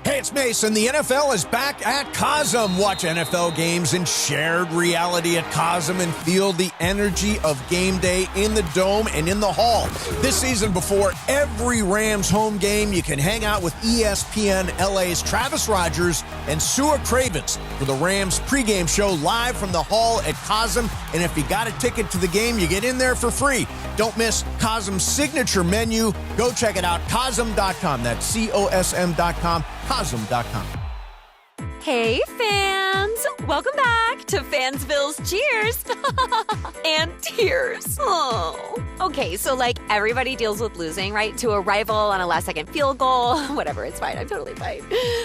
Hey, it's Mason. The NFL is back at Cosm. Watch NFL games in shared reality at Cosm and feel the energy of game day in the Dome and in the Hall. This season, before every Rams home game, you can hang out with ESPN LA's Travis Rogers and Stuart Cravens for the Rams pregame show live from the Hall at Cosm. And if you got a ticket to the game, you get in there for free. Don't miss Cosm's signature menu. Go check it out, Cosm.com. That's COSM.com. Cosm.com. Hey, fans! Welcome back to Fansville's Cheers and Tears. Oh. Okay, so everybody deals with losing, right? To a rival on a last-second field goal. Whatever, it's fine. I'm totally fine.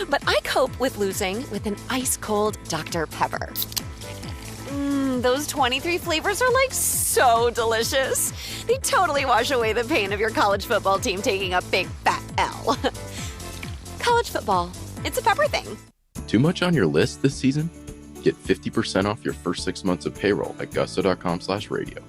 But I cope with losing with an ice-cold Dr. Pepper. Those 23 flavors are so delicious. They totally wash away the pain of your college football team taking a big fat L. College college football. It's a Pepper thing. Too much on your list this season? Get 50% off your first 6 months of payroll at gusto.com/radio.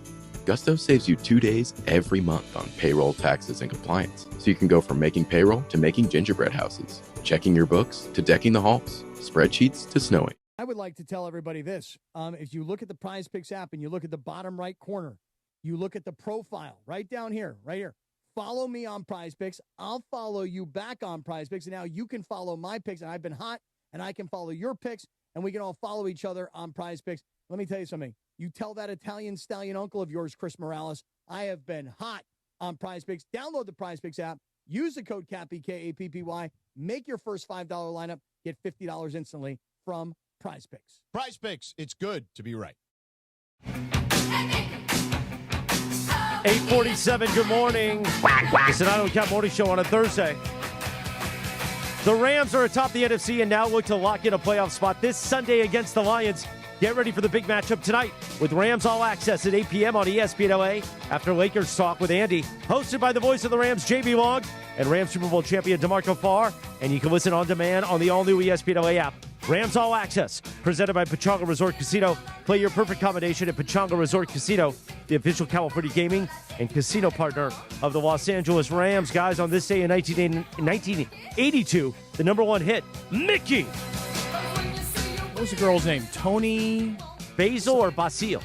Gusto saves you 2 days every month on payroll, taxes, and compliance. So you can go from making payroll to making gingerbread houses, checking your books to decking the halls, spreadsheets to snowing. I would like to tell everybody this. If you look at the Prize Picks app and you look at the bottom right corner, you look at the profile right down here, right here. Follow me on Prize Picks. I'll follow you back on Prize Picks. And now you can follow my picks. And I've been hot, and I can follow your picks. And we can all follow each other on Prize Picks. Let me tell you something. You tell that Italian stallion uncle of yours, Chris Morales, I have been hot on Prize Picks. Download the Prize Picks app. Use the code CAPPY, K-A-P-P-Y. Make your first $5 lineup. Get $50 instantly from Prize Picks. Prize Picks. It's good to be right. 8:47, good morning. The Sedano and Cap Morning Show on a Thursday. The Rams are atop the NFC and now look to lock in a playoff spot this Sunday against the Lions. Get ready for the big matchup tonight with Rams All Access at 8 p.m. on ESPN LA after Lakers Talk with Andy. Hosted by the voice of the Rams, JB Long, and Rams Super Bowl champion DeMarco Farr. And you can listen on demand on the all-new ESPN LA app. Rams All Access, presented by Pechanga Resort Casino. Play your perfect combination at Pechanga Resort Casino, the official California gaming and casino partner of the Los Angeles Rams. Guys, on this day in 1982, the number one hit, Mickey. What was the girl's name? Tony Basil or Basile?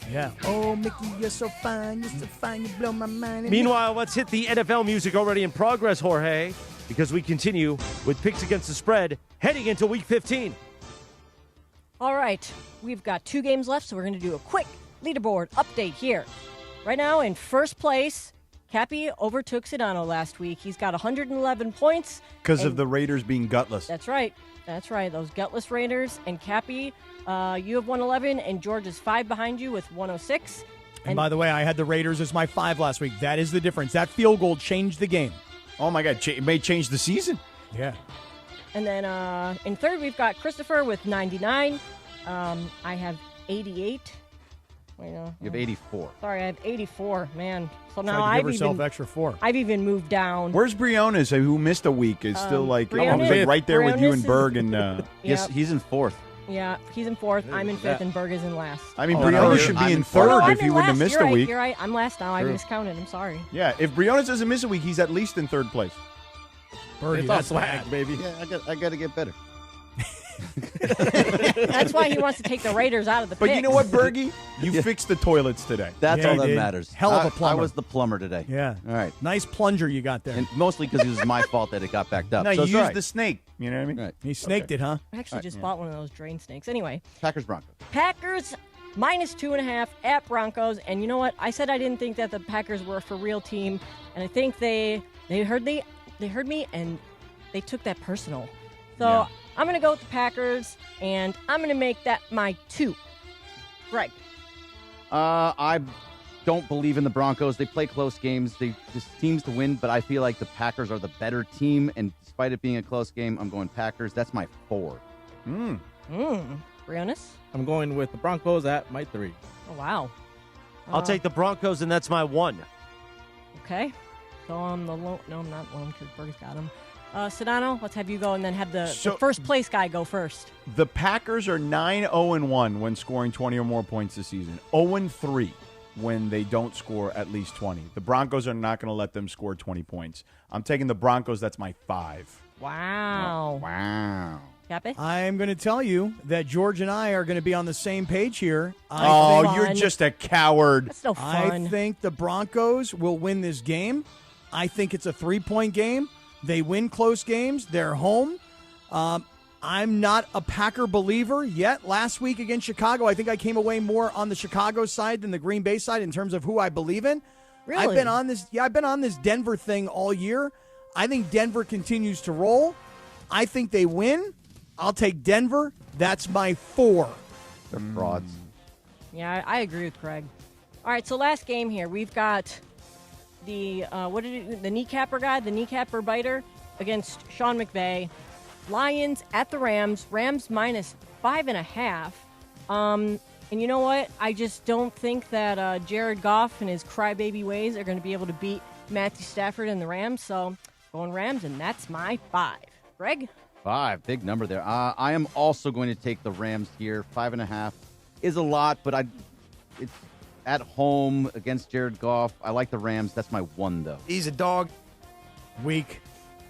Yeah. Oh, Mickey, you're so fine. You're so fine. You blow my mind. Meanwhile, let's hit the NFL music already in progress, Jorge, because we continue with picks against the spread heading into Week 15. All right. We've got 2 games left, so we're going to do a quick leaderboard update here. Right now, in first place, Cappy overtook Sedano last week. He's got 111 points. Because of the Raiders being gutless. That's right. That's right. Those gutless Raiders. And Cappy, you have 111, and George is 5 behind you with 106. And by the way, I had the Raiders as my 5 last week. That is the difference. That field goal changed the game. Oh, my God. It may change the season. Yeah. And then in third, we've got Christopher with 99. I have 88. Wait, no. You have 84. Sorry, I have 84. Man. So now I've even extra 4. I've even moved down. Where's Briones, who missed a week, is still like right there with you and Berg. And yes, he's in 4th. Yeah, he's in 4th. I'm in 5th, and Berg is in last. I mean, Briones should be in 3rd if he wouldn't have missed a week. You're right. I'm last now. I miscounted. I'm sorry. Yeah, if Briones doesn't miss a week, he's at least in 3rd place. Birdie, that's swag, baby. Yeah, I got to get better. That's why he wants to take the Raiders out of the But picks. you know what, Bergie? You fixed the toilets today. That's all that matters. Hell of a plumber. I was the plumber today. Yeah. All right. Nice plunger you got there. And mostly because it was my fault that it got backed up. No, so you used the snake. You know what I mean? Right. He snaked it, huh? I actually just bought one of those drain snakes. Anyway. Packers Broncos. Packers minus 2.5 at Broncos. And you know what? I said I didn't think that the Packers were a for real team. And I think they heard me and they took that personal. So I'm going to go with the Packers, and I'm going to make that my 2. Greg. I don't believe in the Broncos. They play close games. They just seems to win, but I feel like the Packers are the better team, and despite it being a close game, I'm going Packers. That's my 4. Briones? I'm going with the Broncos at my 3. Oh, wow. I'll take the Broncos, and that's my 1. Okay. So I'm the lone. No, I'm not lone because Berg's got him. Sedano, let's have you go and then have the first place guy go first. The Packers are 9-0-1 when scoring 20 or more points this season. 0-3 when they don't score at least 20. The Broncos are not going to let them score 20 points. I'm taking the Broncos. That's my 5. Wow. Wow. Cappy? I'm going to tell you that George and I are going to be on the same page here. You're just a coward. That's no fun. I think the Broncos will win this game. I think it's a 3-point game. They win close games. They're home. I'm not a Packer believer yet. Last week against Chicago, I think I came away more on the Chicago side than the Green Bay side in terms of who I believe in. Really? I've been on this Denver thing all year. I think Denver continues to roll. I think they win. I'll take Denver. That's my 4. They're frauds. Yeah, I agree with Craig. All right, so last game here. We've got the kneecapper guy, the kneecapper biter against Sean McVay. Lions at the Rams. Rams minus 5.5. And you know what? I just don't think that Jared Goff and his crybaby ways are going to be able to beat Matthew Stafford and the Rams. So going Rams, and that's my 5. Greg? 5, big number there. I am also going to take the Rams here. 5.5 is a lot, but it's at home against Jared Goff. I like the Rams. That's my 1, though. He's a dog. Weak.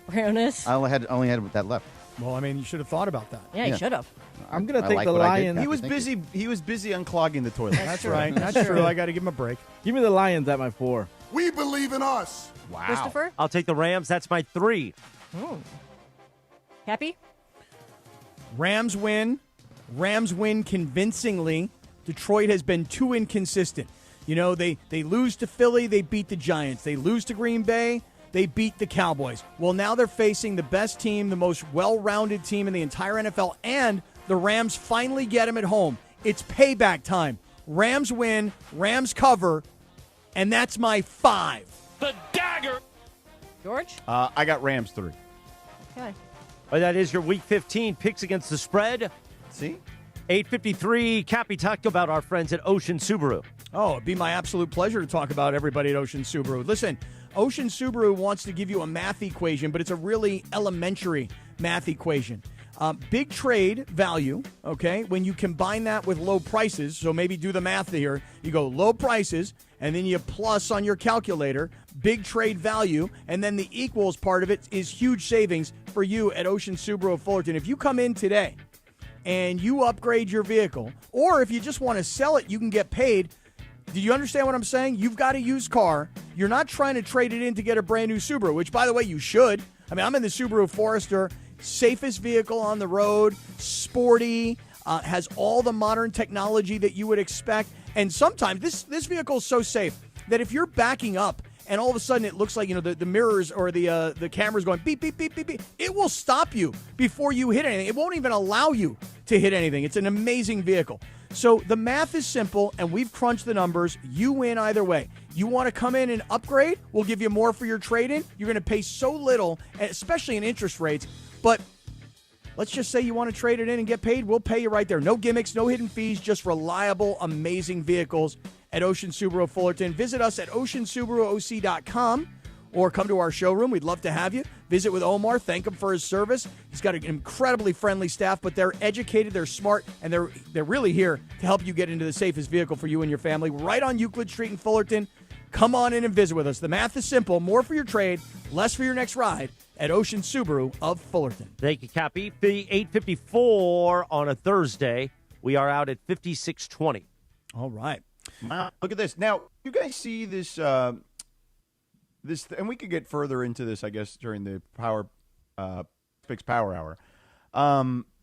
Brownness. I only had that left. Well, I mean, you should have thought about that. Yeah, you should have. I'm going to I take like the what I did, Lions. Kathy. He was busy unclogging the toilet. That's right. That's true. I got to give him a break. Give me the Lions at my 4. We believe in us. Wow. Christopher? I'll take the Rams. That's my 3. Oh. Happy? Rams win. Rams win convincingly. Detroit has been too inconsistent. You know, they lose to Philly, they beat the Giants. They lose to Green Bay, they beat the Cowboys. Well, now they're facing the best team, the most well-rounded team in the entire NFL, and the Rams finally get them at home. It's payback time. Rams win, Rams cover, and that's my 5. The dagger. George? I got Rams 3. Okay. Well, that is your Week 15 picks against the spread. See? 8:53, Cappy talked about our friends at Ocean Subaru. Oh, it'd be my absolute pleasure to talk about everybody at Ocean Subaru. Listen, Ocean Subaru wants to give you a math equation, but it's a really elementary math equation. Big trade value, okay, when you combine that with low prices, so maybe do the math here. You go low prices, and then you plus on your calculator, big trade value, and then the equals part of it is huge savings for you at Ocean Subaru of Fullerton. If you come in today and you upgrade your vehicle, or if you just want to sell it, you can get paid. Do you understand what I'm saying? You've got a used car. You're not trying to trade it in to get a brand new Subaru, which, by the way, you should. I mean, I'm in the Subaru Forester, safest vehicle on the road, sporty, has all the modern technology that you would expect. And sometimes this vehicle is so safe that if you're backing up and all of a sudden it looks like, you know, the mirrors or the camera's going beep, beep, beep, beep, beep, it will stop you before you hit anything. It won't even allow you to hit anything. It's an amazing vehicle. So the math is simple, and we've crunched the numbers. You win either way. You want to come in and upgrade? We'll give you more for your trade-in. You're going to pay so little, especially in interest rates. But let's just say you want to trade it in and get paid. We'll pay you right there. No gimmicks, no hidden fees, just reliable, amazing vehicles at Ocean Subaru of Fullerton. Visit us at oceansubaruoc.com or come to our showroom. We'd love to have you. Visit with Omar. Thank him for his service. He's got an incredibly friendly staff, but they're educated, they're smart, and they're really here to help you get into the safest vehicle for you and your family. Right on Euclid Street in Fullerton. Come on in and visit with us. The math is simple. More for your trade, less for your next ride at Ocean Subaru of Fullerton. Thank you, Cappy. 8:54 on a Thursday. We are out at 56:20. All right. Wow. Look at this. Now, you guys see this, and we could get further into this, I guess, during the Picks Power Hour.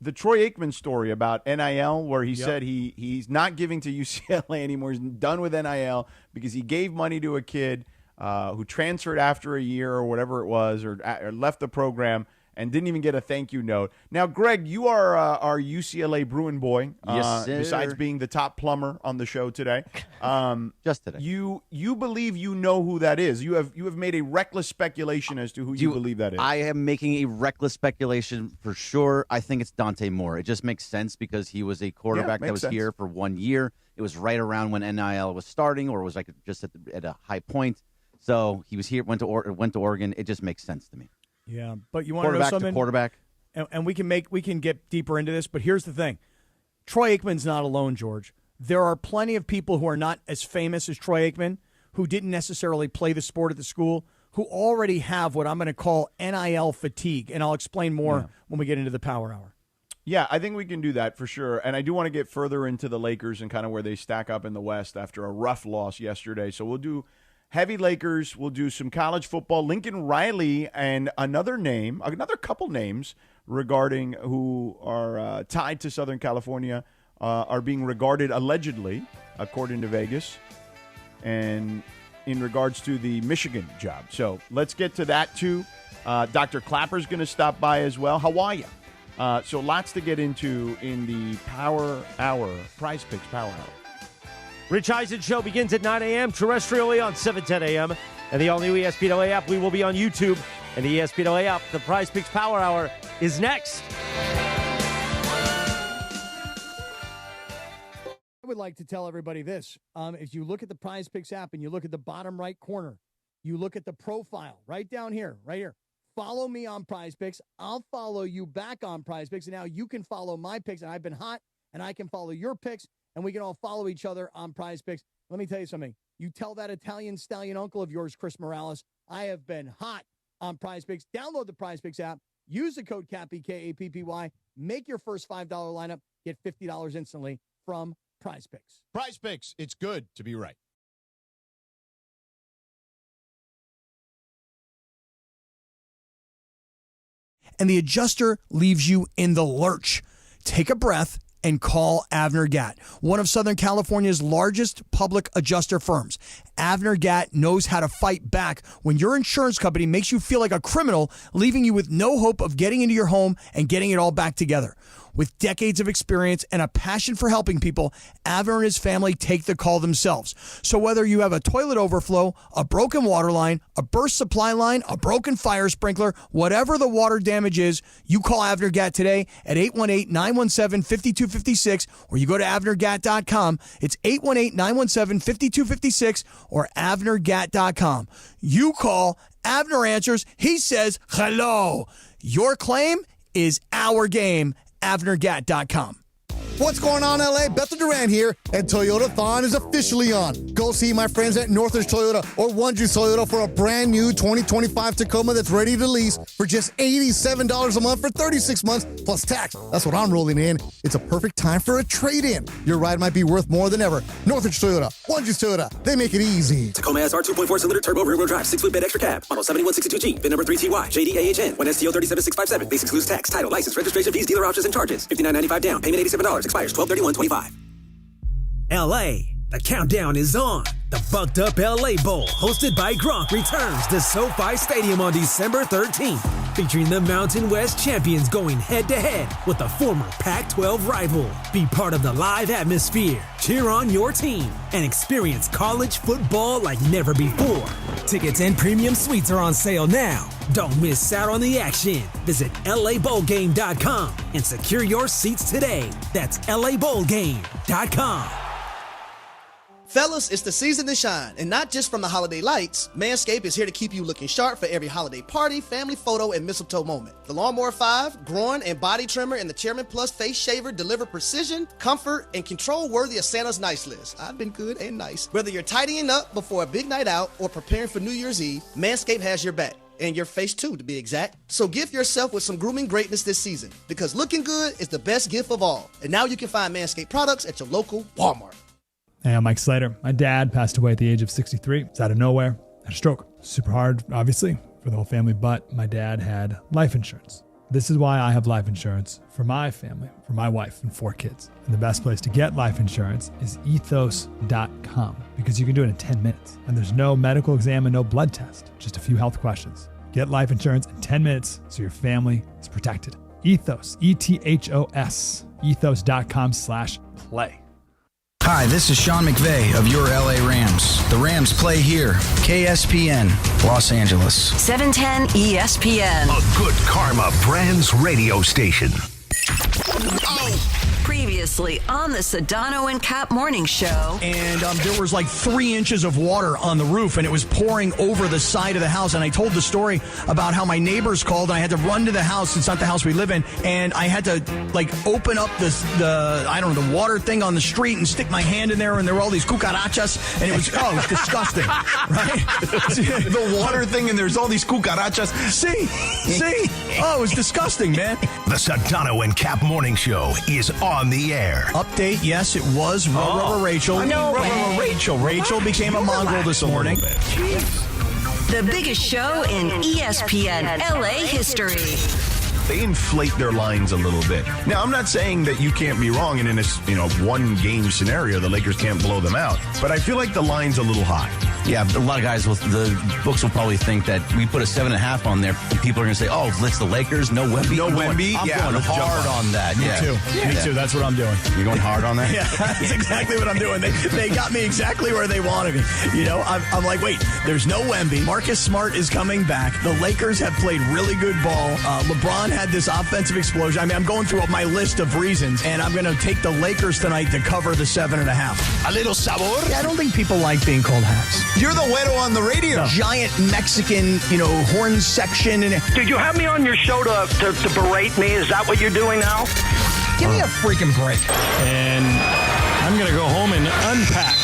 The Troy Aikman story about NIL, where he said he's not giving to UCLA anymore. He's done with NIL because he gave money to a kid who transferred after a year or whatever it was, or left the program and didn't even get a thank you note. Now, Greg, you are our UCLA Bruin boy. Yes, sir. Besides being the top plumber on the show today, just today. You believe you know who that is. You have made a reckless speculation as to who you believe that is. I am making a reckless speculation for sure. I think it's Dante Moore. It just makes sense because he was a quarterback that was here for 1 year. It was right around when NIL was starting, or was like just at a high point. So he was here, went to Oregon. It just makes sense to me. Yeah, but you want to know something? Quarterback. And we can get deeper into this, but here's the thing. Troy Aikman's not alone, George. There are plenty of people who are not as famous as Troy Aikman, who didn't necessarily play the sport at the school, who already have what I'm going to call NIL fatigue, and I'll explain more when we get into the Power Hour. Yeah, I think we can do that for sure. And I do want to get further into the Lakers and kind of where they stack up in the West after a rough loss yesterday. So we'll do heavy Lakers. We'll do some college football. Lincoln Riley and another couple names regarding who are tied to Southern California are being regarded allegedly, according to Vegas, and in regards to the Michigan job. So let's get to that too. Dr. Clapper's going to stop by as well. How are you? So lots to get into in the Power Hour, Prize Picks Power Hour. Rich Eisen Show begins at 9 a.m. terrestrially on 7:10 a.m. and the all-new ESPN LA app. We will be on YouTube and the ESPN LA app. The Prize Picks Power Hour is next. I would like to tell everybody this. If you look at the Prize Picks app and you look at the bottom right corner, you look at the profile right down here, right here. Follow me on Prize Picks. I'll follow you back on Prize Picks. And now you can follow my picks, and I've been hot, and I can follow your picks, and we can all follow each other on Prize Picks. Let me tell you something. You tell that Italian stallion uncle of yours, Chris Morales, I have been hot on Prize Picks. Download the Prize Picks app. Use the code CAPPY, K-A-P-P-Y. Make your first $5 lineup. Get $50 instantly from Prize Picks. Prize Picks, it's good to be right. And the adjuster leaves you in the lurch. Take a breath and call Avner Gatt, one of Southern California's largest public adjuster firms. Avner Gatt knows how to fight back when your insurance company makes you feel like a criminal, leaving you with no hope of getting into your home and getting it all back together. With decades of experience and a passion for helping people, Avner and his family take the call themselves. So whether you have a toilet overflow, a broken water line, a burst supply line, a broken fire sprinkler, whatever the water damage is, you call Avner Gatt today at 818-917-5256, or you go to avnergatt.com. It's 818-917-5256 or avnergatt.com. You call, Avner answers, he says hello. Your claim is our game. avnergatt.com. What's going on, LA? Bethel Duran here, and Toyota-thon is officially on. Go see my friends at Northridge Toyota or One Juice Toyota for a brand new 2025 Tacoma that's ready to lease for just $87 a month for 36 months plus tax. That's what I'm rolling in. It's a perfect time for a trade-in. Your ride might be worth more than ever. Northridge Toyota, One Juice Toyota, they make it easy. Tacoma SR 2.4-cylinder turbo rear-wheel drive, 6-foot bed extra cab, model 7162G, VIN number 3TY, JDAHN, 1STO 37657, base excludes tax, title, license, registration fees, dealer options, and charges. $59.95 down, payment $87, expires 12/31/25. LA, the countdown is on. The Bucked Up LA Bowl, hosted by Gronk, returns to SoFi Stadium on December 13th, featuring the Mountain West champions going head-to-head with the former Pac-12 rival. Be part of the live atmosphere, cheer on your team, and experience college football like never before. Tickets and premium suites are on sale now. Don't miss out on the action. Visit LABowlGame.com and secure your seats today. That's LABowlGame.com. Fellas, it's the season to shine, and not just from the holiday lights. Manscaped is here to keep you looking sharp for every holiday party, family photo, and mistletoe moment. The Lawnmower 5, groin and body trimmer, and the Chairman Plus face shaver deliver precision, comfort, and control worthy of Santa's nice list. I've been good and nice. Whether you're tidying up before a big night out or preparing for New Year's Eve, Manscaped has your back. And your face too, to be exact. So gift yourself with some grooming greatness this season, because looking good is the best gift of all. And now you can find Manscaped products at your local Walmart. Hey, I'm Mike Slater. My dad passed away at the age of 63. It's out of nowhere. Had a stroke. Super hard, obviously, for the whole family, but my dad had life insurance. This is why I have life insurance for my family, for my wife and 4 kids. And the best place to get life insurance is ethos.com, because you can do it in 10 minutes. And there's no medical exam and no blood test, just a few health questions. Get life insurance in 10 minutes so your family is protected. Ethos, E-T-H-O-S, ethos.com/play. Hi, this is Sean McVay of your LA Rams. The Rams play here. KSPN, Los Angeles. 710 ESPN. A good karma brands radio station. Previously on the Sedano and Cap Morning Show. And there was like 3 inches of water on the roof, and it was pouring over the side of the house. And I told the story about how my neighbors called, and I had to run to the house. It's not the house we live in. And I had to like open up the water thing on the street and stick my hand in there, and there were all these cucarachas, and it was disgusting, right? The water thing, and there's all these cucarachas. See? Oh, it was disgusting, man. The Sedano and Cap Morning Show is on the air. Update, yes, it was Rachel. Rachel became a mongrel this morning. The biggest show in ESPN LA history. They inflate their lines a little bit. Now, I'm not saying that you can't be wrong, and in this, one game scenario, the Lakers can't blow them out. But I feel like the line's a little high. Yeah, a lot of guys, the books will probably think that we put a 7.5 on there, and people are going to say, "Oh, it's the Lakers, no Wemby." No Wemby. I'm going hard on that. Me too. Me too. That's what I'm doing. You're going hard on that? Yeah, that's exactly what I'm doing. They got me exactly where they wanted me. I'm like, wait, there's no Wemby. Marcus Smart is coming back. The Lakers have played really good ball. LeBron had this offensive explosion. I mean, I'm going through my list of reasons, and I'm going to take the Lakers tonight to cover the 7.5. A little sabor. Yeah, I don't think people like being called halves. You're the güero on the radio. Giant Mexican, horn section. And Did you have me on your show to berate me? Is that what you're doing now? give me a freaking break. And I'm going to go home and unpack.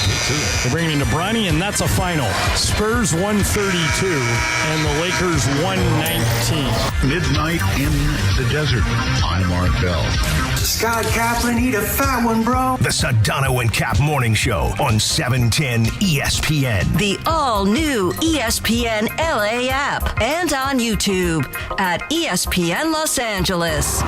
They're bringing into Bronny, and that's a final. Spurs 132 and the Lakers 119. Midnight in the desert. I'm Mark Bell. Scott Kaplan, eat a fat one, bro. The Sedano and Cap Morning Show on 710 ESPN. The all-new ESPN LA app and on YouTube at ESPN Los Angeles.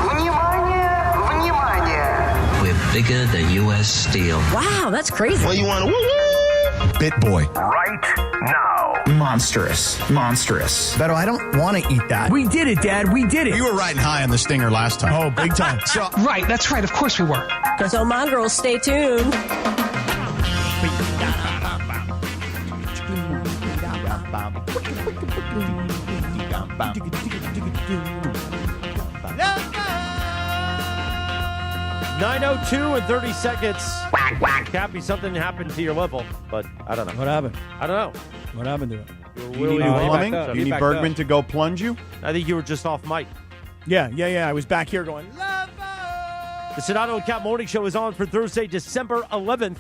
We're bigger than U.S. Steel. Wow, that's crazy. Well, you want to Bit Boy. Right now. Monstrous. Beto, I don't want to eat that. We did it, Dad. We did it. You were riding high on the stinger last time. Oh, big time. Right, that's right. Of course we were. So, my girls, stay tuned. .902 and 30 seconds. Cappy, something happened to your level, but I don't know. What happened? I don't know. What happened to it? Do you need new plumbing? Do you need Bergman to go plunge you? I think you were just off mic. Yeah. I was back here going, The Sedano and Cap Morning Show is on for Thursday, December 11th,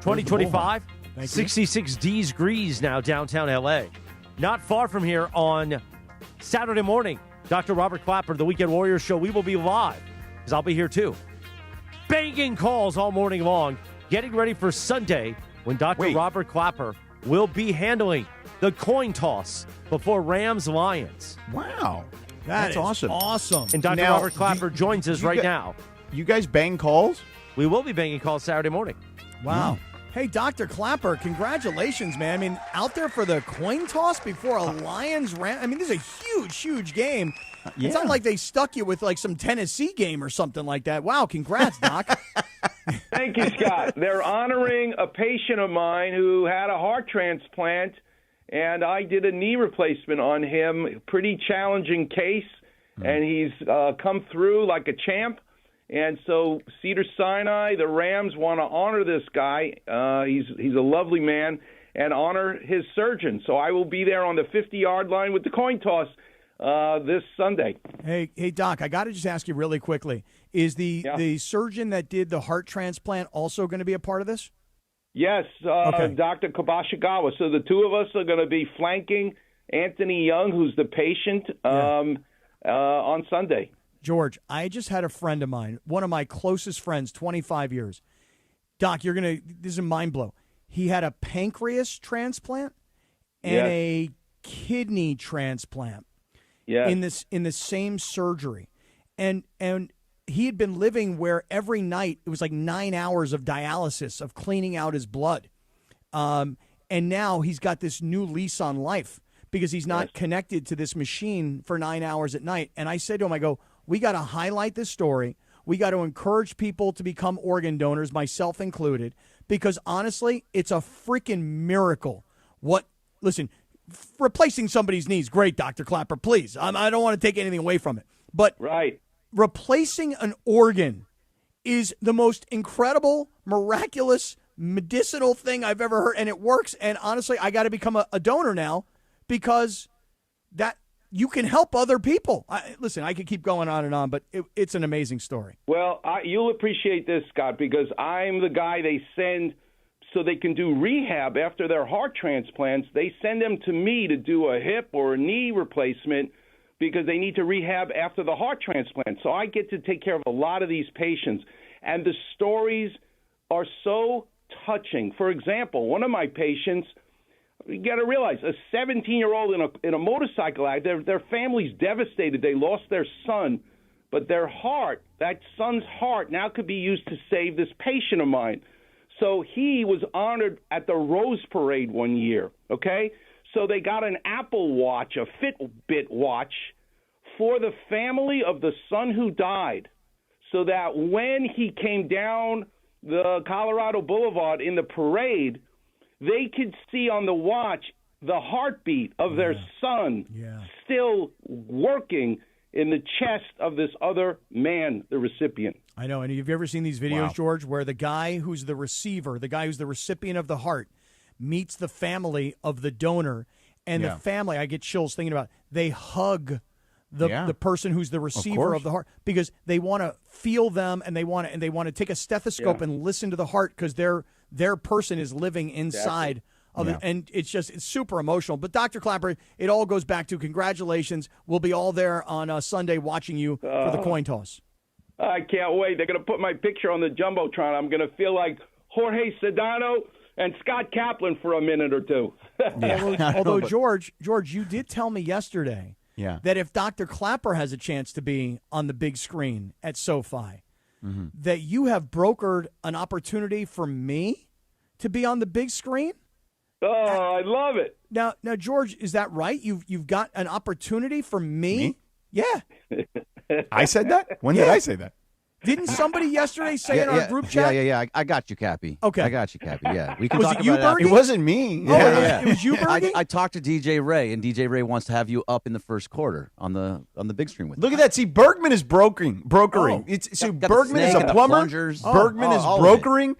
2025. 66 degrees now downtown L.A. Not far from here on Saturday morning, Dr. Robert Clapper, the Weekend Warriors Show. We will be live because I'll be here too. Banging calls all morning long, getting ready for Sunday when Dr. Robert Clapper will be handling the coin toss before Rams-Lions. Wow. That's awesome. Awesome. And Dr. Now, Robert Clapper joins us right now. You guys bang calls? We will be banging calls Saturday morning. Wow. Hey, Dr. Clapper, congratulations, man. I mean, out there for the coin toss before a Lions-Rams. I mean, this is a huge, huge game. Yeah. It's not like they stuck you with like some Tennessee game or something like that. Wow, congrats, Doc. Thank you, Scott. They're honoring a patient of mine who had a heart transplant, and I did a knee replacement on him. Pretty challenging case, and he's come through like a champ. And so Cedars-Sinai, the Rams want to honor this guy. He's a lovely man and honor his surgeon. So I will be there on the 50-yard line with the coin toss this Sunday. Hey, Doc, I got to just ask you really quickly. Is the surgeon that did the heart transplant also going to be a part of this? Yes, Dr. Kabashagawa. So the two of us are going to be flanking Anthony Young, who's the patient, on Sunday. George, I just had a friend of mine, one of my closest friends, 25 years. Doc, this is a mind blow. He had a pancreas transplant and a kidney transplant in the same surgery. And he had been living where every night it was like 9 hours of dialysis, of cleaning out his blood. And now he's got this new lease on life because he's not connected to this machine for 9 hours at night. And I said to him, I go, we got to highlight this story. We got to encourage people to become organ donors, myself included, because honestly, it's a freaking miracle. Listen, replacing somebody's knees, great, Dr. Clapper, please. I don't want to take anything away from it. But replacing an organ is the most incredible, miraculous, medicinal thing I've ever heard, and it works. And honestly, I got to become a donor now because that you can help other people. Listen, I could keep going on and on, but it's an amazing story. Well, you'll appreciate this, Scott, because I'm the guy they send so they can do rehab after their heart transplants. They send them to me to do a hip or a knee replacement because they need to rehab after the heart transplant. So I get to take care of a lot of these patients, and the stories are so touching. For example, one of my patients, you got to realize, a 17-year-old in a motorcycle accident, their family's devastated. They lost their son, but their heart, that son's heart, now could be used to save this patient of mine. So he was honored at the Rose Parade one year, okay? So they got an Apple Watch, a Fitbit watch, for the family of the son who died, so that when he came down the Colorado Boulevard in the parade, they could see on the watch the heartbeat of their son still working in the chest of this other man, the recipient. I know. And have you ever seen these videos, George, where the guy who's the receiver, the guy who's the recipient of the heart, meets the family of the donor, and the family, I get chills thinking about it, they hug the person who's the receiver of the heart because they want to feel them and they want to take a stethoscope and listen to the heart because their person is living inside of it, and it's super emotional. But Dr. Clapper, it all goes back to congratulations. We'll be all there on Sunday watching you for the coin toss. I can't wait. They're going to put my picture on the Jumbotron. I'm going to feel like Jorge Sedano and Scott Kaplan for a minute or two. Although George, you did tell me yesterday that if Dr. Clapper has a chance to be on the big screen at SoFi, that you have brokered an opportunity for me to be on the big screen. Oh, I love it. Now, George, is that right? You've got an opportunity for me? Yeah. I said that? When did I say that? Didn't somebody yesterday say in our group chat? Yeah. I got you, Cappy. Okay. I got you, Cappy. Yeah. We can was talk it you, about Bergie? It wasn't me. It was you, Bergie? I talked to DJ Ray, and DJ Ray wants to have you up in the first quarter on the big screen with Look at that. See, Bergman is brokering. Bergman is a plumber. Bergman is brokering.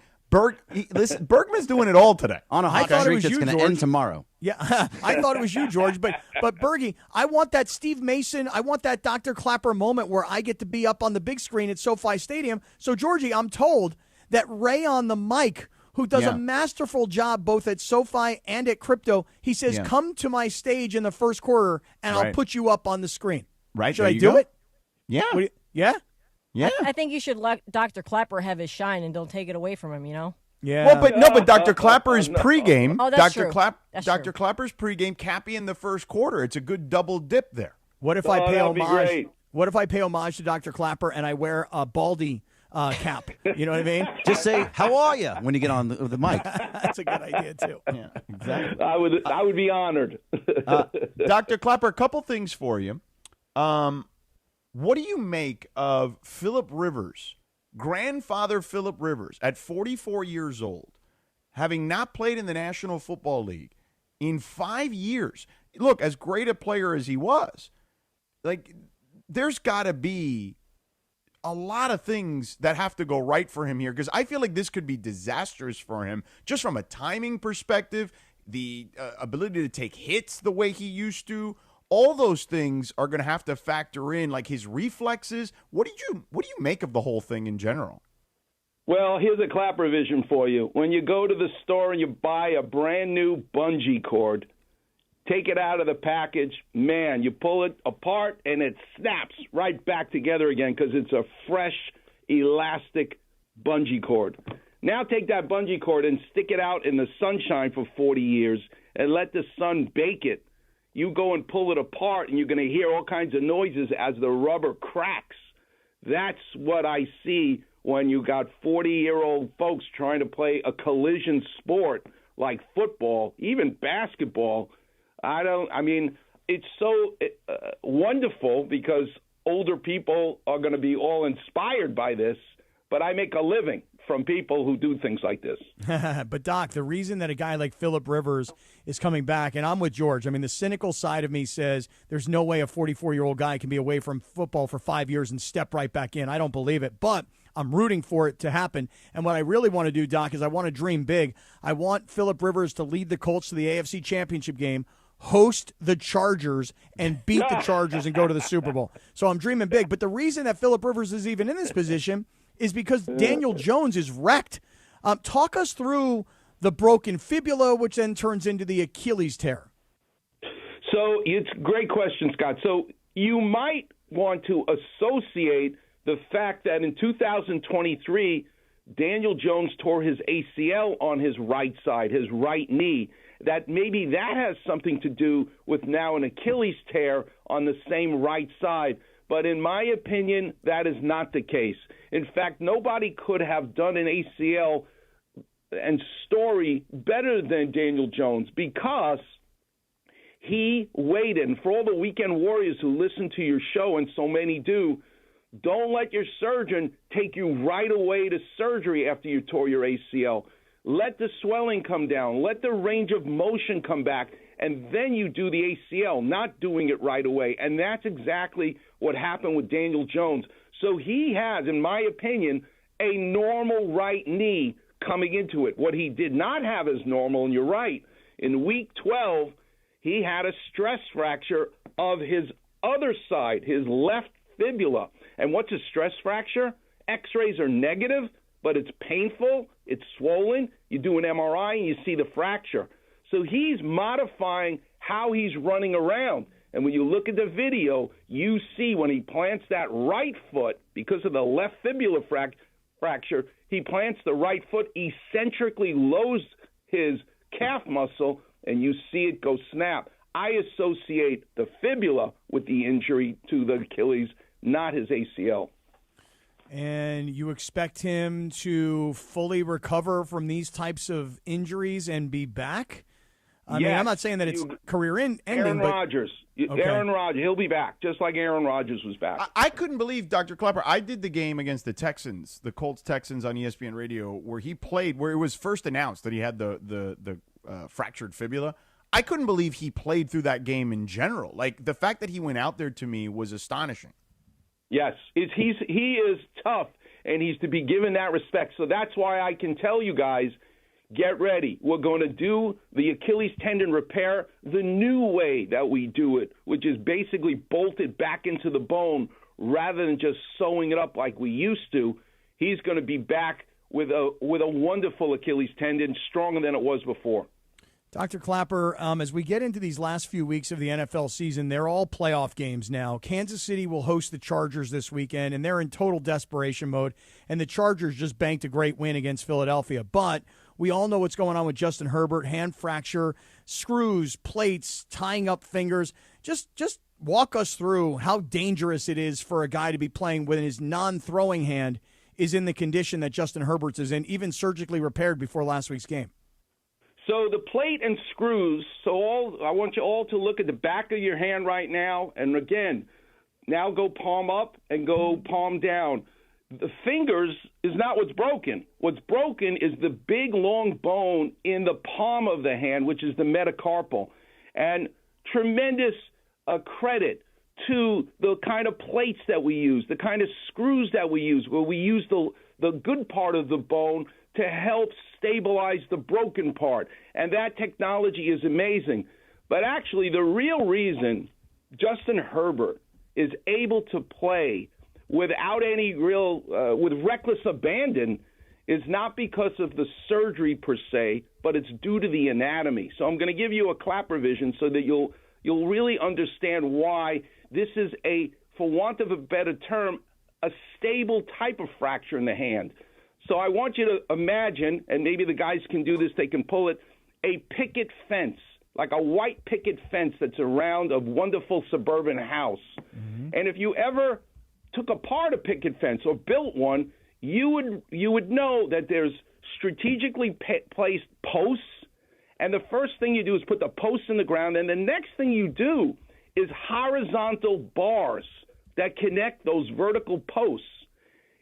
Listen, Bergman's doing it all today. On a hot streak that's going to end tomorrow. Yeah, I thought it was you, George. But Bergie, I want that Steve Mason, I want that Dr. Clapper moment where I get to be up on the big screen at SoFi Stadium. So, Georgie, I'm told that Ray on the mic, who does a masterful job both at SoFi and at Crypto, he says, come to my stage in the first quarter, and I'll put you up on the screen. Right. Should I do it? Yeah. Yeah? Yeah. I think you should let Dr. Clapper have his shine and don't take it away from him, you know? Yeah. Well, but Dr. Clapper is pregame. Oh, that's true. Dr. Clapper's pregame, Cappy in the first quarter. It's a good double dip there. What if I pay homage? What if I pay homage to Dr. Clapper and I wear a baldy cap? You know what I mean? Just say, how are you, when you get on the mic. That's a good idea, too. Yeah, exactly. I would be honored. Dr. Clapper, a couple things for you. What do you make of Phillip Rivers, grandfather Phillip Rivers, at 44 years old, having not played in the National Football League in 5 years? Look, as great a player as he was, there's got to be a lot of things that have to go right for him here, because I feel like this could be disastrous for him just from a timing perspective, the ability to take hits the way he used to. All those things are going to have to factor in, like his reflexes. What do you make of the whole thing in general? Well, here's a Clapper vision for you. When you go to the store and you buy a brand new bungee cord, take it out of the package, man, you pull it apart and it snaps right back together again because it's a fresh, elastic bungee cord. Now take that bungee cord and stick it out in the sunshine for 40 years and let the sun bake it. You go and pull it apart, and you're going to hear all kinds of noises as the rubber cracks. That's what I see when you got 40-year-old folks trying to play a collision sport like football, even basketball. It's so wonderful because older people are going to be all inspired by this, but I make a living from people who do things like this. But, Doc, the reason that a guy like Phillip Rivers is coming back, and I'm with George, I mean, the cynical side of me says there's no way a 44-year-old guy can be away from football for 5 years and step right back in. I don't believe it, but I'm rooting for it to happen. And what I really want to do, Doc, is I want to dream big. I want Phillip Rivers to lead the Colts to the AFC Championship game, host the Chargers, and beat the Chargers and go to the Super Bowl. So I'm dreaming big. But the reason that Phillip Rivers is even in this position is because Daniel Jones is wrecked. Talk us through the broken fibula, which then turns into the Achilles tear. So it's a great question, Scott. So you might want to associate the fact that in 2023, Daniel Jones tore his ACL on his right side, his right knee, that maybe that has something to do with now an Achilles tear on the same right side. But in my opinion, that is not the case. In fact, nobody could have done an ACL and story better than Daniel Jones because he waited. And for all the weekend warriors who listen to your show, and so many do, don't let your surgeon take you right away to surgery after you tore your ACL. Let the swelling come down. Let the range of motion come back. And then you do the ACL, not doing it right away. And that's exactly what happened with Daniel Jones. So he has, in my opinion, a normal right knee coming into it. What he did not have as normal, and you're right, in week 12, he had a stress fracture of his other side, his left fibula. And what's a stress fracture? X-rays are negative, but it's painful, it's swollen. You do an MRI and you see the fracture. So he's modifying how he's running around. And when you look at the video, you see when he plants that right foot, because of the left fibula fracture, he plants the right foot, eccentrically lowers his calf muscle, and you see it go snap. I associate the fibula with the injury to the Achilles, not his ACL. And you expect him to fully recover from these types of injuries and be back? I mean, I'm not saying that it's career-ending. Aaron but... Rodgers. Okay. Aaron Rodgers, he'll be back, just like Aaron Rodgers was back. I couldn't believe, Dr. Klepper, I did the game against the Texans, the Colts-Texans on ESPN Radio, where he played, where it was first announced that he had the fractured fibula. I couldn't believe he played through that game in general. Like, the fact that he went out there to me was astonishing. Yes, he is tough, and he's to be given that respect. So that's why I can tell you guys, get ready. We're going to do the Achilles tendon repair the new way that we do it, which is basically bolted back into the bone rather than just sewing it up like we used to. He's going to be back with a wonderful Achilles tendon, stronger than it was before. Dr. Clapper, as we get into these last few weeks of the NFL season, they're all playoff games now. Kansas City will host the Chargers this weekend, and they're in total desperation mode. And the Chargers just banked a great win against Philadelphia. But we all know what's going on with Justin Herbert, hand fracture, screws, plates, tying up fingers. Just walk us through how dangerous it is for a guy to be playing when his non-throwing hand is in the condition that Justin Herbert's is in, even surgically repaired before last week's game. So the plate and screws, I want you all to look at the back of your hand right now. And again, now go palm up and go palm down. The fingers is not what's broken. What's broken is the big, long bone in the palm of the hand, which is the metacarpal. And tremendous credit to the kind of plates that we use, the kind of screws that we use, where we use the good part of the bone to help stabilize the broken part. And that technology is amazing. But actually, the real reason Justin Herbert is able to play without any real, with reckless abandon, is not because of the surgery per se, but it's due to the anatomy. So I'm going to give you a Clapper vision so that you'll really understand why this is for want of a better term, a stable type of fracture in the hand. So I want you to imagine, and maybe the guys can do this, they can pull it, a picket fence, like a white picket fence that's around a wonderful suburban house. Mm-hmm. And if you ever took apart a picket fence or built one, you would know that there's strategically placed posts, and the first thing you do is put the posts in the ground, and the next thing you do is horizontal bars that connect those vertical posts.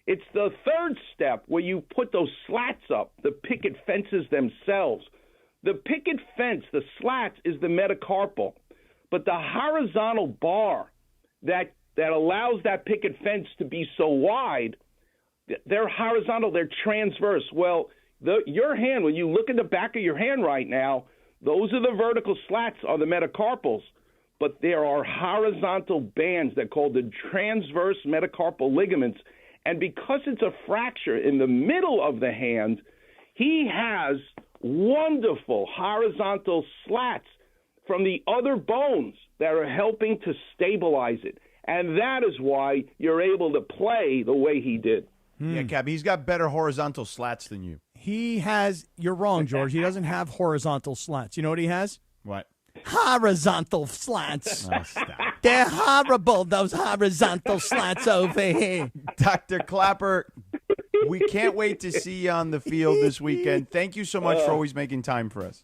It's the third step where you put those slats up, the picket fences themselves. The picket fence, the slats, is the metacarpal. But the horizontal bar that allows that picket fence to be so wide, they're horizontal, they're transverse. Well, your hand, when you look at the back of your hand right now, those are the vertical slats are the metacarpals. But there are horizontal bands that are called the transverse metacarpal ligaments. And because it's a fracture in the middle of the hand, he has wonderful horizontal slats from the other bones that are helping to stabilize it. And that is why you're able to play the way he did. Yeah, Cap, he's got better horizontal slats than you. He has, you're wrong, George. He doesn't have horizontal slats. You know what he has? What? Horizontal slats. Oh, stop. They're horrible, those horizontal slats over here. Dr. Clapper, we can't wait to see you on the field this weekend. Thank you so much for always making time for us.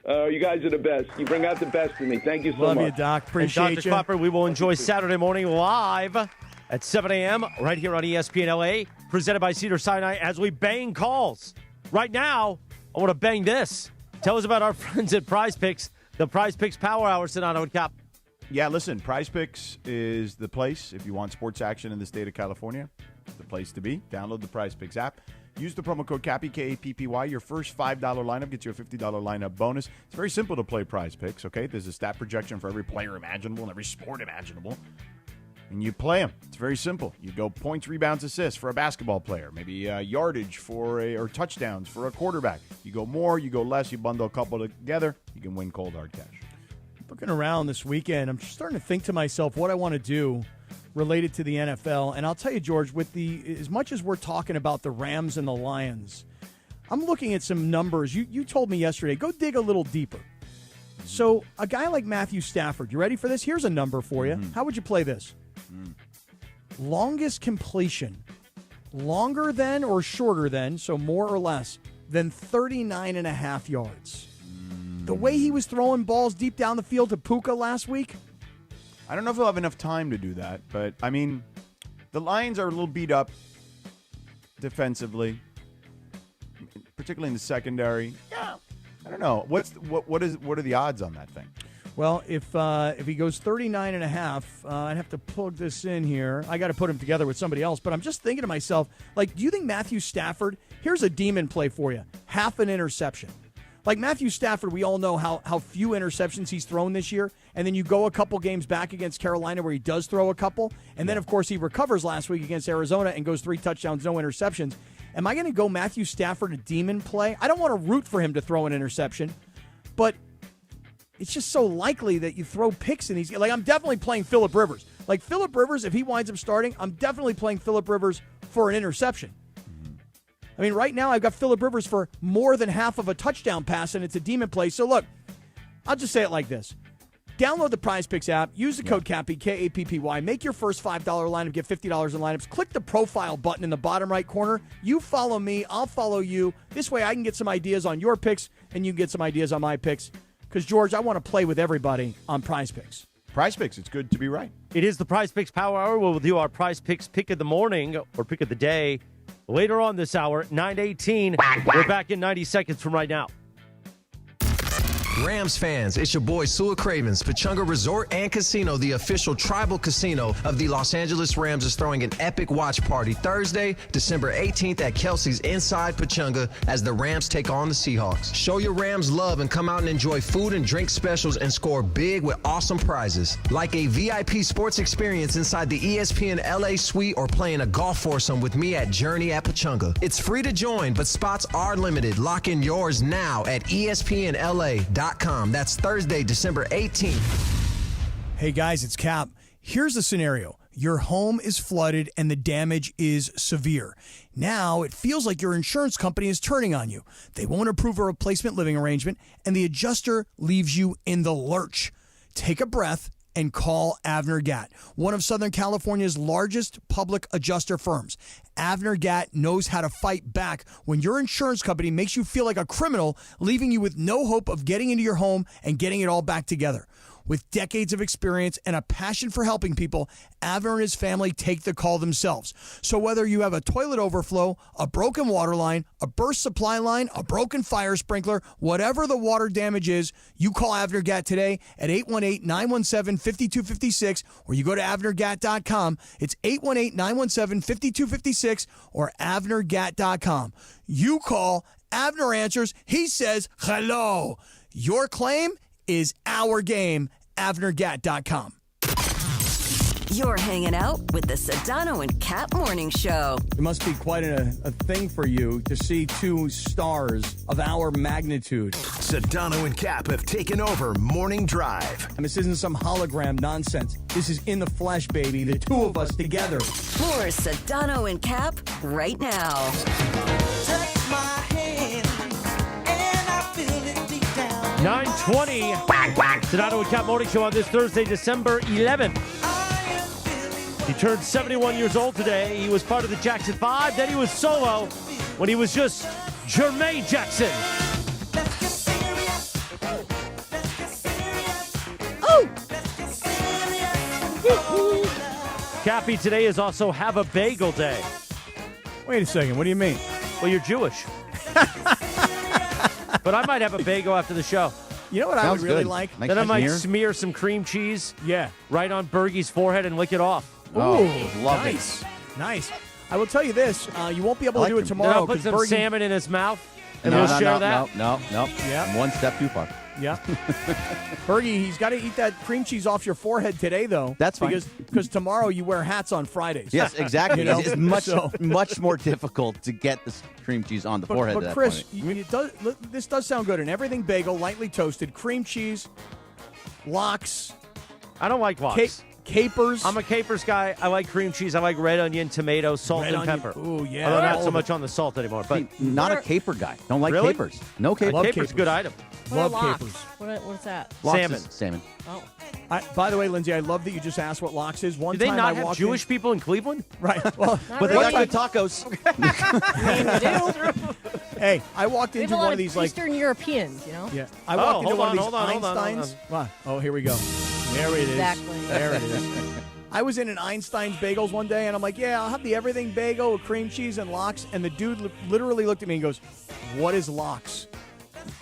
You guys are the best. You bring out the best in me. Thank you so much. Love you, Doc. Appreciate and Dr. Clapper, we will enjoy Saturday morning live at 7 a.m. right here on ESPN LA, presented by Cedars-Sinai as we bang calls. Right now, I want to bang this. Tell us about our friends at Prize Picks, the Prize Picks Power Hour, Sedano and Cap. Yeah, listen, Prize Picks is the place if you want sports action in the state of California. The place to be. Download the Prize Picks app. Use the promo code CAPPY, K-A-P-P-Y. Your first $5 lineup gets you a $50 lineup bonus. It's very simple to play Prize Picks, okay? There's a stat projection for every player imaginable and every sport imaginable. And you play them. It's very simple. You go points, rebounds, assists for a basketball player. Maybe yardage or touchdowns for a quarterback. You go more, you go less. You bundle a couple together. You can win cold hard cash. Looking around this weekend, I'm just starting to think to myself what I want to do related to the NFL. And I'll tell you, George, as much as we're talking about the Rams and the Lions, I'm looking at some numbers. You told me yesterday, go dig a little deeper. So a guy like Matthew Stafford, you ready for this? Here's a number for you. How would you play this? Longest completion, longer than or shorter than, so more or less, than 39.5 yards. The way he was throwing balls deep down the field to Puka last week. I don't know if he'll have enough time to do that, but, I mean, the Lions are a little beat up defensively, particularly in the secondary. Yeah, I don't know. What are the odds on that thing? Well, if he goes 39.5, I'd have to plug this in here. I got to put him together with somebody else, but I'm just thinking to myself, like, do you think Matthew Stafford, here's a demon play for you, half an interception. Like Matthew Stafford, we all know how few interceptions he's thrown this year, and then you go a couple games back against Carolina where he does throw a couple, and then, of course, he recovers last week against Arizona and goes 3 touchdowns, no interceptions. Am I going to go Matthew Stafford a demon play? I don't want to root for him to throw an interception, but it's just so likely that you throw picks in these. Like, I'm definitely playing Phillip Rivers. Like, Phillip Rivers, if he winds up starting, I'm definitely playing Phillip Rivers for an interception. I mean, right now I've got Phillip Rivers for more than half of a touchdown pass, and it's a demon play. So, look, I'll just say it like this. Download the Prize Picks app. Use the code CAPPY, K-A-P-P-Y. Make your first $5 lineup. Get $50 in lineups. Click the profile button in the bottom right corner. You follow me. I'll follow you. This way I can get some ideas on your picks, and you can get some ideas on my picks. Because, George, I want to play with everybody on Prize Picks. Prize Picks, it's good to be right. It is the Prize Picks Power Hour. We'll do our Prize Picks pick of the morning or pick of the day later on this hour, 9:18. We're back in 90 seconds from right now. Rams fans, it's your boy Stuart Cravens. Pechanga Resort and Casino, the official tribal casino of the Los Angeles Rams, is throwing an epic watch party Thursday, December 18th at Kelsey's inside Pechanga as the Rams take on the Seahawks. Show your Rams love and come out and enjoy food and drink specials and score big with awesome prizes. Like a VIP sports experience inside the ESPN LA suite or playing a golf foursome with me at Journey at Pechanga. It's free to join, but spots are limited. Lock in yours now at ESPNLA.com. That's Thursday, December 18th. Hey, guys, it's Cap. Here's the scenario. Your home is flooded and the damage is severe. Now it feels like your insurance company is turning on you. They won't approve a replacement living arrangement, and the adjuster leaves you in the lurch. Take a breath and call Avner Gatt, one of Southern California's largest public adjuster firms. Avner Gatt knows how to fight back when your insurance company makes you feel like a criminal, leaving you with no hope of getting into your home and getting it all back together. With decades of experience and a passion for helping people, Avner and his family take the call themselves. So whether you have a toilet overflow, a broken water line, a burst supply line, a broken fire sprinkler, whatever the water damage is, you call Avner Gatt today at 818-917-5256, or you go to avnergatt.com. It's 818-917-5256 or avnergatt.com. You call, Avner answers, he says hello. Your claim is our game. AvnerGatt.com. You're hanging out with the Sedano and Cap Morning Show. It must be quite a thing for you to see two stars of our magnitude. Sedano and Cap have taken over Morning Drive. And this isn't some hologram nonsense. This is in the flesh, baby. The two of us together. More Sedano and Cap right now. Take my hand and I feel it deep down. 9:20. Sedano and Cap Morning Show on this Thursday, December 11th. He turned 71 years old today. He was part of the Jackson 5. Then he was solo when he was just Jermaine Jackson. Cappy, today is also Have a Bagel Day. Wait a second. What do you mean? Well, you're Jewish. But I might have a bagel after the show. You know what I would really like? Then I might smear some cream cheese right on Bergie's forehead and lick it off. Ooh, love nice. it. Nice. I will tell you this: you won't be able to do it Then tomorrow. I'll put some Bergie, salmon in his mouth, and No, we'll share that. No. Yeah. I'm one step too far. Yeah. Bergie, he's got to eat that cream cheese off your forehead today, though. That's fine. Because tomorrow you wear hats on Fridays. Yes, exactly. You know? It's much So- much more difficult to get this cream cheese on the forehead. But at that Chris, point. this does sound good. An everything bagel, lightly toasted, cream cheese, lox. I don't like lox. Capers. I'm a capers guy. I like cream cheese. I like red onion, tomato, salt, Red and onion. pepper. Ooh, yeah. Although not All so of much on the salt anymore. But Not a caper guy. Don't like Really? capers. No capers. Love capers, capers. good item. What are Love lox? capers. What's that? Lox Salmon. is Salmon. Oh. By the way, Lindsay, I love that you just asked what lox is. One Do they time not I have walked Jewish people in Cleveland? in, right? Well, But they got good tacos. hey, I walked We have into a lot one of of these like Eastern Europeans, you know? yeah. I walked into hold one on, of hold on, these hold on, hold Einsteins. Wow. Oh, here we go. There it is. Exactly. There it is. I was in an Einstein's Bagels one day, and I'm like, yeah, I'll have the everything bagel with cream cheese and lox. And the dude literally looked at me and goes, "What is lox?"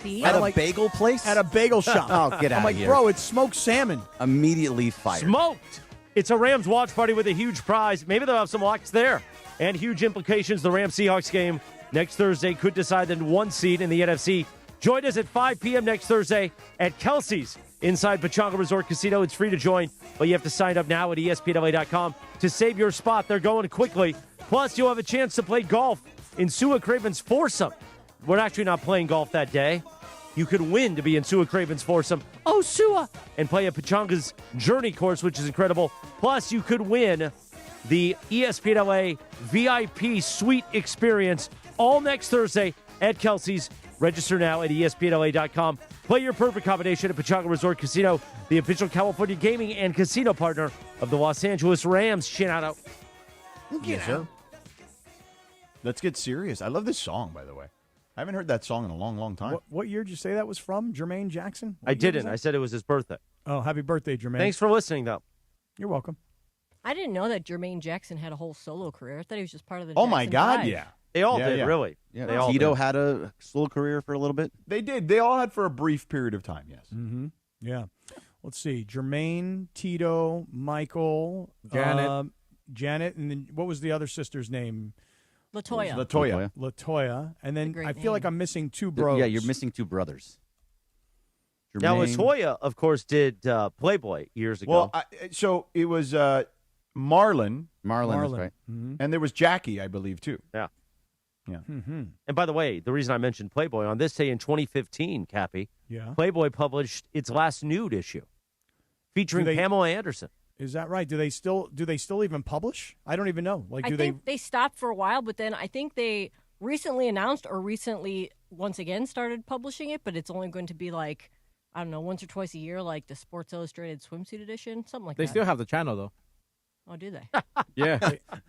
See? At I'm a like, bagel place? At a bagel shop. Oh, get I'm out like, of here. bro, it's smoked salmon. Immediately fired. Smoked. It's a Rams watch party with a huge prize. Maybe they'll have some lox there. And huge implications. The Rams-Seahawks game next Thursday could decide the 1 seed in the NFC. Join us at 5 p.m. next Thursday at Kelsey's inside Pechanga Resort Casino. It's free to join, but you have to sign up now at ESPNLA.com to save your spot. They're going quickly. Plus, you'll have a chance to play golf in Sua Craven's foursome. We're actually not playing golf that day. You could win to be in Sua Craven's foursome. Oh, Sua! And play at Pechanga's Journey course, which is incredible. Plus, you could win the ESPNLA VIP Suite Experience all next Thursday at Kelsey's. Register now at ESPNLA.com. Play your perfect combination at Pechanga Resort Casino, the official California gaming and casino partner of the Los Angeles Rams. Shout out. Yes, sir. Let's get serious. I love this song, by the way. I haven't heard that song in a long, long time. What year did you say that was from? Jermaine Jackson? What I year was didn't. that? I said it was his birthday. Oh, happy birthday, Jermaine. Thanks for listening, though. You're welcome. I didn't know that Jermaine Jackson had a whole solo career. I thought he was just part of the Oh, my Jackson God, Five. yeah. They all Yeah, did, yeah. really. Yeah, They all Tito did. had a solo career for a little bit. They did. They all had for a brief period of time, yes. Mm-hmm. Yeah. Let's see. Jermaine, Tito, Michael, Janet, and then what was the other sister's name? LaToya. Latoya. And then great I feel like name. I'm missing two bros. Yeah, you're missing two brothers. Now, Jermaine- Latoya, of course, did Playboy years ago. Well, so it was Marlon, Marlon, that's right. Mm-hmm. and there was Jackie, I believe, too. Yeah. Yeah. Mm-hmm. And by the way, the reason I mentioned Playboy, on this day in 2015, Cappy, Yeah. Playboy published its last nude issue featuring Do they- Pamela Anderson. Is that right? Do they still even publish? I don't even know. Like, I do think they stopped for a while, but then I think they recently announced or recently once again started publishing it, but it's only going to be like, I don't know, once or twice a year, like the Sports Illustrated swimsuit edition, something like They that. still have the channel, though. Oh, do they? Yeah.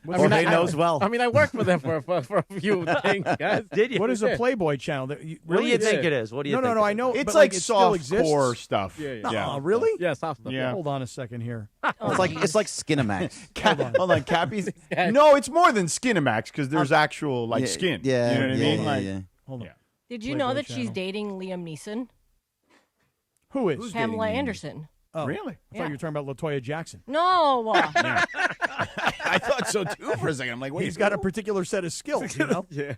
Jorge knows well. I mean, I worked with them for a few things, guys. Did you? What is a Playboy channel? That What do you it's- think it is? What do you No, think? no, I know. It's but, like it still soft exists. core stuff. No, really? Yeah, soft stuff. Yeah. Hold on a second here. It's like Skinamax. Hold on, Cappy's. No, it's more than Skinamax because there's actual like Yeah, skin. yeah, you know what I yeah, mean? yeah, Like, yeah. Hold on. Did you Playboy know that she's channel. dating Liam Neeson? Who is? Pamela Anderson. Oh, Really? I thought you were talking about Latoya Jackson. No. I thought so too for a second. I'm like, wait, He's got a particular set of skills, you know? Yeah.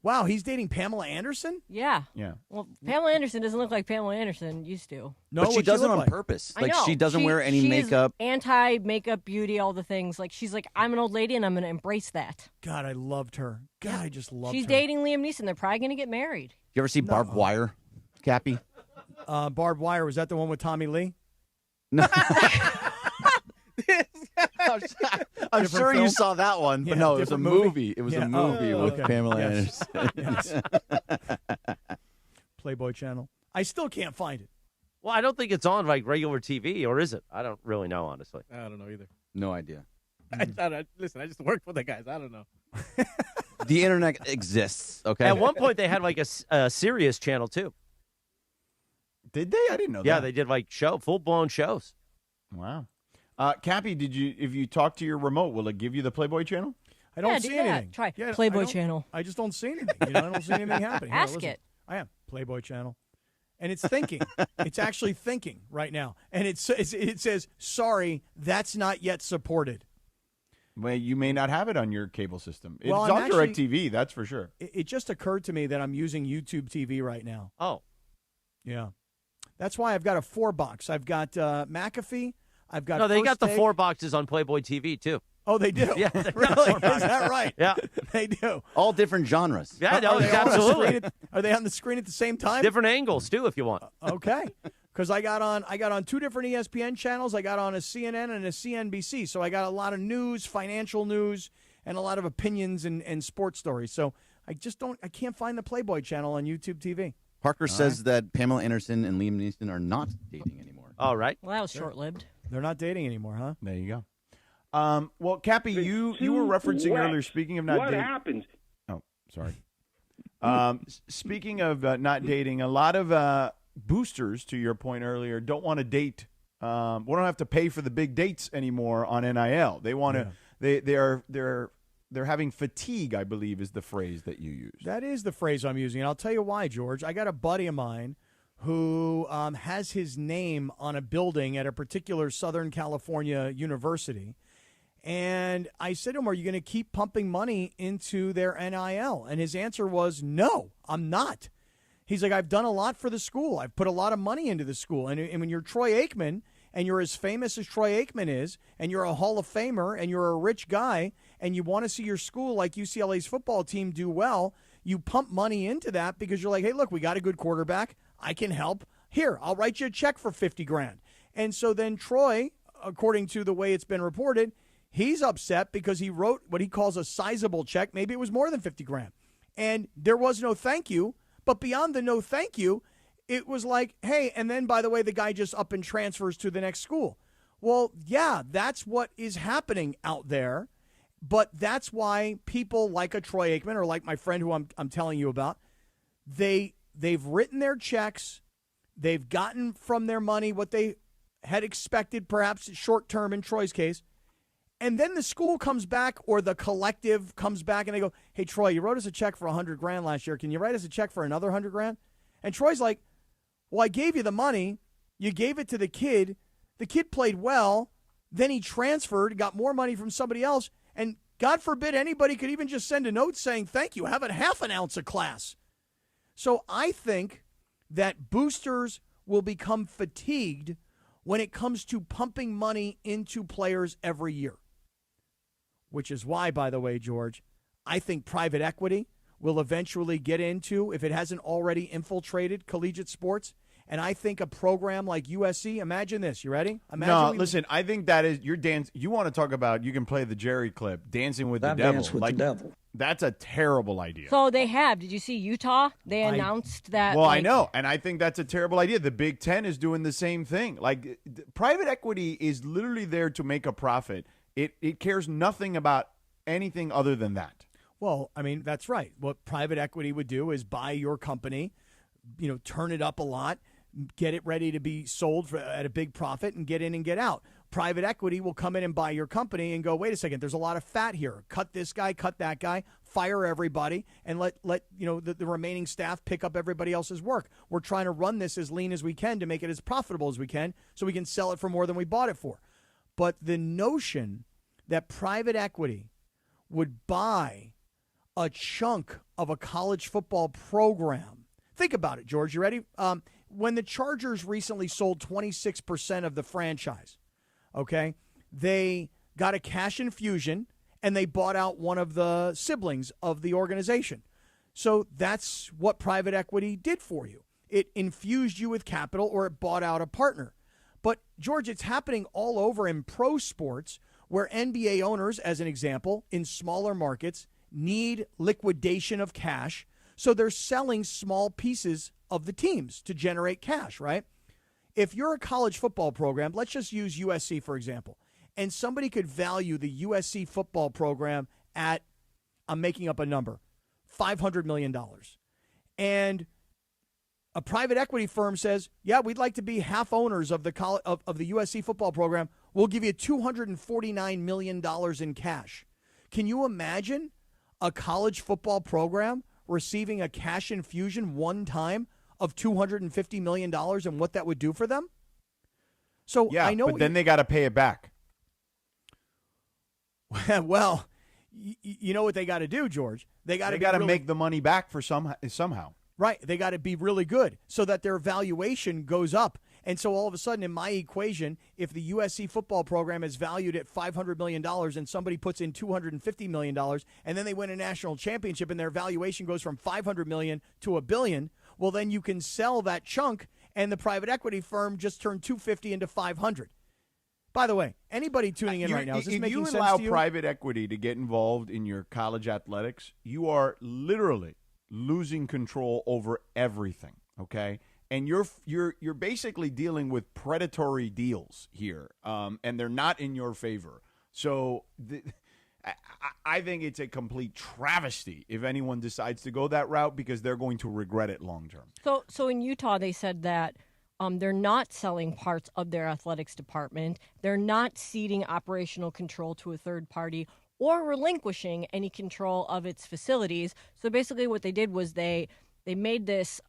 Wow, he's dating Pamela Anderson? Yeah. Yeah. Well, Pamela Anderson doesn't look like Pamela Anderson used to. No, But she what'd does it look on like? purpose. I Like know. she doesn't wear any she's makeup. Anti-makeup beauty, all the things. Like she's like, I'm an old lady and I'm going to embrace that. God, I loved her. God, I just loved She's her. dating Liam Neeson. They're probably going to get married. You ever see Barbed Wire, Cappy? Barbed Wire, was that the one with Tommy Lee? No. I'm Different sure film? you saw that one, but Yeah, no, it was a different movie? movie. It was Yeah. a movie Oh, with okay. Pamela Yes. Anderson. Playboy channel. I still can't find it. Well, I don't think it's on like regular TV, or is it? I don't really know, honestly. I don't know either. No idea. Listen, I just work for the guys. I don't know. The internet exists, okay? At one point, they had like a Sirius channel too. Did they? I didn't know Yeah, that. they did like full-blown shows. Wow. Cappy, if you talk to your remote, will it give you the Playboy channel? I don't Yeah, see do that. anything. Try Yeah, Playboy I don't- channel. I just don't see anything. You know, I don't see anything happening. Here, Ask listen. it. I am Playboy channel, and it's thinking. It's actually thinking right now, and it says, "Sorry, that's not yet supported." Well, you may not have it on your cable system. It's Well, on DirecTV, that's for sure. It just occurred to me that I'm using YouTube TV right now. Oh. Yeah. That's why I've got a 4-box. I've got McAfee. I've got No, they First got the Take. 4 boxes on Playboy TV, too. Oh, they do? Yeah. Really? Is that right? Yeah. They do. All different genres. Yeah, no, Are they all on the absolutely. screen are they on the screen at the same time? Different angles, too, if you want. Okay. Because I got on 2 different ESPN channels. I got on a CNN and a CNBC. So I got a lot of news, financial news, and a lot of opinions and sports stories. So I can't find the Playboy channel on YouTube TV. Parker says that Pamela Anderson and Liam Neeson are not dating anymore. All right. Well, that was short-lived. They're not dating anymore, huh? There you go. Well, Cappy, you were referencing earlier, speaking of not What dating. happens? Oh, sorry. Speaking of not dating, a lot of boosters, to your point earlier, don't want to date. We don't have to pay for the big dates anymore on NIL. They want to. They're having fatigue, I believe, is the phrase that you use. That is the phrase I'm using, and I'll tell you why, George. I got a buddy of mine who has his name on a building at a particular Southern California university. And I said to him, are you going to keep pumping money into their NIL? And his answer was, no, I'm not. He's like, I've done a lot for the school. I've put a lot of money into the school. And when you're Troy Aikman, and you're as famous as Troy Aikman is, and you're a Hall of Famer, and you're a rich guy, and you want to see your school like UCLA's football team do well, you pump money into that because you're like, hey, look, we got a good quarterback. I can help. Here, I'll write you a check for $50,000. And so then Troy, according to the way it's been reported, he's upset because he wrote what he calls a sizable check. Maybe it was more than $50,000. And there was no thank you. But beyond the no thank you, it was like, hey, and then, by the way, the guy just up and transfers to the next school. Well, yeah, that's what is happening out there. But that's why people like a Troy Aikman or like my friend who I'm telling you about, they've written their checks. They've gotten from their money what they had expected, perhaps short term in Troy's case. And then the school comes back or the collective comes back and they go, hey, Troy, you wrote us a check for $100,000 last year. Can you write us a check for another $100,000? And Troy's like, well, I gave you the money. You gave it to the kid. The kid played well. Then he transferred, got more money from somebody else. And God forbid anybody could even just send a note saying, thank you, have a half an ounce of class. So I think that boosters will become fatigued when it comes to pumping money into players every year. Which is why, by the way, George, I think private equity will eventually get into, if it hasn't already infiltrated collegiate sports. And I think a program like USC, imagine this. You ready? Listen, I think that is your dance. You want to talk about, you can play the Jerry clip, Dancing with the Devil. Dance with the Devil. That's a terrible idea. So they have. Did you see Utah? They announced that. Well, I know. And I think that's a terrible idea. The Big Ten is doing the same thing. Like, private equity is literally there to make a profit. It cares nothing about anything other than that. Well, I mean, that's right. What private equity would do is buy your company, turn it up a lot, get it ready to be sold at a big profit, and get in and get out. Private equity will come in and buy your company and go, wait a second, there's a lot of fat here. Cut this guy, cut that guy, fire everybody, and let the remaining staff pick up everybody else's work. We're trying to run this as lean as we can to make it as profitable as we can so we can sell it for more than we bought it for. But the notion that private equity would buy a chunk of a college football program. Think about it, George. You ready? When the Chargers recently sold 26% of the franchise, okay, they got a cash infusion and they bought out one of the siblings of the organization. So that's what private equity did for you. It infused you with capital or it bought out a partner. But, George, it's happening all over in pro sports where NBA owners, as an example, in smaller markets, need liquidation of cash. So they're selling small pieces of the teams to generate cash, right? If you're a college football program, let's just use USC, for example, and somebody could value the USC football program at, I'm making up a number, $500 million. And a private equity firm says, yeah, we'd like to be half owners of the USC football program. We'll give you $249 million in cash. Can you imagine a college football program receiving a cash infusion one time of $250 million and what that would do for them? So yeah, I know, but then they got to pay it back. Well, you know what they got to do, George? They got to make the money back for somehow. Right. They got to be really good so that their valuation goes up. And so all of a sudden, in my equation, if the USC football program is valued at $500 million and somebody puts in $250 million and then they win a national championship and their valuation goes from $500 million to $1 billion, well, then you can sell that chunk and the private equity firm just turned $250 into $500. By the way, anybody tuning in right now, is this making sense to you? If you allow private equity to get involved in your college athletics, you are literally losing control over everything, okay? And you're basically dealing with predatory deals here, and they're not in your favor. So I think it's a complete travesty if anyone decides to go that route because they're going to regret it long term. So in Utah, they said that they're not selling parts of their athletics department. They're not ceding operational control to a third party or relinquishing any control of its facilities. So basically what they did was they made this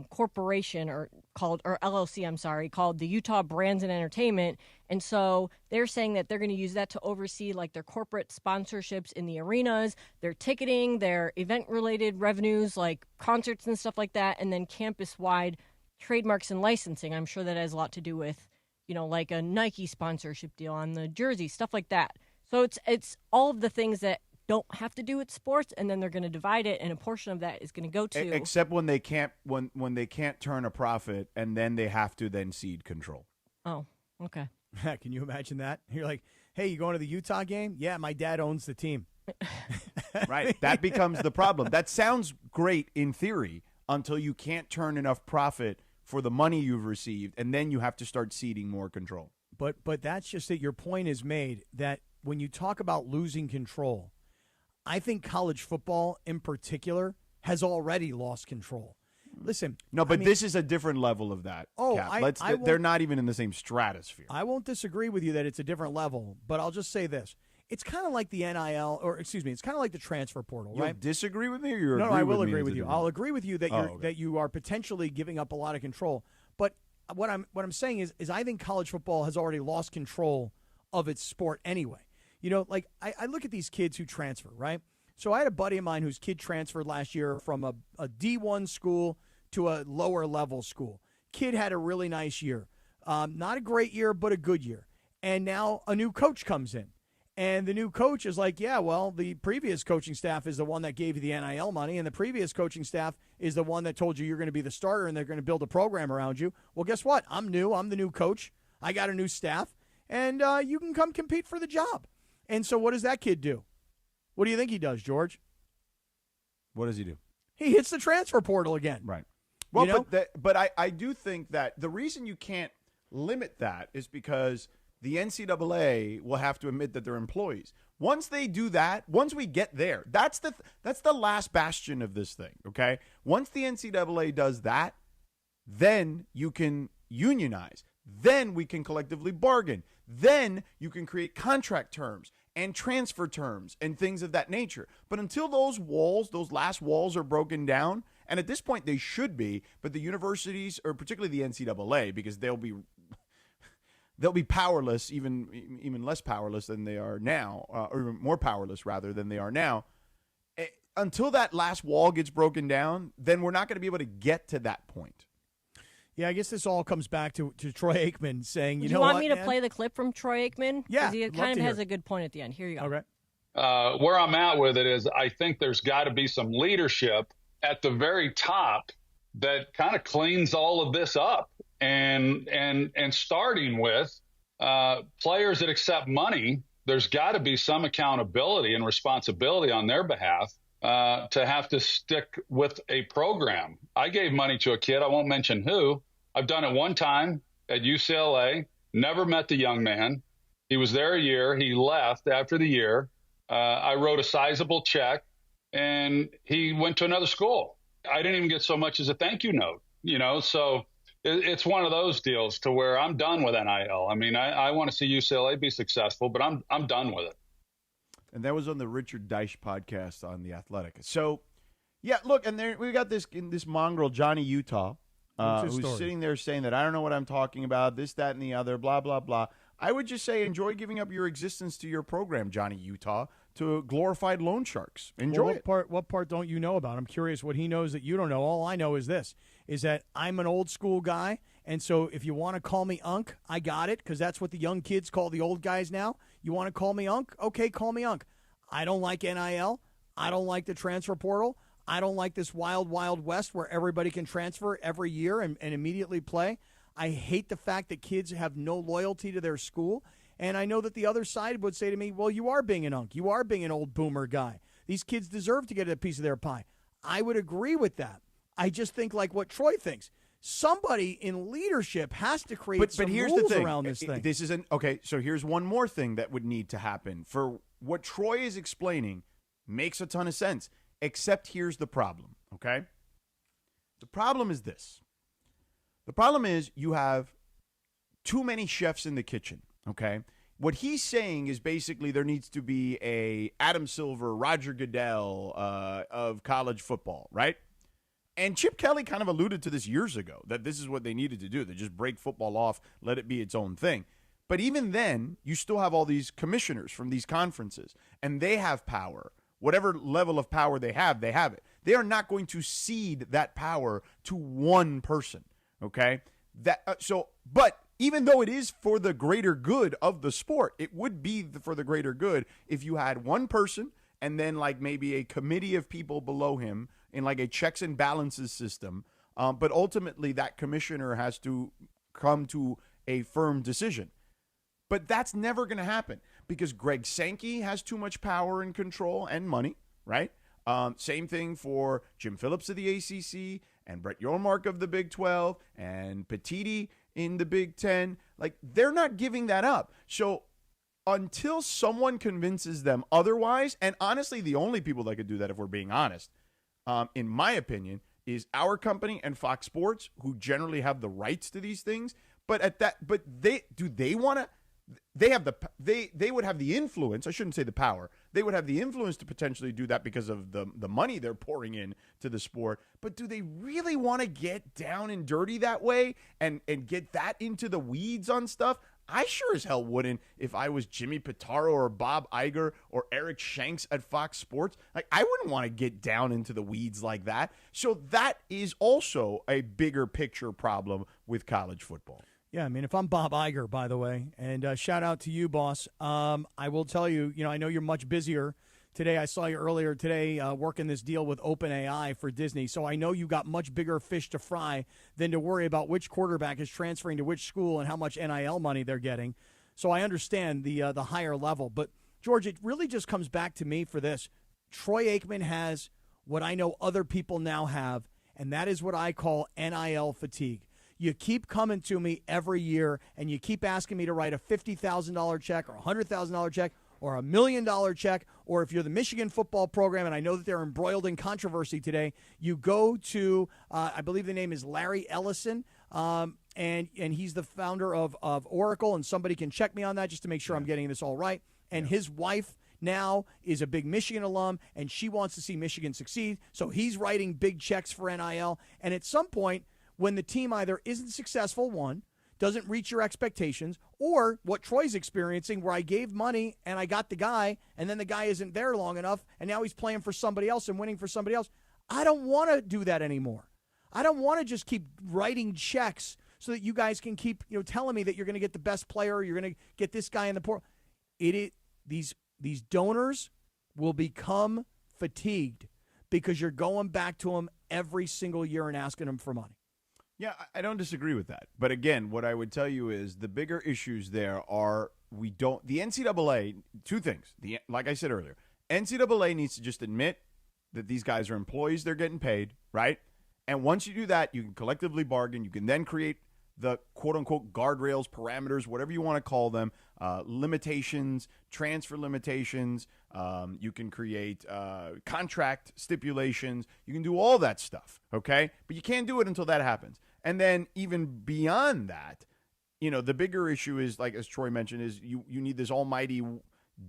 corporation or LLC, called the Utah Brands and Entertainment. And so they're saying that they're going to use that to oversee like their corporate sponsorships in the arenas, their ticketing, their event-related revenues like concerts and stuff like that, and then campus-wide trademarks and licensing. I'm sure that has a lot to do with, like a Nike sponsorship deal on the jersey, stuff like that. So it's all of the things that don't have to do with sports, and then they're going to divide it, and a portion of that is going to go to except when they can't when they can't turn a profit, and then they have to then cede control. Oh, okay. Can you imagine that? You're like, hey, you going to the Utah game? Yeah, my dad owns the team. Right, that becomes the problem. That sounds great in theory until you can't turn enough profit for the money you've received, and then you have to start ceding more control. But that's just that your point is made that when you talk about losing control, I think college football in particular has already lost control. Listen. No, but this is a different level of that. Oh, Cap. They're not even in the same stratosphere. I won't disagree with you that it's a different level, but I'll just say this. It's kind of like the NIL, it's kind of like the transfer portal, right? You'll disagree with me or you're No, I will agree with you. I'll agree with you that that you are potentially giving up a lot of control. But what I'm saying is I think college football has already lost control of its sport anyway. Like I look at these kids who transfer, right? So I had a buddy of mine whose kid transferred last year from a D1 school to a lower level school. Kid had a really nice year. Not a great year, but a good year. And now a new coach comes in. And the new coach is like, yeah, well, the previous coaching staff is the one that gave you the NIL money, and the previous coaching staff is the one that told you you're going to be the starter and they're going to build a program around you. Well, guess what? I'm new. I'm the new coach. I got a new staff, and you can come compete for the job. And so what does that kid do? What do you think he does, George? What does he do? He hits the transfer portal again. Right. Well, but I do think that the reason you can't limit that is because the NCAA will have to admit that they're employees. Once they do that, once we get there, that's the last bastion of this thing, okay? Once the NCAA does that, then you can unionize. Then we can collectively bargain. Then you can create contract terms and transfer terms and things of that nature. But until those last walls are broken down, and at this point they should be, but the universities, or particularly the NCAA, because they'll be powerless, even less powerless than they are now, or more powerless rather than they are now. Until that last wall gets broken down, then we're not going to be able to get to that point. Yeah, I guess this all comes back to Troy Aikman saying, Do you know want what, me to man? play the clip from Troy Aikman? Yeah, Because he love kind to of has hear a good point at the end. Here you go. Okay. Where I'm at with it is I think there's got to be some leadership at the very top that kind of cleans all of this up. And starting with players that accept money, there's got to be some accountability and responsibility on their behalf to have to stick with a program. I gave money to a kid, I won't mention who. I've done it one time at UCLA, never met the young man. He was there a year. He left after the year. I wrote a sizable check, and he went to another school. I didn't even get so much as a thank you note, so it's one of those deals to where I'm done with NIL. I mean, I want to see UCLA be successful, but I'm done with it. And that was on the Richard Deitch podcast on The Athletic. So, yeah, look, and there we got this mongrel, Johnny Utah, who's sitting there saying that I don't know what I'm talking about, this, that, and the other, blah, blah, blah. I would just say enjoy giving up your existence to your program, Johnny Utah, to glorified loan sharks. Enjoy it. What part don't you know about? I'm curious what he knows that you don't know. All I know is this, is that I'm an old school guy, and so if you want to call me Unc, I got it, because that's what the young kids call the old guys now. You want to call me Unc? Okay, call me Unc. I don't like NIL. I don't like the transfer portal. I don't like this wild, wild west where everybody can transfer every year and immediately play. I hate the fact that kids have no loyalty to their school. And I know that the other side would say to me, well, you are being an Unc. You are being an old boomer guy. These kids deserve to get a piece of their pie. I would agree with that. I just think like what Troy thinks. Somebody in leadership has to create some here's rules the thing. around this thing. This isn't okay. So here's one more thing that would need to happen. For what Troy is explaining makes a ton of sense, except here's the problem, okay? The problem is this. The problem is you have too many chefs in the kitchen, okay? What he's saying is basically there needs to be a Adam Silver, Roger Goodell of college football, right? And Chip Kelly kind of alluded to this years ago, that this is what they needed to do. They just break football off, let it be its own thing. But even then, you still have all these commissioners from these conferences, and they have power. Whatever level of power they have it. They are not going to cede that power to one person, okay? But even though it is for the greater good of the sport, it would be for the greater good if you had one person and then like maybe a committee of people below him in like a checks and balances system. But ultimately, that commissioner has to come to a firm decision. But that's never going to happen because Greg Sankey has too much power and control and money, right? Same thing for Jim Phillips of the ACC and Brett Yormark of the Big 12 and Petiti in the Big 10. Like, they're not giving that up. So until someone convinces them otherwise, and honestly, the only people that could do that, if we're being honest, in my opinion, is our company and Fox Sports, who generally have the rights to these things. But they want to. They would have the influence. I shouldn't say the power. They would have the influence to potentially do that because of the money they're pouring in to the sport. But do they really want to get down and dirty that way and get that into the weeds on stuff? I sure as hell wouldn't if I was Jimmy Pitaro or Bob Iger or Eric Shanks at Fox Sports. Like, I wouldn't want to get down into the weeds like that. So that is also a bigger picture problem with college football. Yeah, I mean, if I'm Bob Iger, by the way, and shout out to you, boss, I will tell you, I know you're much busier today. I saw you earlier today working this deal with OpenAI for Disney, so I know you got much bigger fish to fry than to worry about which quarterback is transferring to which school and how much NIL money they're getting. So I understand the higher level. But, George, it really just comes back to me for this. Troy Aikman has what I know other people now have, and that is what I call NIL fatigue. You keep coming to me every year, and you keep asking me to write a $50,000 check or a $100,000 check or $1 million check, or if you're the Michigan football program, and I know that they're embroiled in controversy today, you go to, I believe the name is Larry Ellison, and he's the founder of Oracle, and somebody can check me on that just to make sure I'm getting this all right. And his wife now is a big Michigan alum, and she wants to see Michigan succeed, so he's writing big checks for NIL, and at some point, when the team either isn't successful, one, doesn't reach your expectations, or what Troy's experiencing where I gave money and I got the guy, and then the guy isn't there long enough, and now he's playing for somebody else and winning for somebody else. I don't want to do that anymore. I don't want to just keep writing checks so that you guys can keep telling me that you're going to get the best player, you're going to get this guy in the portal. These donors will become fatigued because you're going back to them every single year and asking them for money. Yeah, I don't disagree with that. But again, what I would tell you is the bigger issues there are the NCAA, two things. Like I said earlier, NCAA needs to just admit that these guys are employees, they're getting paid, right? And once you do that, you can collectively bargain. You can then create the quote-unquote guardrails, parameters, whatever you want to call them, limitations, transfer limitations. You can create contract stipulations. You can do all that stuff, okay? But you can't do it until that happens. And then even beyond that, the bigger issue is, like as Troy mentioned, is you need this almighty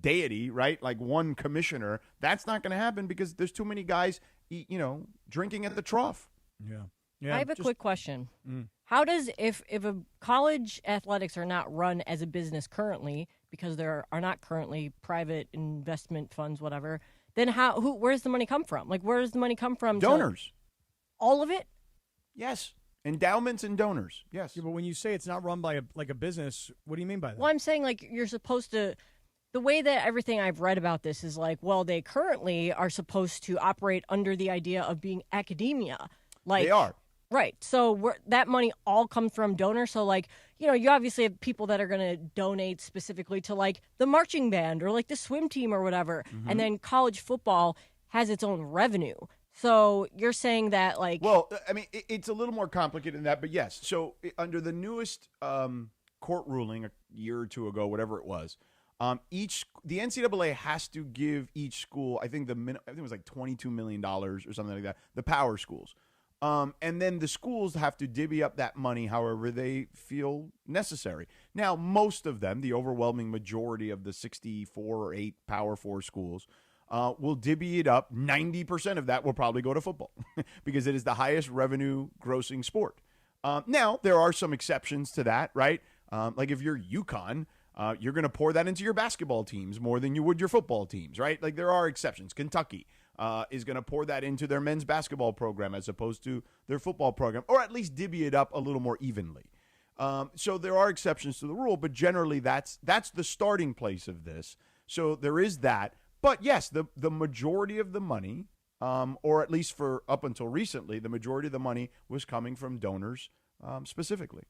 deity, right? Like one commissioner. That's not going to happen because there's too many guys, drinking at the trough. Yeah. I have a quick question. How does if a college athletics are not run as a business currently because there are not currently private investment funds, whatever, then where's the money come from? Like, where does the money come from? Donors. All of it? Yes. Endowments and donors. Yes. Yeah, but when you say it's not run by a business, what do you mean by that? Well, I'm saying like you're supposed to. The way that everything I've read about this is like, well, they currently are supposed to operate under the idea of being academia. Like they are. Right. So that money all comes from donors. So, like, you obviously have people that are going to donate specifically to, like, the marching band or, like, the swim team or whatever. Mm-hmm. And then college football has its own revenue. So you're saying that, like... Well, I mean, it's a little more complicated than that, but yes. So under the newest court ruling a year or two ago, whatever it was, the NCAA has to give each school, I think it was like $22 million or something like that, the power schools. And then the schools have to divvy up that money however they feel necessary. Now, most of them, the overwhelming majority of the 64 or 8 Power 4 schools, will divvy it up. 90% of that will probably go to football because it is the highest revenue grossing sport. Now, there are some exceptions to that, right? Like if you're UConn, you're going to pour that into your basketball teams more than you would your football teams, right? Like there are exceptions. Kentucky is going to pour that into their men's basketball program as opposed to their football program, or at least divvy it up a little more evenly. So there are exceptions to the rule, but generally that's the starting place of this. So there is that. But yes, the majority of the money, or at least for up until recently, the majority of the money was coming from donors specifically.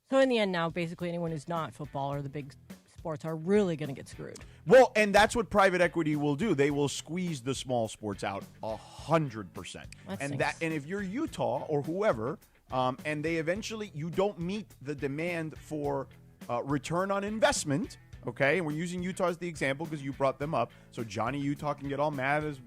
So in the end now, basically anyone who's not football or the big sports are really going to get screwed. Well, and that's what private equity will do. They will squeeze the small sports out 100%. And if you're Utah or whoever, and they eventually you don't meet the demand for return on investment. Okay, and we're using Utah as the example because you brought them up. So Johnny Utah can get all mad as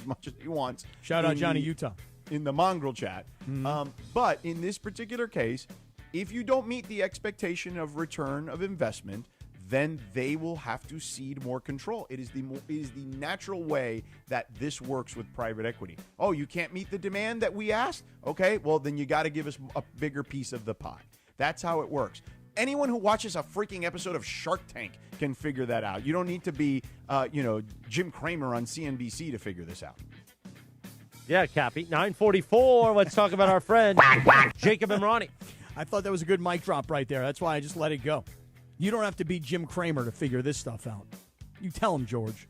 much as he wants. Shout out Johnny Utah in the mongrel chat. Mm-hmm. But in this particular case, if you don't meet the expectation of return of investment, then they will have to cede more control. It is the natural way that this works with private equity. Oh, you can't meet the demand that we asked? Okay, well, then you got to give us a bigger piece of the pie. That's how it works. Anyone who watches a freaking episode of Shark Tank can figure that out. You don't need to be, Jim Cramer on CNBC to figure this out. Yeah, Cappy. 9:44. Let's talk about our friend Jacob and Ronnie. I thought that was a good mic drop right there. That's why I just let it go. You don't have to be Jim Cramer to figure this stuff out. You tell him, George.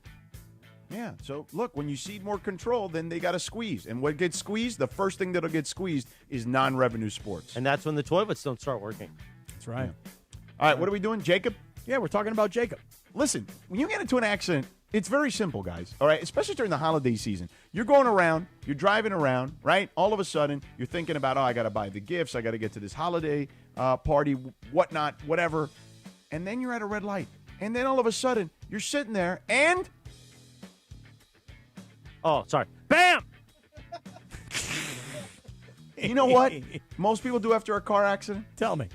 Yeah, so look, when you cede more control, then they got to squeeze. And what gets squeezed, the first thing that'll get squeezed is non-revenue sports. And that's when the toilets don't start working. That's right. Yeah. All right, what are we doing, Jacob? Yeah, we're talking about Jacob. Listen, when you get into an accident, it's very simple, guys. All right, especially during the holiday season. You're going around, you're driving around, right? All of a sudden, you're thinking about, I got to buy the gifts, I got to get to this holiday party, whatnot, whatever. And then you're at a red light. And then all of a sudden, you're sitting there and... Oh, sorry. Bam! You know what most people do after a car accident? Tell me.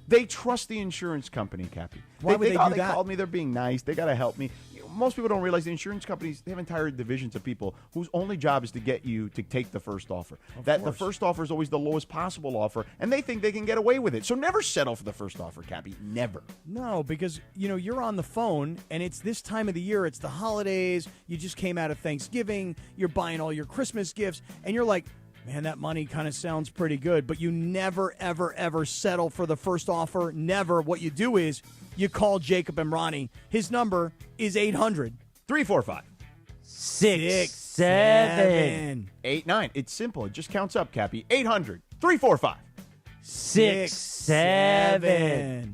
They trust the insurance company, Cappy. Why would they do that? They called me. They're being nice. They got to help me. Most people don't realize the insurance companies, they have entire divisions of people whose only job is to get you to take the first offer. The first offer is always the lowest possible offer, and they think they can get away with it. So never settle for the first offer, Cappy. Never. No, because, you're on the phone, and it's this time of the year. It's the holidays. You just came out of Thanksgiving. You're buying all your Christmas gifts, and you're like, man, that money kind of sounds pretty good. But you never, ever, ever settle for the first offer. Never. What you do is you call Jacob and Ronnie. His number is 800-345-6789. 89. It's simple. It just counts up, Cappy. 800-345-6789.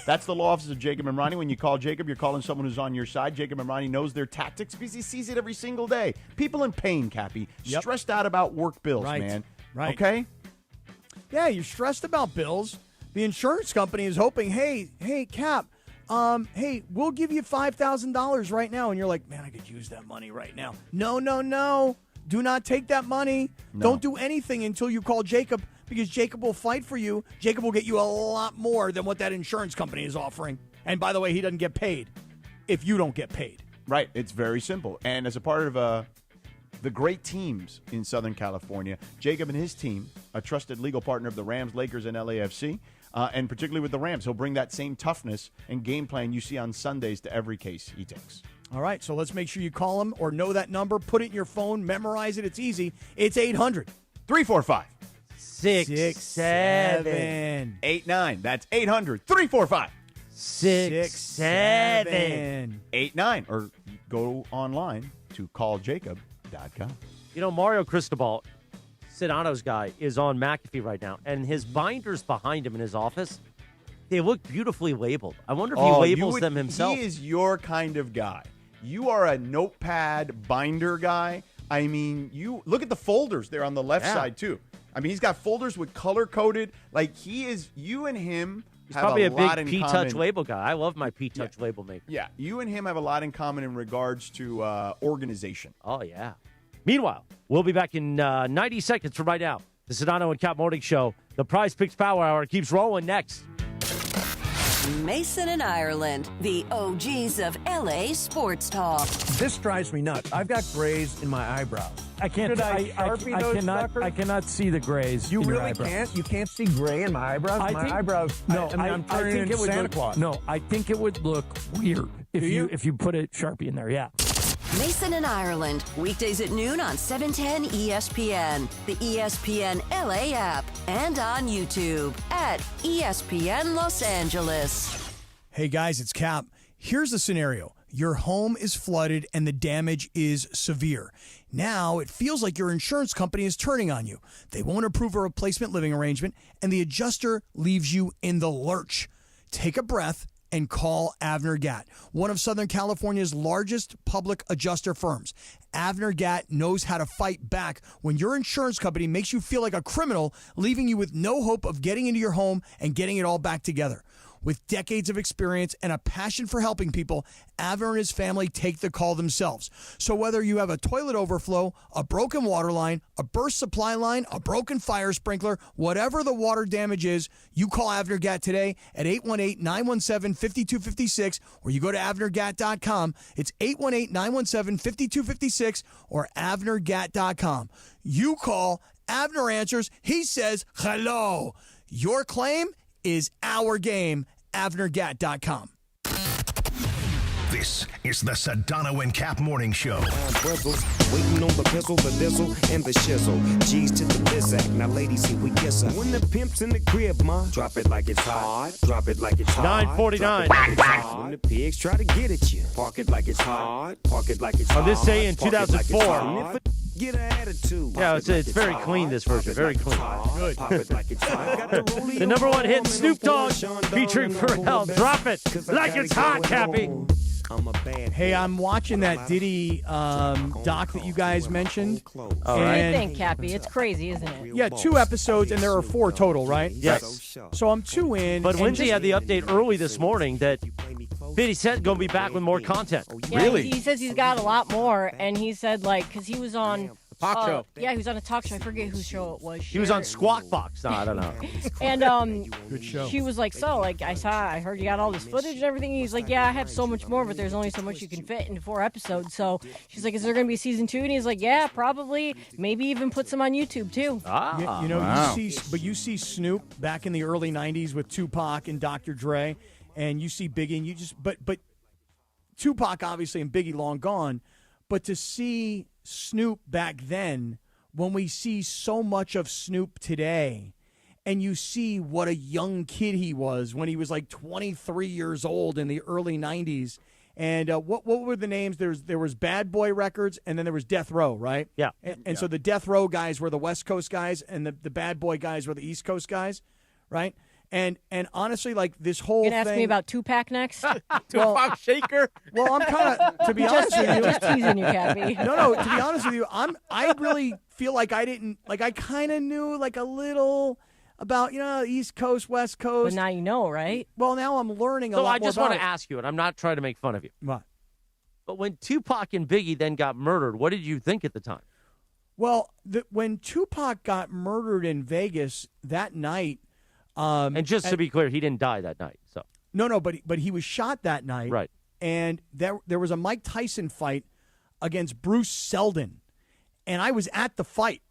That's the law office of Jacob and Ronnie. When you call Jacob, you're calling someone who's on your side. Jacob and Ronnie knows their tactics because he sees it every single day. People in pain, Cappy. Yep. Stressed out about work bills, man. Right. Okay? Yeah, you're stressed about bills. The insurance company is hoping, hey, Cap, hey, we'll give you $5,000 right now. And you're like, man, I could use that money right now. No. Do not take that money. No. Don't do anything until you call Jacob, because Jacob will fight for you. Jacob will get you a lot more than what that insurance company is offering. And by the way, he doesn't get paid if you don't get paid. Right. It's very simple. And as a part of the great teams in Southern California. Jacob and his team, a trusted legal partner of the Rams, Lakers, and LAFC, and particularly with the Rams, he'll bring that same toughness and game plan you see on Sundays to every case he takes. All right, so let's make sure you call him or know that number. Put it in your phone. Memorize it. It's easy. It's 800-345. 6789. That's 800-345. 6789. Or go online to calljacob.com. You know, Mario Cristobal, Sedano's guy, is on McAfee right now, and his binders behind him in his office, they look beautifully labeled. I wonder if he labels them himself. He is your kind of guy. You are a notepad binder guy. I mean, you look at the folders there on the left side, too. I mean, he's got folders with color-coded. Like, he is, you and him He's have probably a a lot big in P-Touch common. label guy. I love my P-Touch label maker. Yeah, you and him have a lot in common in regards to organization. Oh, yeah. Meanwhile, we'll be back in 90 seconds from right now. The Sedano and Cap Morning Show. The Prize Picks Power Hour keeps rolling next. Mason and Ireland, the OGs of LA sports talk. This drives me nuts. I've got grays in my eyebrows. I can't. I cannot see the grays. You in your really eyebrows. can't? You can't see gray in my eyebrows? eyebrows. No, I'm turning into Santa Claus. No, I think it would look weird if you put a Sharpie in there. Yeah. Mason and Ireland, weekdays at noon on 710 ESPN, the ESPN LA app, and on YouTube at ESPN Los Angeles. Hey guys, it's Cap. Here's the scenario. Your home is flooded and the damage is severe. Now it feels like your insurance company is turning on you. They won't approve a replacement living arrangement and the adjuster leaves you in the lurch. Take a breath and call Avner Gatt, one of Southern California's largest public adjuster firms. Avner Gatt knows how to fight back when your insurance company makes you feel like a criminal, leaving you with no hope of getting into your home and getting it all back together. With decades of experience and a passion for helping people, Avner and his family take the call themselves. So whether you have a toilet overflow, a broken water line, a burst supply line, a broken fire sprinkler, whatever the water damage is, you call Avner Gatt today at 818-917-5256 or you go to avnergatt.com. It's 818-917-5256 or avnergatt.com. You call, Avner answers, he says hello. Your claim is our game, avnergatt.com. This is the Sedano and Cap Morning Show. Waiting on the pistol, the diesel, and the shizzle. G's to the bizac. Now, ladies, see we kiss her. When the pimp's in the crib, ma, drop it like it's hot. Drop it like it's hot. 9:49. When the pigs try to get at you, park it like it's hot. Park it like it's hot. On this day in 2004. Get an attitude. Yeah, it's very clean, this version. Very clean. Good. The number one hit, Snoop Dogg, featuring Pharrell. Drop it like it's hot, Cappy. Hey, I'm watching that Diddy doc that you guys mentioned. What do you think, Cappy? It's crazy, isn't it? Yeah, 2 episodes, and there are 4 total, right? Yes. So I'm 2 in. But Lindsay had the update early this morning that 50 Cent going to be back with more content. Yeah, he says he's got a lot more, and he said, like, because he was on talk show. Yeah, he was on a talk show. I forget whose show it was. He was on Squawk Box. No, I don't know. And good show. She was like, so, like, I heard you got all this footage and everything. He's like, yeah, I have so much more, but there's only so much you can fit into 4 episodes. So she's like, is there going to be season 2? And he's like, yeah, probably. Maybe even put some on YouTube too. You know, wow. you see Snoop back in the early '90s with Tupac and Dr. Dre, and you see Biggie, and you just but Tupac obviously and Biggie long gone, but to see Snoop back then, when we see so much of Snoop today, and you see what a young kid he was when he was like 23 years old in the early 90s. And what were the names? There was Bad Boy Records, and then there was Death Row, right? Yeah. And so the Death Row guys were the West Coast guys, and the Bad Boy guys were the East Coast guys, right? And honestly, like this whole You're gonna thing. ask me about Tupac next? Tupac Shaker. Well, I'm kind of, to be honest with you, just teasing you, Cappy. No. To be honest with you, I really feel like I kind of knew like a little about East Coast, West Coast. But now you know, right? Well, now I'm learning a So lot I just more want about to ask you, and I'm not trying to make fun of you. What? But when Tupac and Biggie then got murdered, what did you think at the time? Well, when Tupac got murdered in Vegas that night. And just to be clear, he didn't die that night. So No, but he was shot that night. Right. And there was a Mike Tyson fight against Bruce Seldon. and I was at the fight.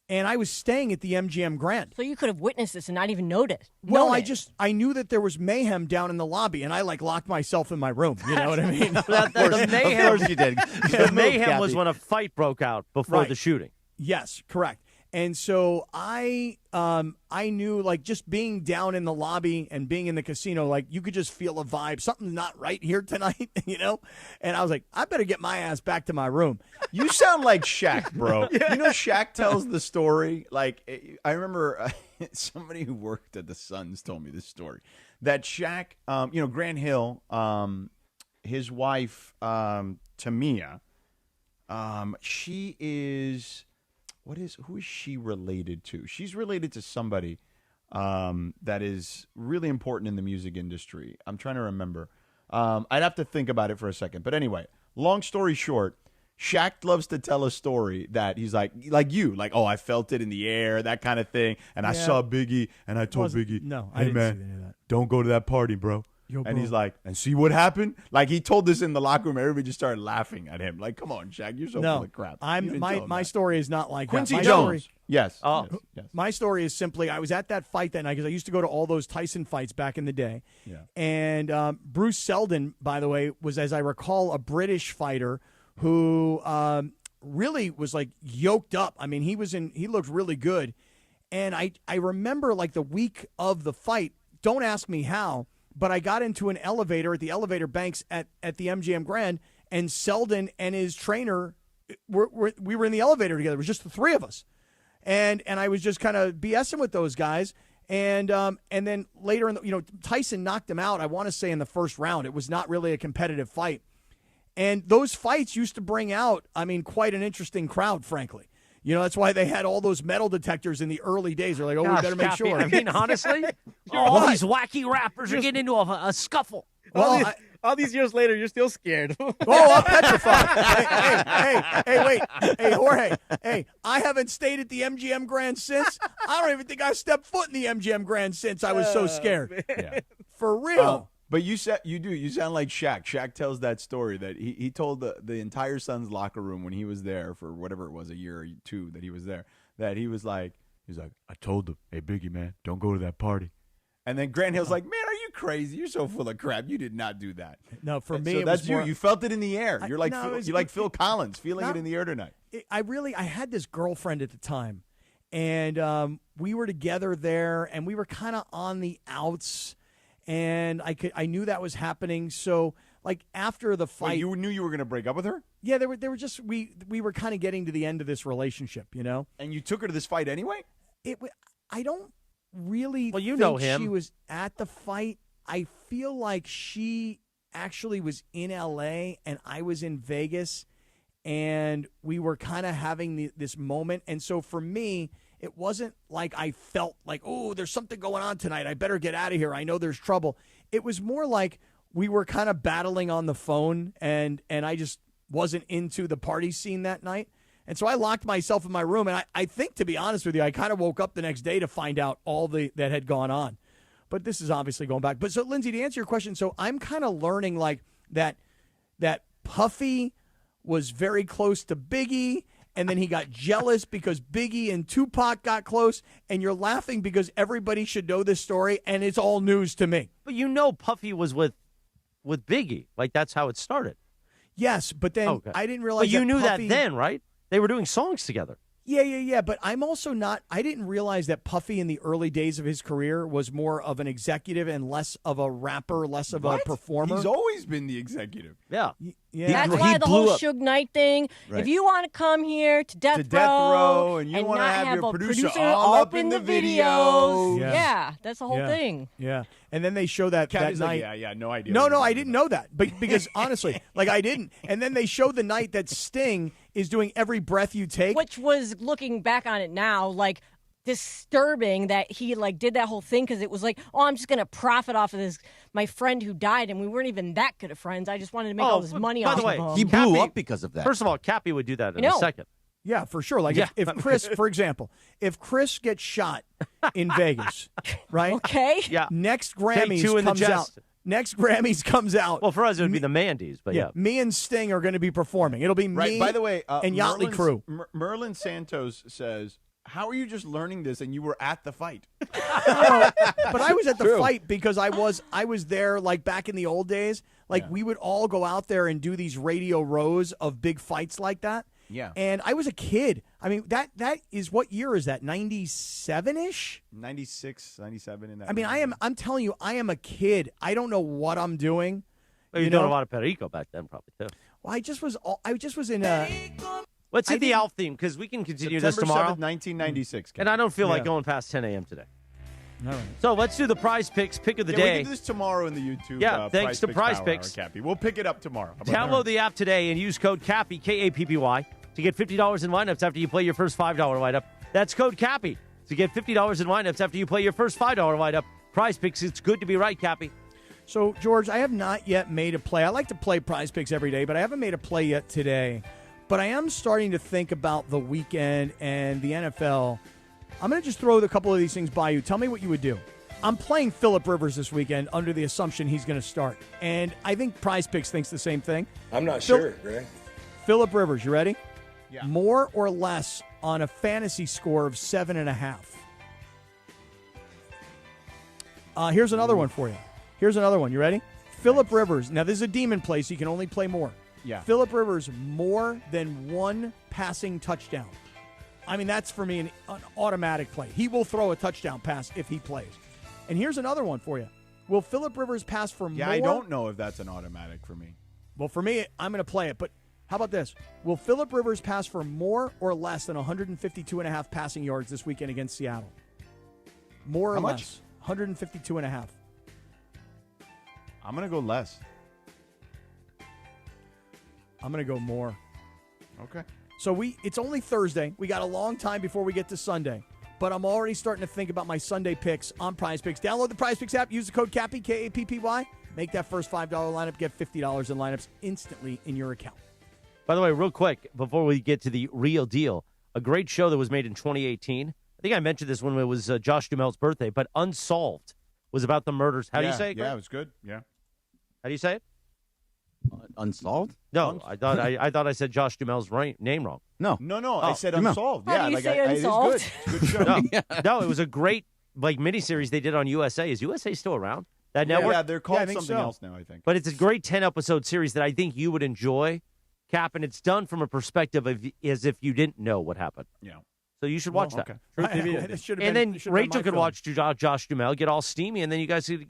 And I was staying at the MGM Grand. So you could have witnessed this and not even noticed. Well, I knew that there was mayhem down in the lobby, and I locked myself in my room. You know what I mean? The mayhem, of course you did. The mayhem was when a fight broke out before the shooting. Yes, correct. And so I knew, like, just being down in the lobby and being in the casino, like, you could just feel a vibe. Something's not right here tonight, you know? And I was like, I better get my ass back to my room. You sound like Shaq, bro. You know, Shaq tells the story. Like, I remember somebody who worked at the Suns told me this story. That Shaq, Grant Hill, his wife, Tamia, she is... who is she related to? She's related to somebody that is really important in the music industry. I'm trying to remember. I'd have to think about it for a second. But anyway, long story short, Shaq loves to tell a story that he's like you, oh, I felt it in the air, that kind of thing. And I saw Biggie, and I told Biggie, I didn't see any of that. Don't go to that party, bro. Yo, and he's like, and see what happened? Like, he told this in the locker room. Everybody just started laughing at him. Like, come on, Shaq, you're so full of crap. My story is not like Quincy that. Jones. Yes. Oh. Yes. My story is simply I was at that fight that night because I used to go to all those Tyson fights back in the day. Yeah. And Bruce Seldon, by the way, was, as I recall, a British fighter who really was like yoked up. I mean, he looked really good. And I remember, like, the week of the fight, don't ask me how, but I got into an elevator at the elevator banks at the MGM Grand, and Seldon and his trainer, we were in the elevator together. It was just the three of us. And I was just kind of BSing with those guys. And then later, Tyson knocked him out, I want to say, in the first round. It was not really a competitive fight. And those fights used to bring out, quite an interesting crowd, frankly. That's why they had all those metal detectors in the early days. They're like, we better make sure. Honestly, all these wacky rappers are getting into a scuffle. Well, all these years later, you're still scared. I'm petrified. Hey, wait. Hey, Jorge. Hey, I haven't stayed at the MGM Grand since. I don't even think I've stepped foot in the MGM Grand since. I was so scared. Yeah. For real. But you sound like Shaq. Shaq tells that story that he told the entire Suns locker room when he was there for whatever it was, a year or two that he was there, that he was like, I told them, hey, Biggie, man, don't go to that party. And then Grant Hill's like, man, are you crazy? You're so full of crap. You did not do that. No, for me, so it that's was you. more, You felt it in the air. You're like Phil Collins, feeling it in the air tonight. I had this girlfriend at the time, and we were together there, and we were kind of on the outs. And I knew that was happening. So, like, after the fight, wait, you knew you were going to break up with her? Yeah, they were just we were kind of getting to the end of this relationship, And you took her to this fight anyway? I don't really. Well, you think know him. She was at the fight. I feel like she actually was in L.A. and I was in Vegas, and we were kind of having this moment. And so for me, it wasn't like I felt like, oh, there's something going on tonight. I better get out of here. I know there's trouble. It was more like we were kind of battling on the phone, and I just wasn't into the party scene that night. And so I locked myself in my room, and I think, to be honest with you, I kind of woke up the next day to find out all that had gone on. But this is obviously going back. But so, Lindsay, to answer your question, so I'm kind of learning like that Puffy was very close to Biggie, and then he got jealous because Biggie and Tupac got close, and you're laughing because everybody should know this story, and it's all news to me. But Puffy was with Biggie. Like, that's how it started. Yes, but then I didn't realize But you knew Puffy, that then, right? They were doing songs together. Yeah. But I'm also not – I didn't realize that Puffy in the early days of his career was more of an executive and less of a rapper, less of a performer. He's always been the executive. Yeah. That's why the whole Suge Knight thing. Right. If you want to come here to Death Row and you want to not have your a producer all up in the videos. Yeah, that's the whole thing. Yeah. And then they show that Cat night. Like, yeah, no idea. No, I didn't know that. But because honestly, like I didn't. And then they show the night that Sting is doing Every Breath You Take. Which was, looking back on it now, like disturbing that he like did that whole thing, because it was like, oh, I'm just going to profit off of this, my friend who died, and we weren't even that good of friends. I just wanted to make all this money off by the way, of him. He blew up because of that. First of all, Cappy would do that in a second. Yeah, for sure. Like if Chris, for example, if Chris gets shot in Vegas, right? Okay. Yeah. Next Take two Grammys in the comes chest. out. Next Grammys comes out. Well, for us, it would be the Mandy's, but yeah. Me and Sting are going to be performing. It'll be me By the way, and Yachtly Crew. Merlin Santos says, how are you just learning this and you were at the fight? But I was at the fight because I was there like back in the old days. Like we would all go out there and do these radio rows of big fights like that. Yeah. And I was a kid. I mean, that is, what year is that? 97-ish? 96, 97 in that. I mean, I'm telling you, I am a kid. I don't know what I'm doing. Well, you're doing a lot of Perico back then, probably, too. Well, I just was in a... Let's hit the Alf theme, because we can continue this tomorrow. September 7th, 1996. And I don't feel like going past 10 a.m. today. All right. So let's do the prize picks, pick of the day. We can do this tomorrow in the YouTube. Thanks to Prize Picks. Cappy. We'll pick it up tomorrow. Download the app today and use code CAPPY, K-A-P-P-Y, to get $50 in lineups after you play your first $5 lineup. That's code CAPPY to get $50 in lineups after you play your first $5 lineup. Prize Picks, it's good to be right, Cappy. So, George, I have not yet made a play. I like to play Prize Picks every day, but I haven't made a play yet today. But I am starting to think about the weekend and the NFL. I'm going to just throw a couple of these things by you. Tell me what you would do. I'm playing Phillip Rivers this weekend under the assumption he's going to start. And I think Prize Picks thinks the same thing. I'm not sure, Greg. Phillip Rivers, you ready? Yeah. More or less on a fantasy score of 7.5. Here's another one for you. Here's another one. You ready? Phillip Rivers. Now, this is a demon play, so you can only play more. Yeah. Phillip Rivers, more than one passing touchdown. I mean, that's for me an automatic play. He will throw a touchdown pass if he plays. And here's another one for you. Will Phillip Rivers pass for more? Yeah, I don't know if that's an automatic for me. Well, for me, I'm going to play it. But how about this? Will Phillip Rivers pass for more or less than 152.5 passing yards this weekend against Seattle? More or How much? less? 152.5. I'm going to go less. I'm going to go more. Okay. So it's only Thursday. We got a long time before we get to Sunday. But I'm already starting to think about my Sunday picks on Prize Picks. Download the Prize Picks app. Use the code CAPPY, K-A-P-P-Y. Make that first $5 lineup. Get $50 in lineups instantly in your account. By the way, real quick, before we get to the real deal, a great show that was made in 2018. I think I mentioned this when it was Josh Duhamel's birthday, but Unsolved was about the murders. How do you say it, Greg? Yeah, it was good. Yeah. How do you say it? Unsolved? No, I thought I said Josh Duhamel's name wrong. No. I said Unsolved. How do you say Unsolved? It is good. It's a good show. No, it was a great miniseries they did on USA. Is USA still around? That network? Yeah, they're called something else now, I think. But it's a great 10-episode series that I think you would enjoy, Cap, and it's done from a perspective of as if you didn't know what happened. Yeah. So you should watch that. Okay. And then Rachel could watch Josh Duhamel, get all steamy, and then you guys could,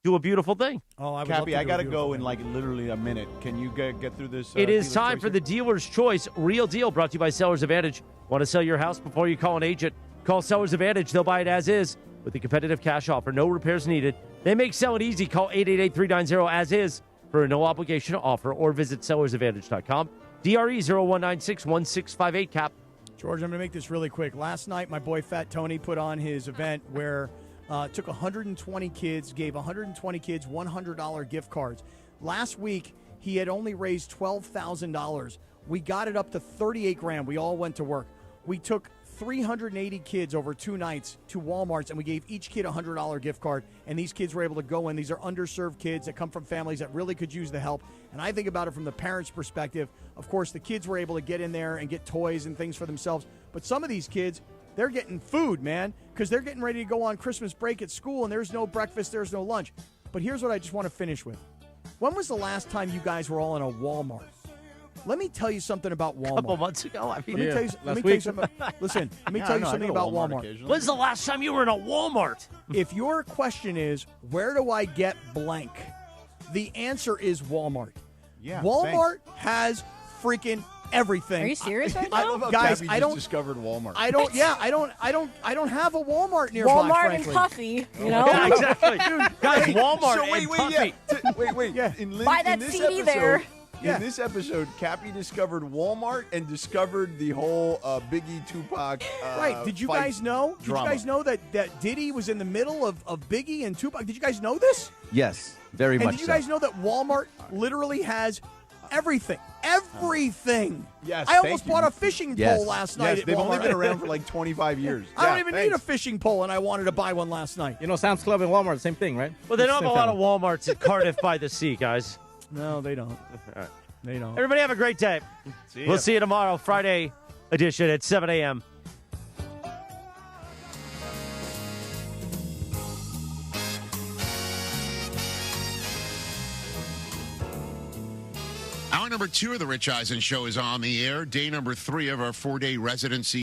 do a beautiful thing. Oh, I Cappy, I got to go in literally a minute. Can you get through this? It is time for the Dealer's Choice Real Deal, brought to you by Sellers Advantage. Want to sell your house before you call an agent? Call Sellers Advantage. They'll buy it as is with a competitive cash offer. No repairs needed. They make selling easy. Call 888-390-AS-IS for a no-obligation offer or visit sellersadvantage.com. DRE 01961658, Cap. George, I'm going to make this really quick. Last night, my boy Fat Tony put on his event where took 120 kids, gave 120 kids $100 gift cards. Last week, he had only raised $12,000. We got it up to $38,000. We all went to work. We took 380 kids over 2 nights to Walmart's, and we gave each kid a $100 gift card, and these kids were able to go in. These are underserved kids that come from families that really could use the help, and I think about it from the parents' perspective. Of course, the kids were able to get in there and get toys and things for themselves, but some of these kids, they're getting food, man, because they're getting ready to go on Christmas break at school, and there's no breakfast, there's no lunch. But here's what I just want to finish with. When was the last time you guys were all in a Walmart? Let me tell you something about Walmart. A couple months ago. Let me tell you something. Listen, let me tell you something about Walmart. When's the last time you were in a Walmart? If your question is, where do I get blank? The answer is Walmart. Yeah, Walmart has freaking everything. Are you serious right now? I love how Guys, Cappy just discovered Walmart. I don't have a Walmart nearby. Walmart frankly. and Puffy, you know? Yeah, exactly. Guys, Walmart So wait, and Puffy. Wait. Yeah. Buy that CD there. Yeah. In this episode, Cappy discovered Walmart and discovered the whole Biggie Tupac. Right? Did you guys know? Drama. Did you guys know that Diddy was in the middle of Biggie and Tupac? Did you guys know this? Yes, very And much did you so. guys know that Walmart literally has everything. Everything. Yes, I almost thank you. bought a fishing pole last night at they've only Walmart. been around for like 25 years. I don't even need a fishing pole, and I wanted to buy one last night. You know, Sam's Club and Walmart, same thing, right? Well, they don't have Same a lot of family. Walmarts at Cardiff by the Sea, guys. No, they don't. All right. They don't. Everybody have a great day. We'll see you tomorrow, Friday edition at 7 a.m. Hour number 2 of the Rich Eisen Show is on the air. Day number 3 of our 4-day residency.